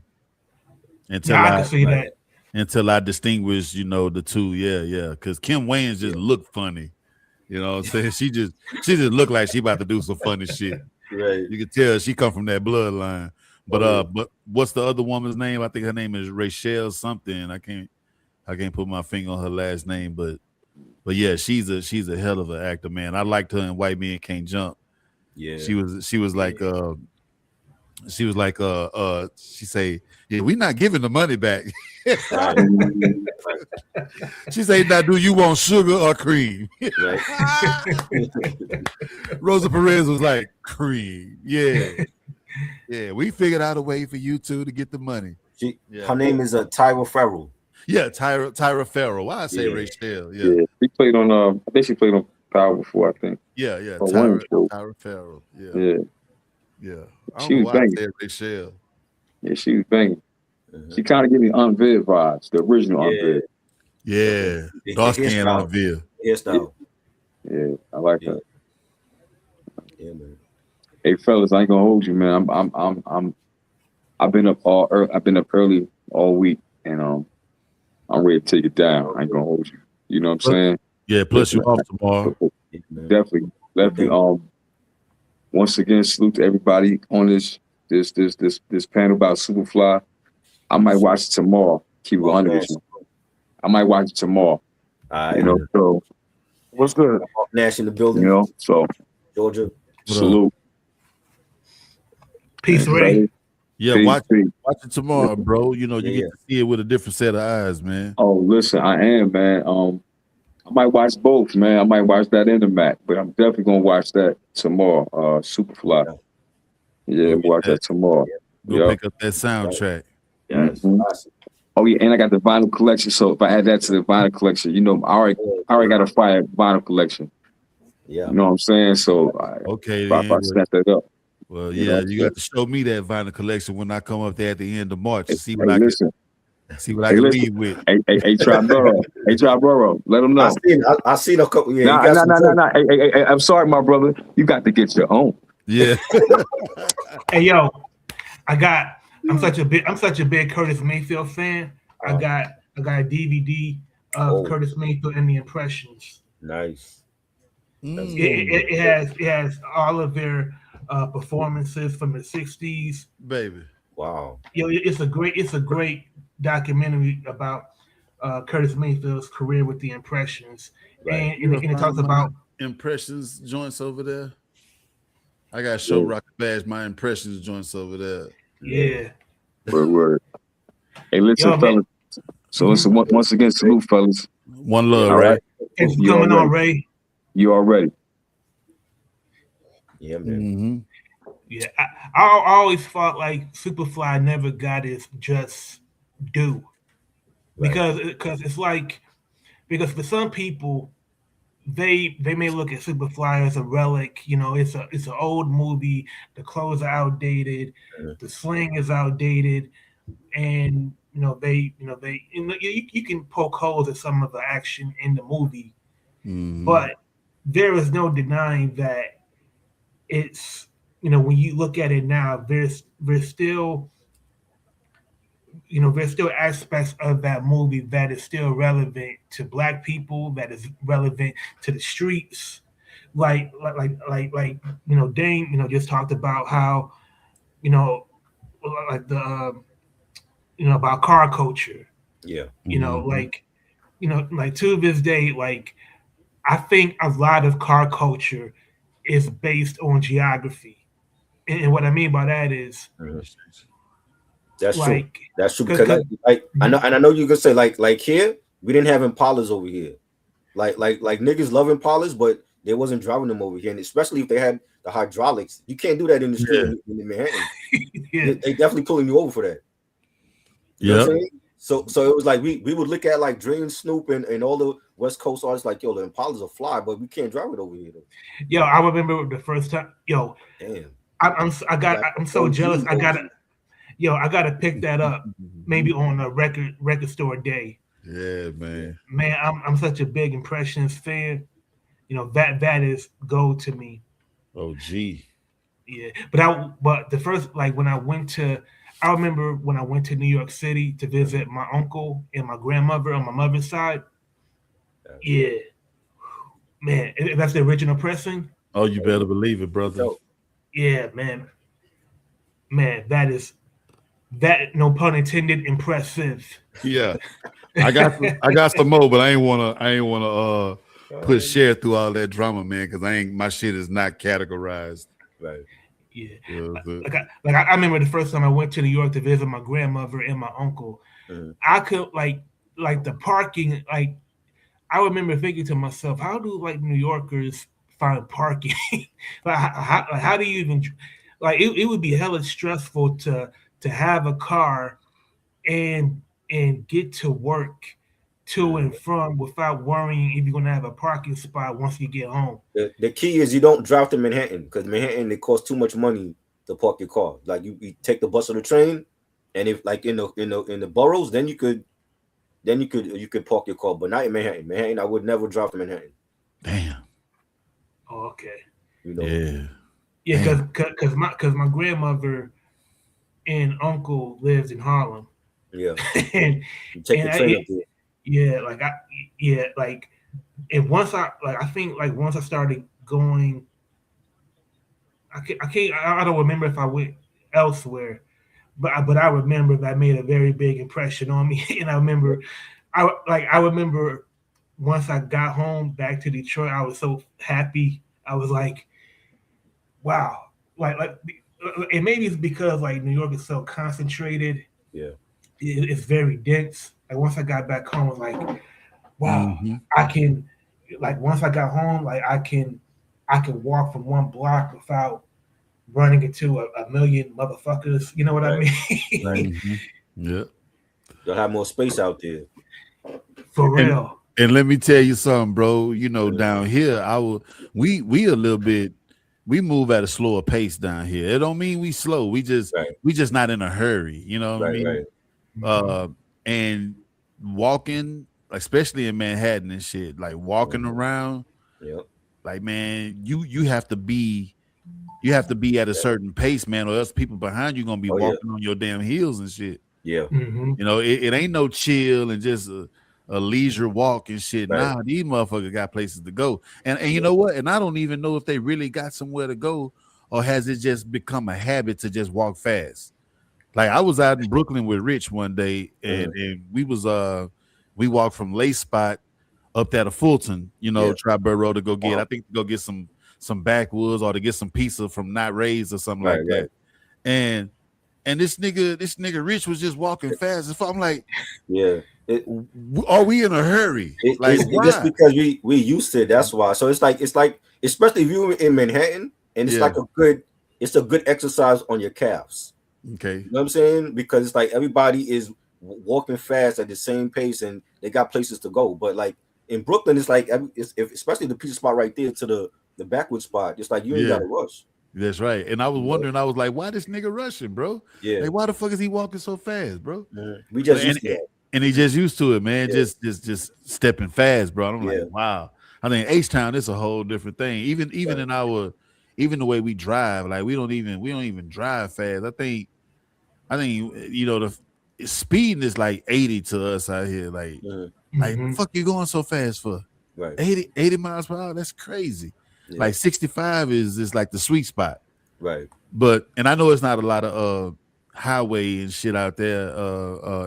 Until I can see that. Until I distinguished, the two. Yeah. Because Kim Wayans just looked funny. You know what I'm saying? She just looked like she about to do some funny shit. Right. You can tell she come from that bloodline. But what's the other woman's name? I think her name is Rachel something. I can't put my finger on her last name, but yeah, she's a hell of an actor, man. I liked her in White Men Can't Jump. Yeah. She was like she say, yeah, we not giving the money back. She say, now do you want sugar or cream? Rosa Perez was like, cream. Yeah, we figured out a way for you two to get the money. Her name is Tyra Farrell. Yeah, Tyra Farrell. Why I say Rachel? Yeah. She played on I think she played on Power before, I think. Yeah. Tyra Farrell. Yeah. She was banging. Rachel. Yeah, she was banging. She kind of gave me Unvid vibes, the original Unvid. Yeah. Dark skin Unvid. Hairstyle. Yeah, I like that. Yeah, man. Hey fellas, I ain't gonna hold you, man. I've been up early all week, and I'm ready to take it down. I ain't gonna hold you. You know what I'm saying? Yeah. Plus you off tomorrow. Definitely. Once again, salute to everybody on this panel about Superfly. I might watch it tomorrow. Keep it 100 with you. I might watch it tomorrow. So what's good? Nash in the building. So Georgia. Salute. Peace, Ray. Yeah, peace, watch peace. it tomorrow, bro. You get to see it with a different set of eyes, man. Oh, listen, I am, man. I might watch both, man. I might watch that and the Mac, but I'm definitely gonna watch that tomorrow. Superfly. Yeah, watch that tomorrow. Go pick up that soundtrack. Yes. Awesome. Oh yeah, and I got the vinyl collection. So if I add that to the vinyl collection, I already got a fire vinyl collection. Yeah. You know what I'm saying? So okay, I snap that up. Well, yeah, you got to show me that vinyl collection when I come up there at the end of March to see what listen. See what I Hey, can listen. leave with. Hey, Triborough. Hey, Triborough. Let them know. I seen a couple. Yeah, you Nah, got nah, some. nah, nah, nah. Hey, I'm sorry, my brother. You got to get your own. Yeah. Hey yo, I'm such a big Curtis Mayfield fan. I got a DVD of Curtis Mayfield and the Impressions. Nice. It has all of their performances from the '60s. Baby. Wow. It's a great documentary about Curtis Mayfield's career with the Impressions, Right. and it talks about Impressions joints over there. I got show Rock Bash my Impressions joints over there. Yeah. Word. Hey, listen, fellas. So listen, once again, salute, fellas. One love, all right? Thanks for coming on, Ray. You all ready? Yeah, man. Yeah, I always felt like Superfly never got his just due, because it's like, because for some people they may look at Superfly as a relic. It's an old movie. The clothes are outdated, the slang is outdated, and you can poke holes at some of the action in the movie, but there is no denying that it's, when you look at it now, there's still aspects of that movie that is still relevant to Black people, that is relevant to the streets, like Dane just talked about how, like the about car culture. Yeah. Like to this day, like I think a lot of car culture is based on geography. And what I mean by that is, that's like, true. That's true, because I know you could say like here we didn't have Impalas over here. Like niggas love Impalas, but they wasn't driving them over here, and especially if they had the hydraulics. You can't do that in the street in Manhattan. They definitely pulling you over for that. You know what I'm saying? So it was like we would look at like Dre and Snoop and all the West Coast artists like, yo, the Impalas are fly, but we can't drive it over here though. Yo, I remember the first time. Yo, damn. I'm so jealous. I gotta pick that up maybe on a record store day. Yeah, man. Man, I'm such a big Impressions fan. That is gold to me. Oh, gee. Yeah, but the first, like, I remember when I went to New York City to visit my uncle and my grandmother on my mother's side. Yeah, man, that's the original pressing. Oh, you better believe it, brother. Yeah, man, that no pun intended, impressive. Yeah, I got some more, but I ain't wanna put share through all that drama, man, because my shit is not categorized. Right. Yeah. I remember the first time I went to New York to visit my grandmother and my uncle. I could like the parking. Like, I remember thinking to myself, how do like New Yorkers find parking? how do you even like? It would be hella stressful to have a car and get to work to and from without worrying if you're gonna have a parking spot once you get home. The key is you don't drive to Manhattan, because Manhattan, it costs too much money to park your car. Like you take the bus or the train, and if like in the boroughs, then you could park your car, but not in Manhattan. Manhattan, I would never drive to Manhattan. Damn. Oh, okay. Yeah, because my grandmother and uncle lives in Harlem. Yeah. and you take the train up there. And once I started going, I don't remember if I went elsewhere, but I remember that made a very big impression on me. And I remember once I got home back to Detroit, I was so happy. I was like, wow, and maybe it's because like New York is so concentrated. Yeah. It's very dense. Like once I got back home, I was like, wow, I can, like once I got home, like I can walk from one block without running into a million motherfuckers. You know what I mean? Right. Yeah. You'll have more space out there. For real. And let me tell you something, bro. Down here, we a little bit, we move at a slower pace down here. It don't mean we slow. We just not in a hurry. You know what I mean? Right. and walking, especially in Manhattan and shit, like walking around, Yep. like man, you have to be at a certain pace, man, or else people behind you gonna be Oh yeah. walking on your damn heels and shit. Yeah. Mm-hmm. You know, it ain't no chill and just a leisure walk and shit. Right. Nah, these motherfuckers got places to go. And you know what? And I don't even know if they really got somewhere to go, or has it just become a habit to just walk fast. Like I was out in Brooklyn with Rich one day, and we walked from Lace Spot up there to Fulton, you know, Yeah. Tri-Bird Road to go get some backwoods or to get some pizza from Not Raised or something like that. And this nigga Rich was just walking fast. And I'm like, Yeah. are we in a hurry? Like It's why? just because we used to it. That's why. So it's like especially if you're in Manhattan, and it's like a good exercise on your calves. Okay. You know what I'm saying? Because it's like everybody is walking fast at the same pace, and they got places to go. But like in Brooklyn, it's like especially the pizza spot right there to the backward spot. It's like you ain't got to rush. That's right. And I was wondering, I was like, why this nigga rushing, bro? Yeah. Like, why the fuck is he walking so fast, bro? We just used to that. And he just used to it, man. Yeah. Just stepping fast, bro. I'm like, wow. I think H-Town is a whole different thing. Even in even the way we drive, like we don't even drive fast. I think you know the speeding is like 80 to us out here. Like the fuck you going so fast for? Right. 80 miles per hour. That's crazy. Yeah. Like 65 is like the sweet spot. Right. But and I know it's not a lot of highway and shit out there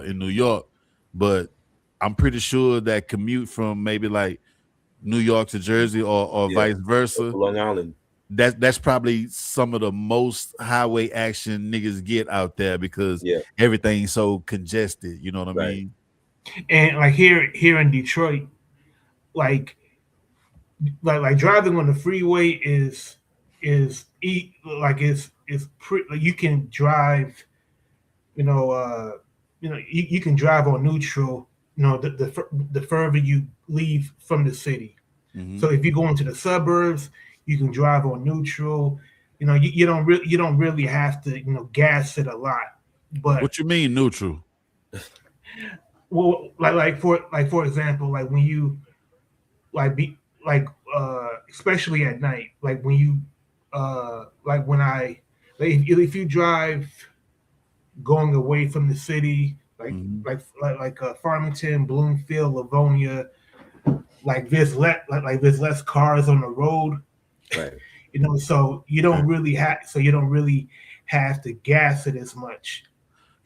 in New York, but I'm pretty sure that commute from maybe like New York to Jersey or vice versa, Long Island. That's probably some of the most highway action niggas get out there because everything's so congested. You know what I mean? And like here in Detroit, like driving on the freeway is pretty. Like you can drive, you can drive on neutral. You know, the further you leave from the city. Mm-hmm. So if you go into the suburbs, you can drive on neutral. You know, you don't really have to gas it a lot. But what you mean neutral? Well, for example, like when you especially at night, like when you if you drive going away from the city, like Farmington, Bloomfield, Livonia, like there's less cars on the road, right? You know, so you don't really have to gas it as much.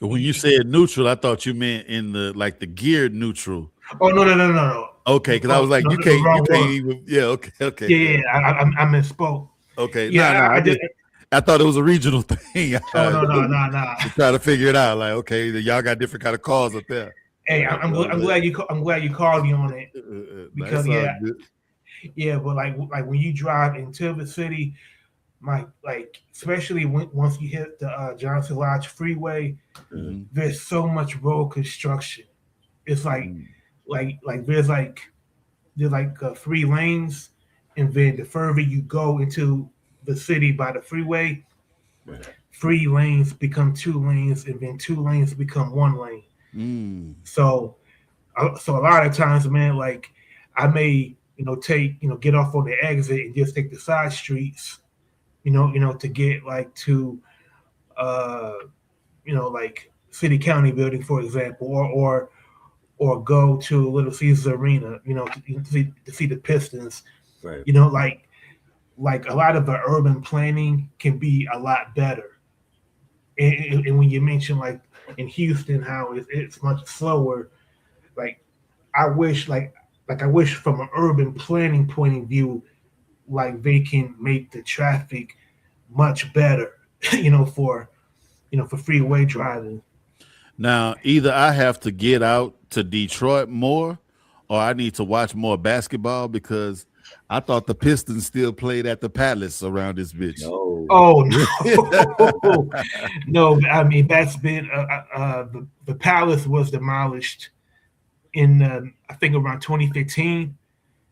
When you said neutral, I thought you meant in the geared neutral. Oh no. Okay, because I was like, you can't even. Yeah, okay. Yeah. I misspoke. Okay, yeah, I thought it was a regional thing. No. Try to figure it out. Like, okay, y'all got different kind of cars up there. Hey, I'm glad you called me on it because but like when you drive into the city, like especially once you hit the Johnson Lodge Freeway, there's so much road construction. It's like there's 3 lanes, and then the further you go into the city by the freeway, 3 lanes become 2 lanes, and then 2 lanes become 1 lane. So a lot of times, man, like I may get off on the exit and just take the side streets, to get like to like City County Building, for example, or go to Little Caesars Arena, to see the Pistons. Right. Like a lot of the urban planning can be a lot better. And when you mention like in Houston how it's much slower, like I wish from an urban planning point of view, like they can make the traffic much better, for freeway driving. Now, either I have to get out to Detroit more, or I need to watch more basketball because I thought the Pistons still played at the Palace around this bitch. No. Oh no, no! I mean that's been the Palace was demolished in I think around 2015.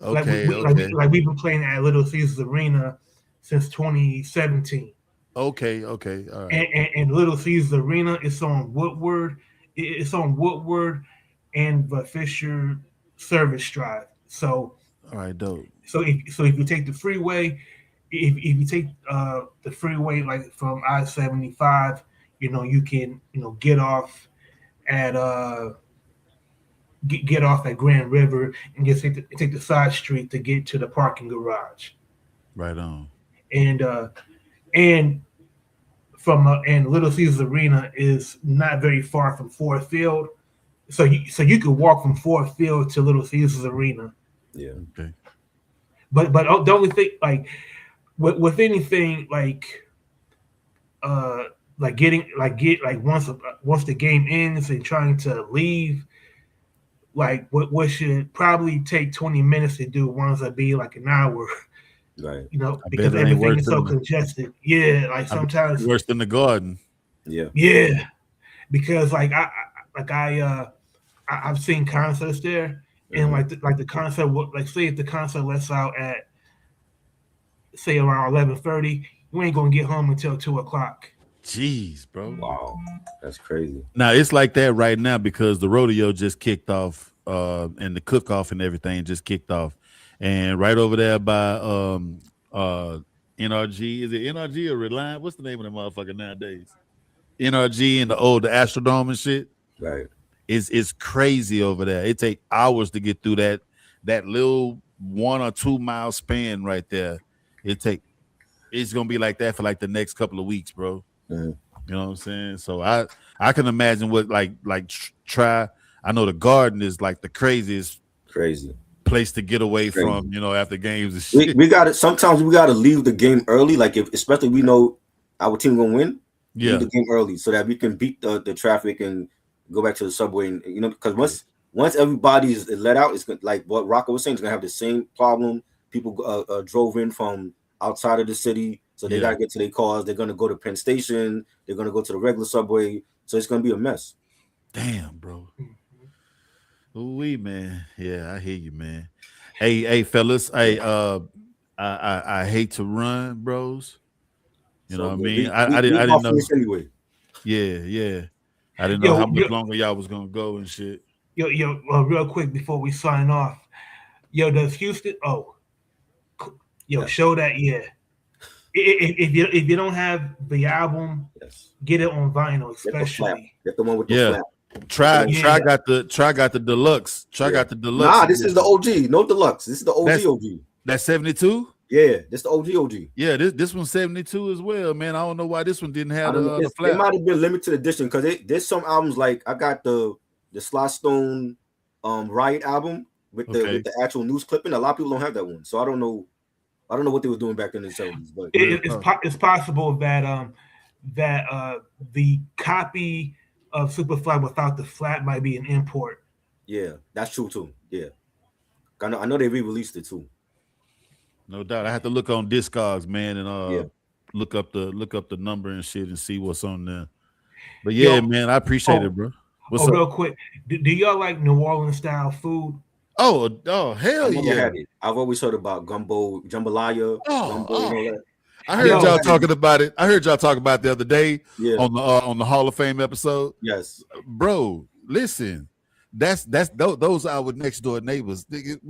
Okay, like we've been playing at Little Caesars Arena since 2017. Okay, all right. And Little Caesars Arena is on Woodward, It's on Woodward and the Fisher Service Drive. All right, dope. If you take the freeway, if you take the freeway like from I-75, you can get off at get off at Grand River and just take the side street to get to the parking garage. Right on. And and Little Caesars Arena is not very far from Ford Field, so you could walk from Ford Field to Little Caesars Arena. Yeah. Okay. But the only thing, like with anything getting once the game ends and trying to leave, like what should probably take 20 minutes to do ones that be like an hour. Right. Because everything is so congested. Yeah, like sometimes worse than the Garden. Yeah. Yeah, because I've seen concerts there, and the concert, like say if the concert lets out at say around 11:30, you ain't gonna get home until 2:00. Jeez, bro. Wow, that's crazy. Now it's like that right now because the rodeo just kicked off, and the cook-off and everything just kicked off. And right over there by NRG, is it NRG or Reliant? What's the name of the motherfucker nowadays? NRG and the Astrodome and shit. Right. It's crazy over there. It take hours to get through that little 1 or 2 mile span right there. It's gonna be like that for like the next couple of weeks, bro. Mm-hmm. You know what I'm saying? So I can imagine what try. I know the Garden is like the crazy place to get away from, after games and shit. We got it. Sometimes we got to leave the game early, like especially we know our team gonna win. Yeah, leave the game early so that we can beat the traffic and go back to the subway. And because once everybody is let out, it's gonna, like what Rocco was saying, it's gonna have the same problem. People drove in from outside of the city, so they gotta get to their cars. They're gonna go to Penn Station. They're gonna go to the regular subway. So it's gonna be a mess. Damn, bro. Ooh, man. Yeah, I hear you, man. Hey, fellas. Hey, I hate to run, bros. You know what I mean? I didn't know. Anyway. Yeah. I didn't know how much longer y'all was gonna go and shit. Real quick before we sign off. Does Houston? Show that. Yeah. If you don't have the album, get it on vinyl, especially. Get the one with the flap. Try got the deluxe. Got the deluxe. Nah, this is the OG, no deluxe. This is the OG. That's 72. Yeah, this the OG. Yeah, this one's 72 as well, man. I don't know why this one didn't have the flap. It might have been limited edition because there's some albums like I got the Sly Stone Riot album with the actual news clipping. A lot of people don't have that one, so I don't know what they were doing back in the 70s. But it's possible that the copy of Superfly without the flap might be an import. Yeah, that's true too. Yeah, I know they re-released it too. No doubt. I have to look on Discogs, man, and look up the number and shit and see what's on there. But man, I appreciate it, bro. What's up? Real quick, do y'all like New Orleans style food? Oh hell yeah! I've always heard about gumbo, jambalaya, gumbo, all that. I heard y'all talking about it. I heard y'all talk about it the other day on the Hall of Fame episode. Yes, bro. Listen, those are our next door neighbors. The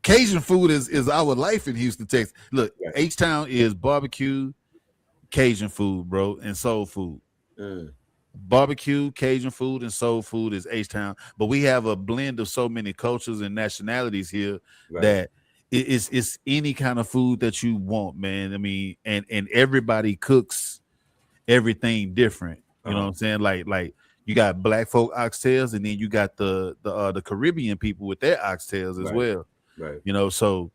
Cajun food is our life in Houston, Texas. Look, H-Town is barbecue, Cajun food, bro, and soul food. Barbecue, Cajun food, and soul food is H-Town. But we have a blend of so many cultures and nationalities here that it's any kind of food that you want, man. I mean, and everybody cooks everything different. You know what I'm saying? Like you got black folk oxtails, and then you got the Caribbean people with their oxtails as well. Right. So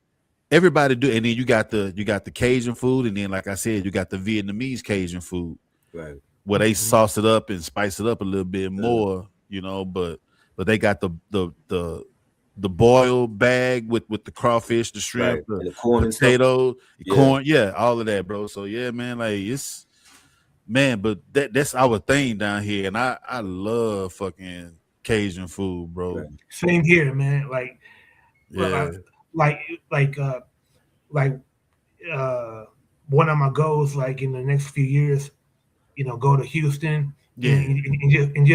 everybody do, and then you got the Cajun food, and then like I said, you got the Vietnamese Cajun food. Right. Where they sauce it up and spice it up a little bit more, but they got the boiled bag with the crawfish, the shrimp, the corn, potato, corn, all of that, bro. So man, like but that's our thing down here, and I love fucking Cajun food, bro. Right. Same here, man. Like one of my goals, like in the next few years, go to Houston Yeah. and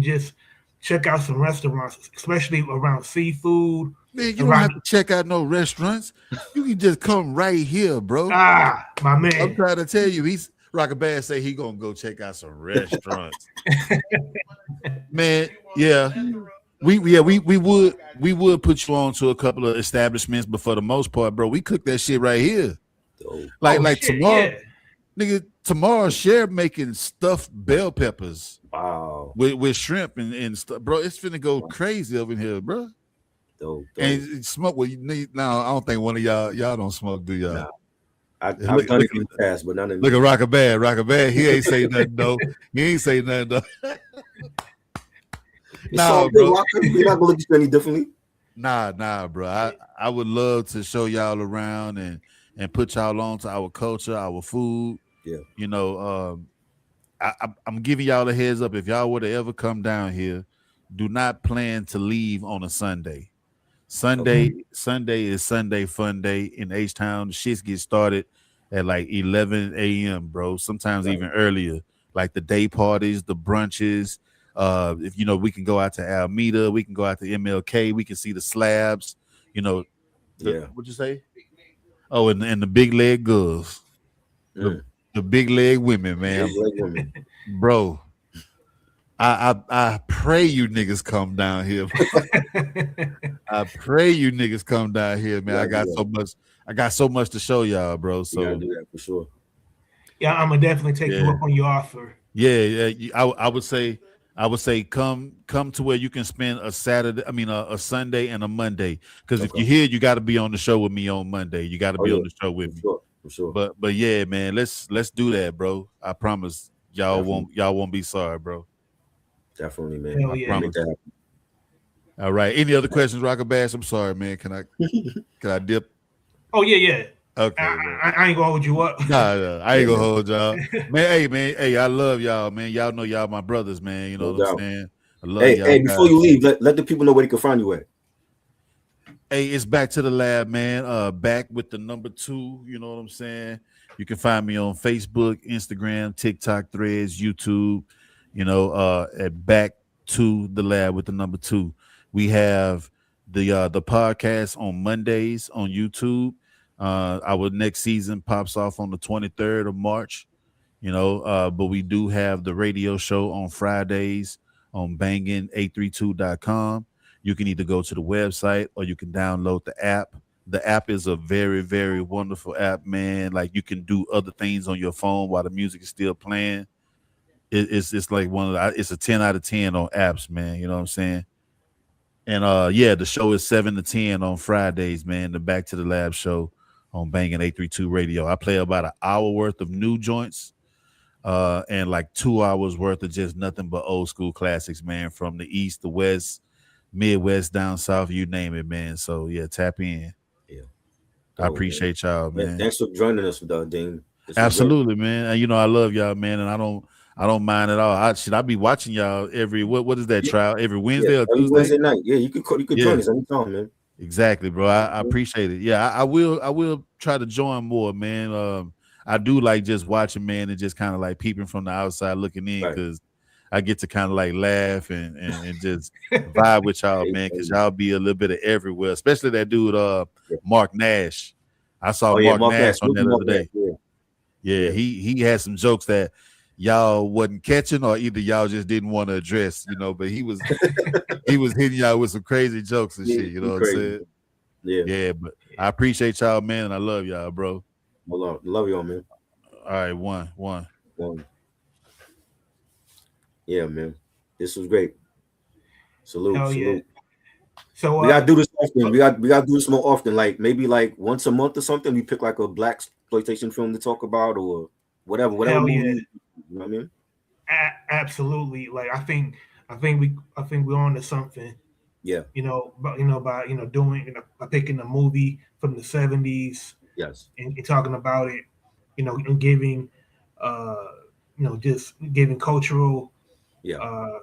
just check out some restaurants, especially around seafood. Man, you don't have to check out no restaurants. You can just come right here, bro. My I'm man. trying to tell you, Rocket Bad say he gonna go check out some restaurants. Man, yeah. We would put you on to a couple of establishments, but for the most part, bro, we cook that shit right here. Like tomorrow, nigga, tomorrow Cher making stuffed bell peppers. Wow. With shrimp and stuff, bro. It's finna go crazy over here, bro. Dope. And smoke what you need. Now I don't think one of y'all don't smoke, do y'all? Nah. I've done it in the past, but none of look at Rocket Bad. He ain't say nothing though. He ain't say nothing though. Nah, bro. We're not gonna look at you any differently. Nah, bro. I would love to show y'all around and put y'all on to our culture, our food. Yeah. You know, I'm giving y'all a heads up. If y'all were to ever come down here, do not plan to leave on a Sunday. Sunday is Sunday fun day in H-Town. The shits get started at like 11 a.m., bro. Sometimes even earlier. Like the day parties, the brunches. If you know, we can go out to Alameda, we can go out to MLK, we can see the slabs. You know, what'd you say? Oh, and the big leg girls, the big leg women, man, bro. I pray you niggas come down here. I pray you niggas come down here, man. I got so much to show y'all, bro. So do that for sure. Yeah, I'm gonna definitely take you up on your offer. Yeah. I would say come to where you can spend a Sunday and a Monday. Because if you're here, you got to be on the show with me on Monday. You got to be on the show with me. For sure. But yeah, man, let's do that, bro. I promise y'all won't be sorry, bro. Definitely, man. Hell yeah. All right. Any other questions, Rocket Bass? I'm sorry, man. Can I dip? Oh yeah. Okay. I ain't gonna hold you up. Nah, I ain't gonna hold y'all. Man, I love y'all, man. Y'all know y'all my brothers, man. You know what I'm saying? I love y'all. Hey, before you leave, let the people know where they can find you at. Hey, it's Back to the Lab, man. Back with the number 2. You know what I'm saying? You can find me on Facebook, Instagram, TikTok, Threads, YouTube. You know, at Back to the Lab with the number 2. We have the podcast on Mondays on YouTube. Our next season pops off on the 23rd of March. You know, but we do have the radio show on Fridays on bangin832.com. You can either go to the website or you can download the app. The app is a very, very wonderful app, man. Like you can do other things on your phone while the music is still playing. It's like it's a 10 out of 10 on apps, man. You know what I'm saying? And the show is 7 to 10 on Fridays, man. The Back to the Lab show on Bangin 832 Radio. I play about an hour worth of new joints, and like 2 hours worth of just nothing but old school classics, man, from the East, the West, Midwest, down South, you name it, man. So yeah, tap in. Yeah. I appreciate y'all, man. Thanks for joining us, Dean. Absolutely, man. And you know I love y'all, man, and I don't mind at all. I be watching y'all every what is that trial every Wednesday or Tuesday? Wednesday night. Yeah, you could join us anytime, man. Exactly, bro. I appreciate it. Yeah, I will try to join more, man. I do like just watching, man, and just kind of like peeping from the outside looking in because I get to kind of like laugh and just vibe with y'all, man, because y'all be a little bit of everywhere, especially that dude Mark Nash. I saw Mark Nash on that other day. Yeah, he had some jokes that y'all wasn't catching, or either y'all just didn't want to address, you know. But he was hitting y'all with some crazy jokes and shit. You know what I'm saying? Yeah. But I appreciate y'all, man, and I love y'all, bro. Well, love y'all, man. All right, one. Yeah, man. This was great. Salute. Yeah. So we gotta do this often. We gotta do this more often. Like maybe like once a month or something. We pick like a Blaxploitation film to talk about or whatever movie. Yeah. You know what I mean? Absolutely. Like I think we're on to something. Yeah. By doing by picking a movie from the 70s. Yes. And talking about it, and giving just giving cultural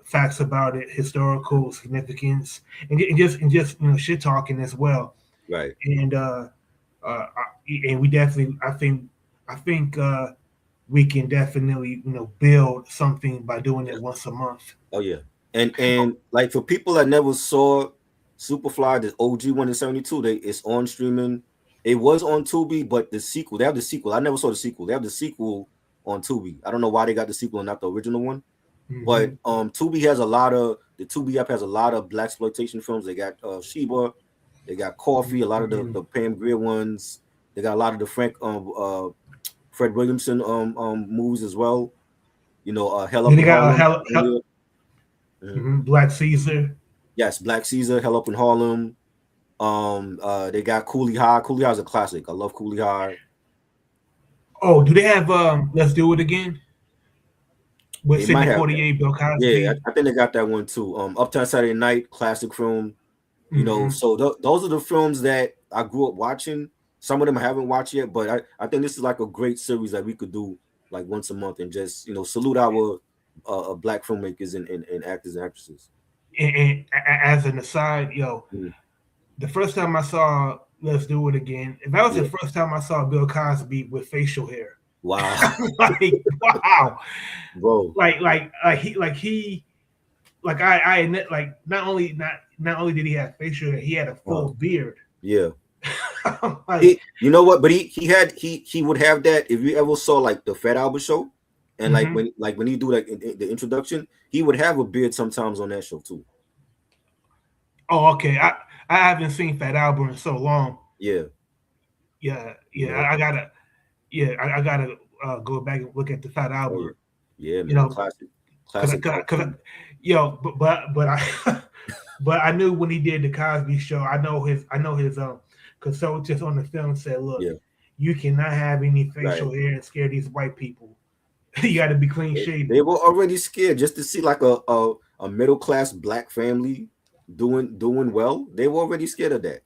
facts about it, historical significance, and just shit talking as well. Right. And we definitely I think we can definitely build something by doing it once a month. Oh yeah, and like for people that never saw Superfly, the OG one in '72, it's on streaming. It was on Tubi, but the sequel, they have the sequel. I never saw the sequel. They have the sequel on Tubi. I don't know why they got the sequel and not the original one. But Tubi has a lot of the Tubi app has a lot of Blaxploitation films. They got Sheba, they got Coffee, a lot of the Pam Grier ones. They got a lot of the Fred Williamson movies as well. Hell Up Then they in got Harlem. Black Caesar. Yes, Black Caesar, Hell Up in Harlem. They got Coolie High. Coolie High is a classic. I love Coolie High. Oh, do they have Let's Do It Again? With They might Sidney have Poitier, Bill Cosby. Yeah, I think they got that one too. Uptown Saturday Night, classic film. So those are the films that I grew up watching. Some of them I haven't watched yet, but I think this is like a great series that we could do like once a month and just salute our black filmmakers and actors and actresses. And as an aside, the first time I saw Let's Do It Again, that was the first time I saw Bill Cosby with facial hair. Wow. Wow, bro. He not only did he have facial hair, he had a full beard. Yeah. You know what? But he would have that. If you ever saw like the Fat Albert show, and when he do like the introduction, he would have a beard sometimes on that show too. Oh, okay. I haven't seen Fat Albert in so long. Yeah. I gotta go back and look at the Fat Albert. Yeah, man. Classic. But I knew when he did the Cosby Show, I know his consultants on the film said, "Look, you cannot have any facial hair and scare these white people. You got to be clean shaven." They were already scared just to see like a middle class black family doing well. They were already scared of that.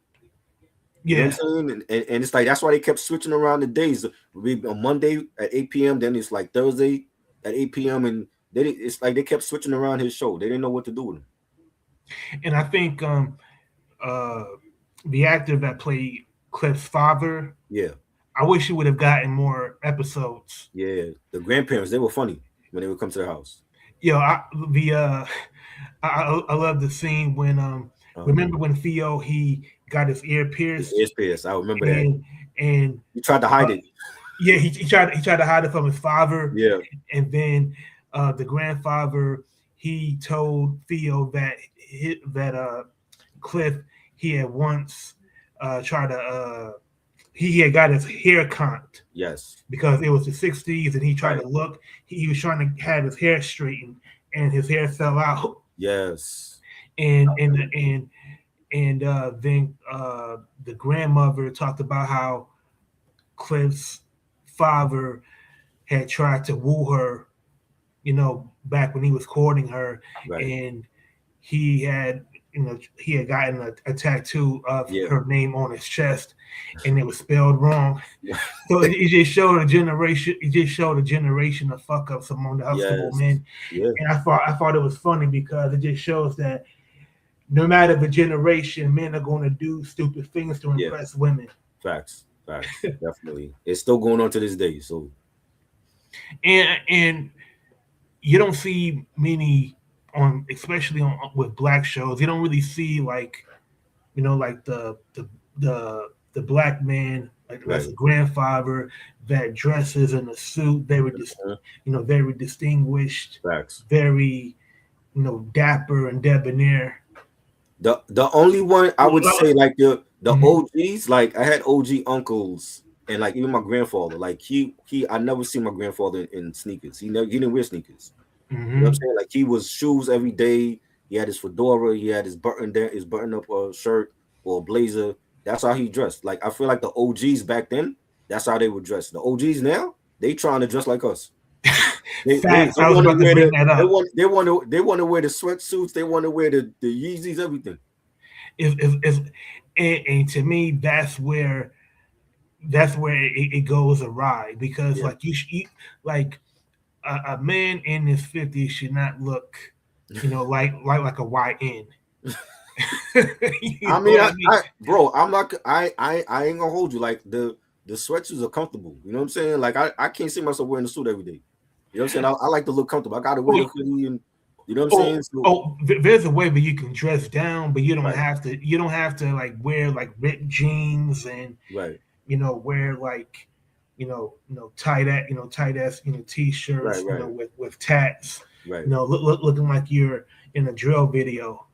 You know what I'm saying? And it's like that's why they kept switching around the days. On Monday at 8 p.m., then it's like Thursday at 8 p.m. and it's like they kept switching around his show. They didn't know what to do with him. And I think the actor that played Cliff's father, I wish he would have gotten more episodes. Yeah, the grandparents, they were funny when they would come to the house. I love the scene when remember when Theo he got his ear pierced. His ear pierced. I remember that. And he tried to hide it. Yeah, he tried to hide it from his father. Yeah. And then the grandfather, he told Theo that Cliff, he had once tried to he had got his hair conked. Yes. Because it was the 60s and he tried to look. He was trying to have his hair straightened and his hair fell out. Yes. And then the grandmother talked about how Cliff's father had tried to woo her, back when he was courting her, and he had gotten a tattoo of her name on his chest, and it was spelled wrong. So it just showed a generation. It just showed a generation of fuck ups among the Huxtable men. And I thought it was funny because it just shows that no matter the generation, men are going to do stupid things to impress women. Facts, definitely. It's still going on to this day. So, and you don't see many especially with black shows. You don't really see like the black man, like as a grandfather that dresses in a suit, very very distinguished, very dapper and debonnaire. The only one I would say like the OGs, like I had OG uncles and like even my grandfather, like I never seen my grandfather in sneakers. He didn't wear sneakers. You know what I'm saying? Like he was shoes every day. He had his fedora. He had his button up shirt or blazer. That's how he dressed. Like I feel like the OGs back then, that's how they would dress. The OGs now, they trying to dress like us. They want to wear the sweatsuits. They want to wear the Yeezys, everything. And to me, that's where it goes awry because like a man in his 50s should not look, like a YN. I ain't gonna hold you. Like the the sweatshirts are comfortable. You know what I'm saying? Like I can't see myself wearing a suit every day. You know what I'm saying? I like to look comfortable. I got to wear the hoodie, and you know what I'm saying. So, there's a way where you can dress down, but you don't right, have to. You don't have to like wear like ripped jeans and right, wear like tight ass t-shirts right, with tats, right. looking like you're in a drill video.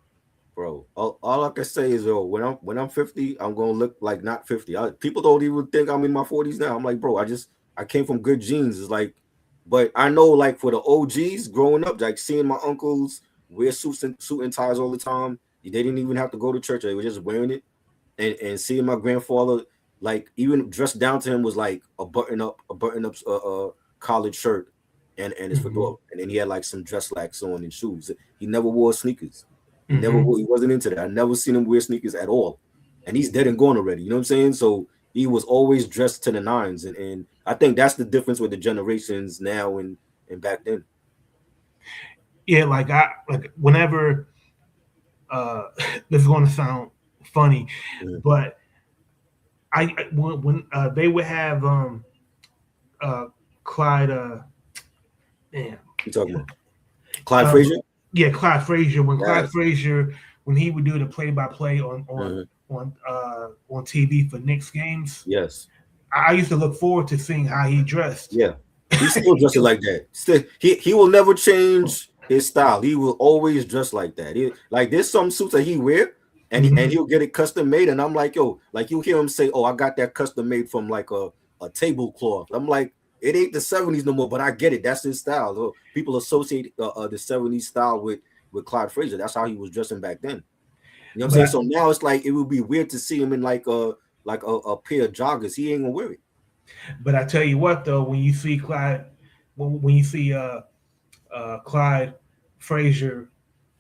Bro, all I can say is, yo, when I'm 50, I'm gonna look like not 50. People don't even think I'm in my 40s now. I'm like, bro, I came from good genes. It's like, but I know, like, for the OGs growing up, like seeing my uncles wear suit and ties all the time. They didn't even have to go to church; they were just wearing it. And seeing my grandfather, like, even dressed down to him was like a button up collared shirt and his fedora, and then he had like some dress slacks on and shoes. He never wore sneakers. He never he wasn't into that. I never seen him wear sneakers at all. And he's dead and gone already. You know what I'm saying? So he was always dressed to the nines. And I think that's the difference with the generations now and back then. Yeah, like whenever this is going to sound funny, but when they would have Clyde damn. You talking about Clyde Frazier? Yeah, Clyde Frazier. When Yes. Clyde Frazier, when he would do the play-by-play on TV for Knicks games, yes, I used to look forward to seeing how he dressed. Yeah, he's still dressing like that. Still, he will never change his style. He will always dress like that. Like there's some suits that he wear, and he'll get it custom made. And I'm like, yo, like you hear him say, "Oh, I got that custom made from like a tablecloth." I'm like, it ain't the 70s no more, but I get it. That's his style. So people associate the 70s style with Clyde Frazier. That's how he was dressing back then. You know what I'm saying? So now it's like it would be weird to see him in like a pair of joggers. He ain't gonna wear it. But I tell you what, though, when you see Clyde, when you see Clyde Frazier,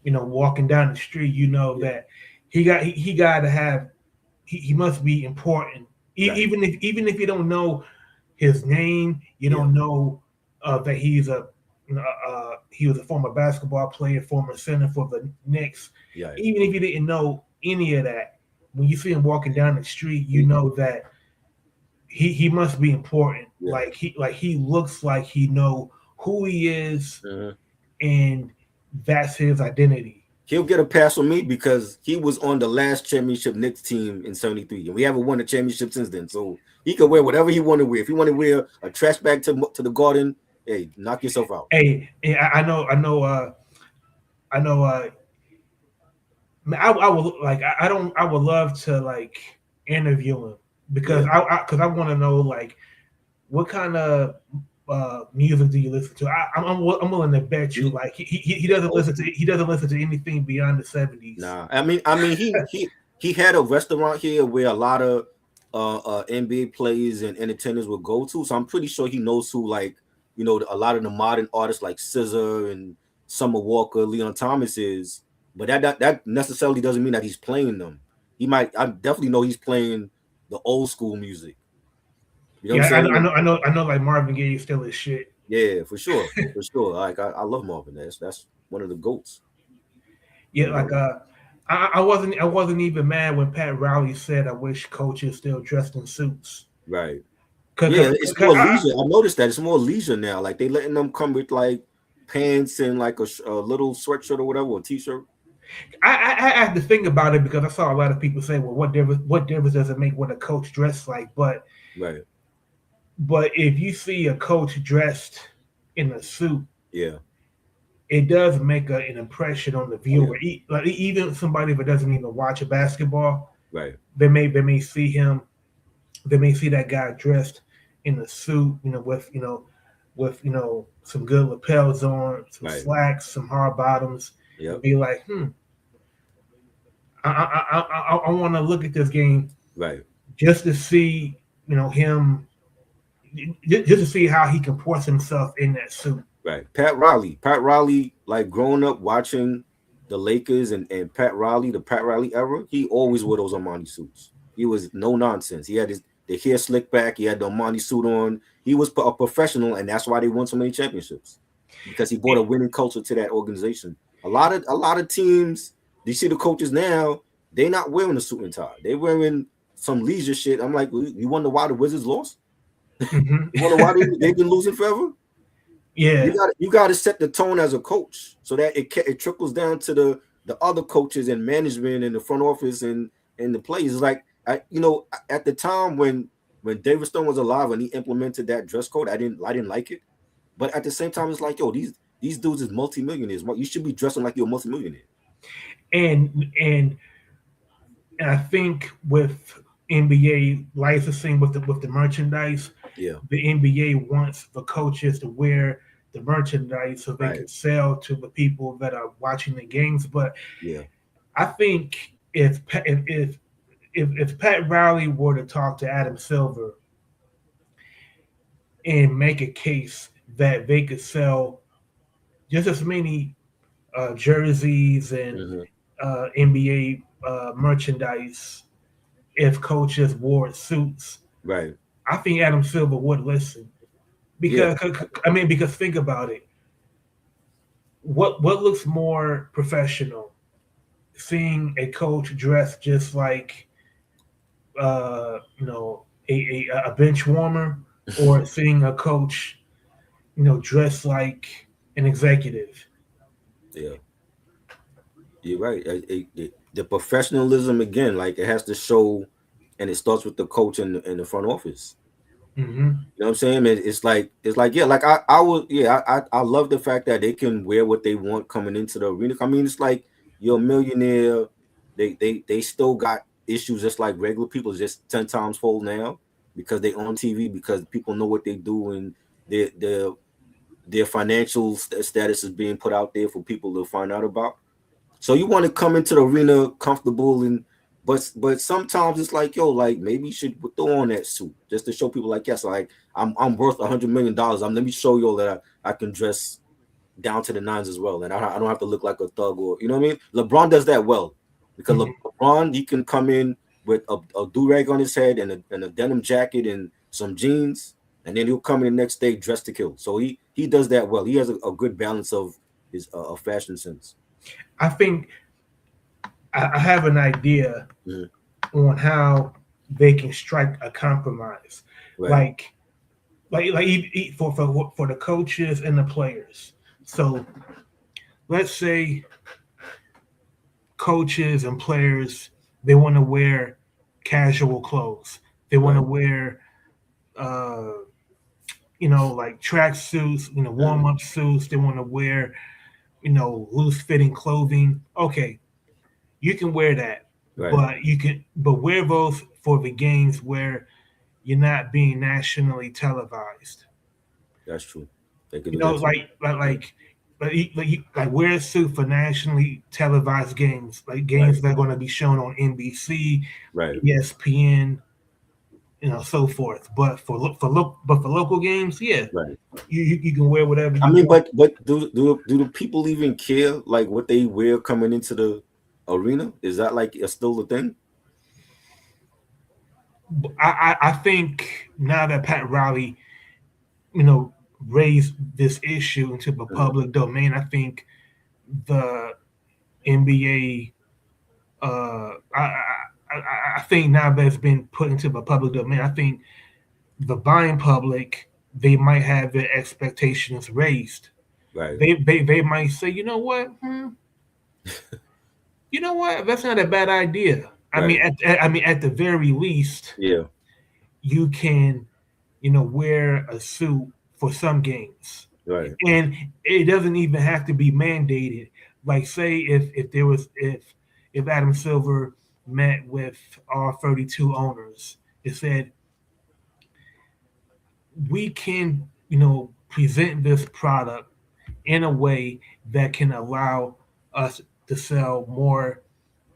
walking down the street, that he got to have he must be important. Right. Even if you don't know his name, you don't know that he was a former basketball player, former center for the Knicks. Yeah. Even if you didn't know any of that, when you see him walking down the street, you know that he must be important. Yeah. Like he looks like he know who he is, and that's his identity. He'll get a pass from me because he was on the last championship Knicks team in '73, and we haven't won a championship since then. So he can wear whatever he want to wear. If he want to wear a trash bag to the Garden, hey, knock yourself out. Hey, I know. I would like. I would love to like interview him because I want to know like what kind of music do you listen to? I'm willing to bet you like he doesn't listen to anything beyond the 70s. Nah, I mean he had a restaurant here where a lot of NBA players and entertainers would go to. So I'm pretty sure he knows who, like, a lot of the modern artists like SZA and Summer Walker, Leon Thomas is. But that necessarily doesn't mean that he's playing them. I definitely know he's playing the old school music. You know what I'm saying? I know. Like Marvin Gaye is still his shit. Yeah, for sure, for sure. Like I love Marvin. That's one of the goats. Yeah, like I wasn't even mad when Pat Riley said, "I wish coaches still dressed in suits." Right. Yeah, it's more leisure. I noticed that it's more leisure now. Like they letting them come with like pants and like a little sweatshirt or whatever, or t-shirt. I had to think about it because I saw a lot of people say, "Well, what difference does it make what a coach dressed like?" But right. But if you see a coach dressed in a suit, it does make an impression on the viewer. Like even somebody that doesn't even watch a basketball, right? They may see him. They may see that guy dressed in a suit, with some good lapels on, some slacks, some hard bottoms. Yep. Be like, I want to look at this game, right? Just to see, him. Just to see how he comports himself in that suit. Right. Pat Riley, like growing up watching the Lakers and Pat Riley, the Pat Riley era, he always wore those Armani suits. He was no nonsense. He had the hair slicked back. He had the Armani suit on. He was a professional, and that's why they won so many championships, because he brought a winning culture to that organization. A lot of teams, you see the coaches now, they're not wearing a suit and tie. They're wearing some leisure shit. I'm like, you wonder why the Wizards lost? Mhm. You wonder why they've been losing forever? Yeah. You got to set the tone as a coach so that it trickles down to the other coaches and management and the front office and the players. Like at the time when David Stone was alive and he implemented that dress code, I didn't like it. But at the same time, it's like, yo, these dudes is multimillionaires. You should be dressing like you're a multimillionaire. And I think with NBA licensing with the merchandise, Yeah, the NBA wants the coaches to wear the merchandise so they can sell to the people that are watching the games. But yeah, I think if Pat Riley were to talk to Adam Silver and make a case that they could sell just as many jerseys and NBA merchandise if coaches wore suits, right. I think Adam Silver would listen. Because think about it. What looks more professional? Seeing a coach dressed just like a bench warmer, or seeing a coach dressed like an executive. Yeah, you're right. The professionalism again, like it has to show, and it starts with the coach and the front office. Mm-hmm. You know what I'm saying? It's like yeah, like I love the fact that they can wear what they want coming into the arena. I mean, it's like you're a millionaire. They still got issues just like regular people, just 10 times fold now because they on TV, because people know what they do, and their financial status is being put out there for people to find out about. So you want to come into the arena comfortable, but sometimes it's like, yo, like maybe you should throw on that suit just to show people like, yes, like I'm worth $100 million. Let me show you that I can dress down to the nines as well, and I don't have to look like a thug, or you know what I mean. LeBron does that well because LeBron, he can come in with a do-rag on his head and a denim jacket and some jeans, and then he'll come in the next day dressed to kill. So he does that well. He has a good balance of his fashion sense. I think I have an idea on how they can strike a compromise, right. like for the coaches and the players. So let's say coaches and players, they want to wear casual clothes. They want to wear like track suits, warm up suits. They want to wear loose fitting clothing. Okay, you can wear that, but wear those for the games where you're not being nationally televised. That's true. Like wear a suit for nationally televised games, like games that are going to be shown on NBC, ESPN, so forth. But for local games, you can wear whatever you want. But do the people even care like what they wear coming into the arena? Is that like still a thing? I think now that Pat Riley, raised this issue into the public domain, I think the NBA, I think now that it's been put into the public domain, I think the buying public, they might have their expectations raised. Right. They might say, you know what, that's not a bad idea. Right. I mean, at the very least, you can, wear a suit for some games, right? And it doesn't even have to be mandated. Like, say if Adam Silver met with our 32 owners, it said we can, present this product in a way that can allow us to sell more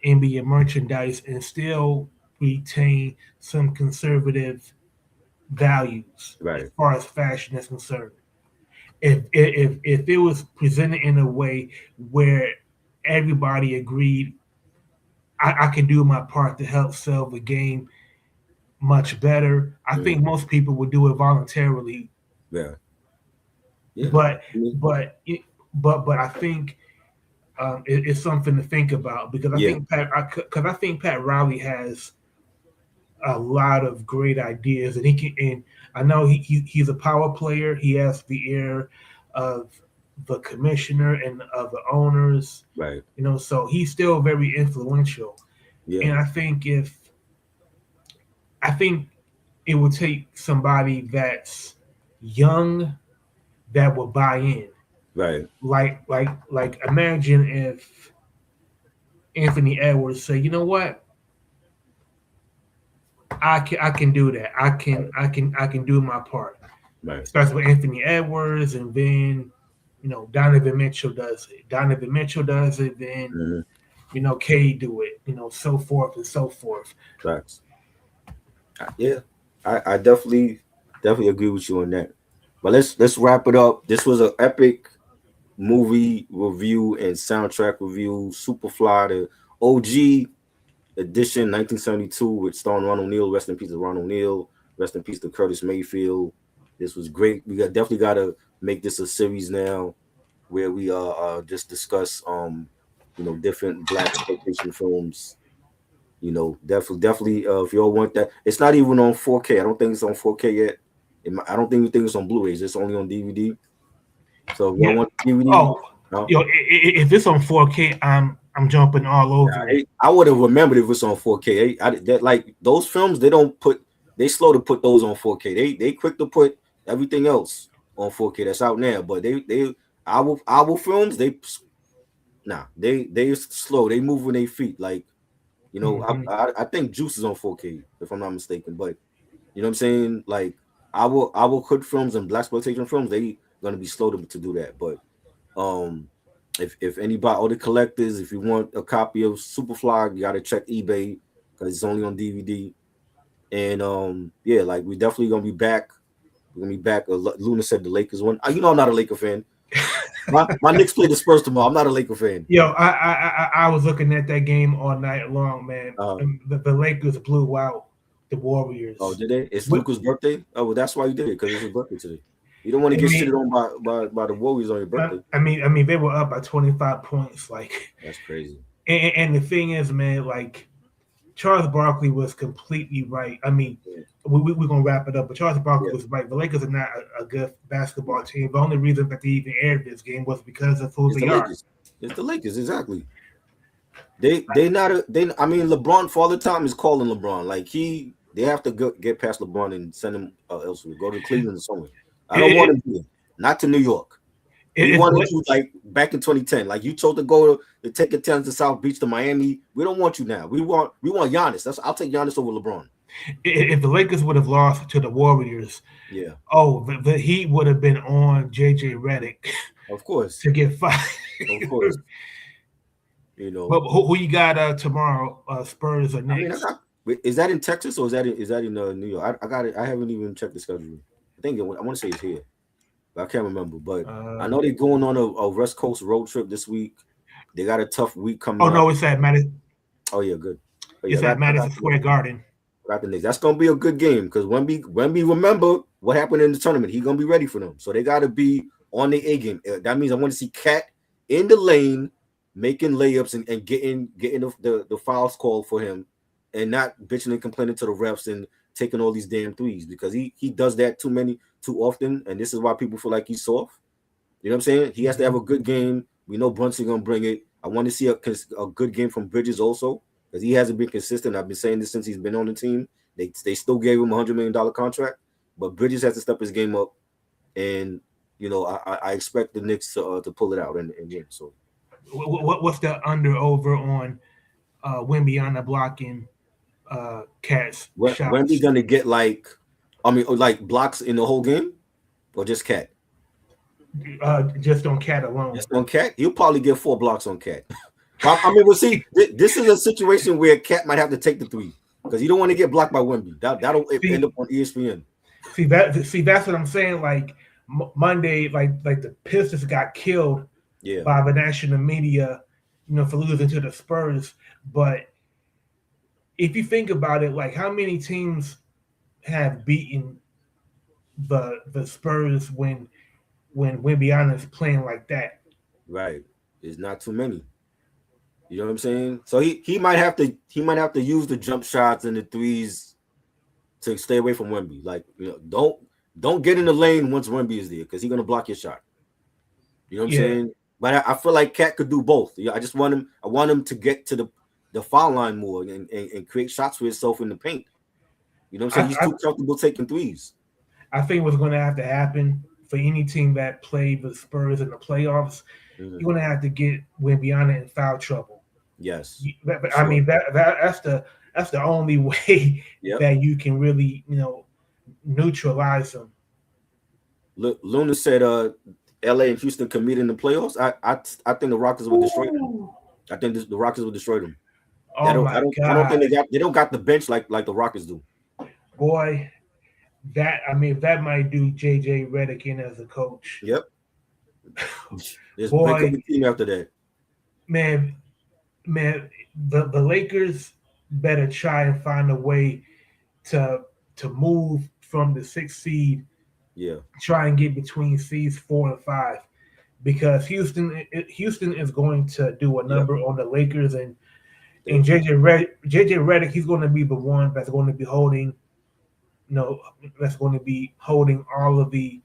NBA merchandise and still retain some conservative values as far as fashion is concerned. If it was presented in a way where everybody agreed, I can do my part to help sell the game much better, I think most people would do it voluntarily. Yeah. But I think it's something to think about, because I think Pat Riley has a lot of great ideas, and he can. And I know he's a power player. He has the ear of the commissioner and of the owners. Right. So he's still very influential. Yeah. And I think it would take somebody that's young that will buy in. Right. Like imagine if Anthony Edwards say, you know what, I can do that. I can do my part. Right. Starts with Anthony Edwards, and then Donovan Mitchell does it. Donovan Mitchell does it, then K do it. So forth and so forth. Facts. Yeah, I definitely agree with you on that. But let's wrap it up. This was an epic movie review and soundtrack review. Superfly, the OG edition, 1972, with starring Ron O'Neal. Rest in peace to Ron O'Neal. Rest in peace to Curtis Mayfield. This was great. We definitely got to make this a series now, where we just discuss different Blaxploitation films. Definitely. If y'all want that, it's not even on 4K. I don't think it's on 4K yet. I don't think it's on Blu-rays. It's only on DVD. So if y'all want DVD, if it's on 4K, I'm jumping all over it. I would have remembered if it's on 4K. That like those films, they slow to put those on 4K. They quick to put everything else on 4K that's out now. But our films, they slow. They move with their feet. Like, I think Juice is on 4K if I'm not mistaken. But you know what I'm saying? Like our hood films and Blaxploitation films, they gonna be slow to do that. But if anybody, all the collectors, if you want a copy of Superfly, you gotta check eBay because it's only on DVD. And like we definitely gonna be back. We're gonna be back. Luna said the Lakers won. I'm not a Laker fan. My Knicks play the Spurs tomorrow. I'm not a Laker fan. I was looking at that game all night long, man. The Lakers blew out the Warriors. Oh, did they? It's Luka's birthday. Oh, well, that's why you did it, because it's his birthday today. You don't want to get shitted on by the Warriors on your birthday. I mean, they were up by 25 points. Like, that's crazy. And the thing is, man, like Charles Barkley was completely right. I mean, we're gonna wrap it up, but Charles Barkley was right. The Lakers are not a good basketball team. The only reason that they even aired this game was because of who they are. It's the Lakers, exactly. I mean, LeBron for all the time is calling LeBron. Like they have to get past LeBron and send him elsewhere. Go to Cleveland or somewhere. I don't want him here. Not to New York. We wanted you like back in 2010. Like you chose to go to take a tennis to South Beach to Miami. We don't want you now. We want Giannis. I'll take Giannis over LeBron. If the Lakers would have lost to the Warriors, the Heat would have been on JJ Redick. Of course. To get fired. Of course. But who you got tomorrow? Spurs or Knicks? Is that in Texas or is that in New York? I got it. I haven't even checked the schedule. I want to say it's here, but I can't remember. But I know they're going on a West Coast road trip this week. They got a tough week coming. Oh no, it's at Madison. Oh yeah, good. It's at Madison Square Garden. Got the Knicks. That's gonna be a good game because when we remember what happened in the tournament, he's gonna be ready for them. So they got to be on the A game. That means I want to see Cat in the lane making layups and getting the fouls called for him, and not bitching and complaining to the refs and taking all these damn threes, because he does that too often, and this is why people feel like he's soft. You know what I'm saying? He has to have a good game. We know Brunson gonna bring it. I want to see a good game from Bridges also, because he hasn't been consistent. I've been saying this since he's been on the team. They still gave him $100 million contract, but Bridges has to step his game up, and I expect the Knicks to pull it out and win. So, what's the under over on Wemby blocking? Cat's when we gonna get like blocks in the whole game, or just Cat? Just on Cat alone. Just on Cat, he'll probably get 4 blocks on Cat. We'll see. This is a situation where Cat might have to take the 3 because you don't want to get blocked by Wemby. That'll end up on ESPN. See that's what I'm saying. Like Monday, like the Pistons got killed by the national media, for losing to the Spurs, but if you think about it, like how many teams have beaten the Spurs when Wemby is playing like that? Right, it's not too many. You know what I'm saying? So he might have to use the jump shots and the threes to stay away from Wemby. Like, don't get in the lane once Wemby is there because he's gonna block your shot. You know what I'm saying? But I feel like Cat could do both. I just want him. I want him to get to the foul line more and create shots for himself in the paint. You know what I'm saying? He's too comfortable taking threes. I think what's going to have to happen for any team that played the Spurs in the playoffs, you're going to have to get Wembanyama in foul trouble. Yes. I mean that's the only way that you can really neutralize them. Look, Luna said LA and Houston can meet in the playoffs. I think the Rockets will destroy them. I think the Rockets will destroy them. Oh I God. don't think they don't got the bench like the Rockets do. Boy, that might do JJ Redick in as a coach. Yep. There's a team after that. Man, the Lakers better try and find a way to move from the 6th seed. Yeah. Try and get between seeds 4 and 5, because Houston is going to do a number on the Lakers, and JJ Redick, he's going to be the one that's going to be holding. That's going to be holding all of the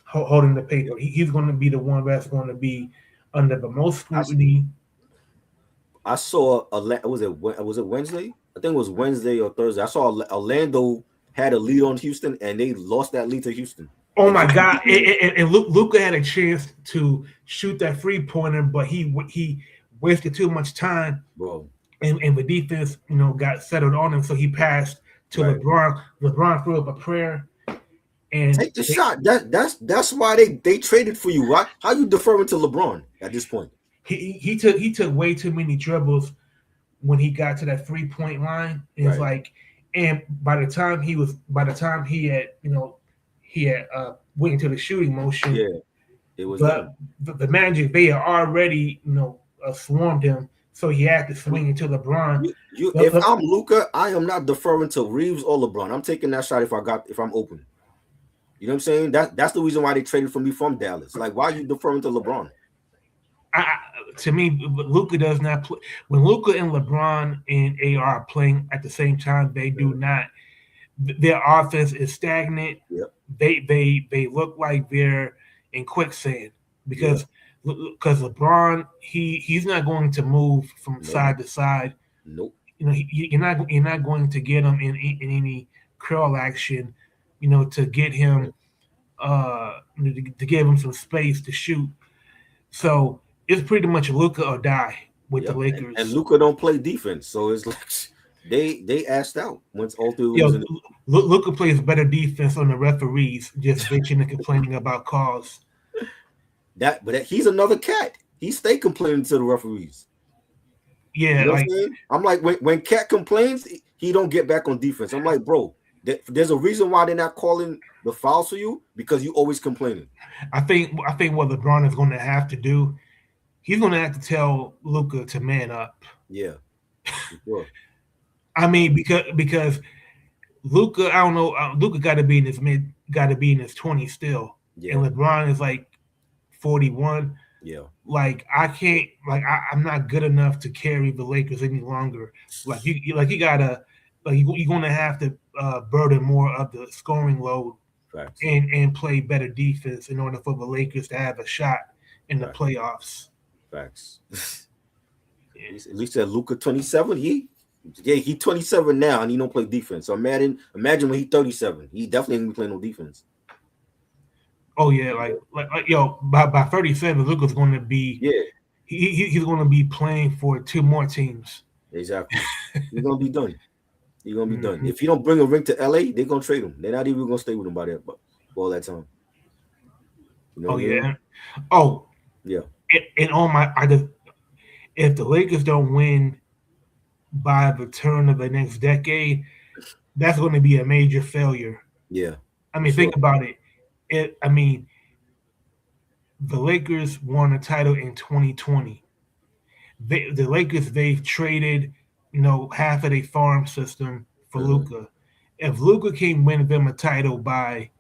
holding the paper. He's going to be the one that's going to be under the most scrutiny. I saw was it Wednesday? I think it was Wednesday or Thursday. I saw Orlando had a lead on Houston, and they lost that lead to Houston. Oh my God! And Luka had a chance to shoot that 3-pointer, but he wasted too much time, bro. And the defense, got settled on him, so he passed to LeBron. LeBron threw up a prayer and take the shot. That's why they traded for you. Right? How you deferring to LeBron at this point? He took way too many dribbles when he got to that 3-point line. And it's like, and by the time he had went into the shooting motion, it was. The Magic, they had already swarmed him, so he had to swing into LeBron. If I'm Luka, I am not deferring to Reeves or LeBron. I'm taking that shot if I'm open. You know what I'm saying? That's the reason why they traded for me from Dallas. Like, why are you deferring to LeBron? To me, Luka does not play. When Luka and LeBron and AR are playing at the same time, they do not. Their offense is stagnant. Yep. They look like they're in quicksand because LeBron he's not going to move from side to side. Nope. You're not going to get him in any curl action. To get him to give him some space to shoot. So it's pretty much Luka or die with the Lakers. And Luka don't play defense, so it's like they asked out once all three. Luka plays better defense on the referees, just bitching and complaining about calls. But he's another cat. He stay complaining to the referees. Yeah, you know what I'm saying? I'm like, when Cat complains, he don't get back on defense. I'm like, bro, there's a reason why they're not calling the fouls for you, because you always complaining. I think what LeBron is going to have to do, he's going to have to tell Luka to man up. Yeah, sure. I mean, because Luka, I don't know, Luka got to be in his 20s still, and LeBron is like 41. Yeah, like I can't, I'm not good enough to carry the Lakers any longer. You're going to have to burden more of the scoring load. Facts. And play better defense in order for the Lakers to have a shot in the playoffs. Facts. At least at Luka 27, he 27 now and he don't play defense. So imagine when he's 37, he definitely ain't gonna be playing no defense. Oh yeah, by 37, Luka's going to be he's going to be playing for 2 more teams. Exactly. He's gonna be done. He's gonna be done. If he don't bring a ring to LA, they're gonna trade him. They're not even gonna stay with him by that, but for all that time. Oh yeah. And if the Lakers don't win by the turn of the next decade, that's going to be a major failure. Yeah. I mean, think about it. The Lakers won a title in 2020. The Lakers, they've traded half of their farm system for Luka. If Luka can win them a title by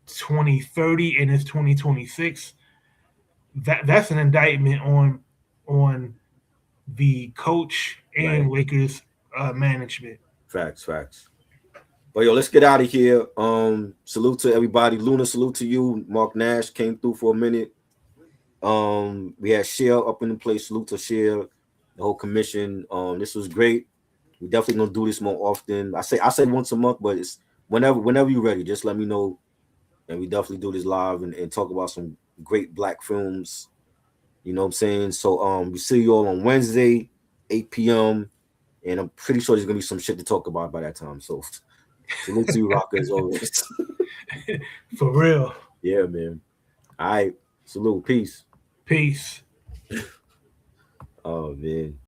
2030 and it's 2026, that's an indictment on the coach and Lakers management. Facts. But yo, let's get out of here. Salute to everybody. Luna, salute to you. Mark Nash came through for a minute. We had Shell up in the place. Salute to Shell, the whole commission. This was great. We definitely gonna do this more often. I say once a month, but it's whenever you're ready, just let me know. And we definitely do this live and talk about some great black films. You know what I'm saying? So we see you all on Wednesday, 8 p.m. And I'm pretty sure there's gonna be some shit to talk about by that time. So salute to you, Rocker, as always. For real. Yeah, man. All right. Salute. Peace. Peace. Oh man.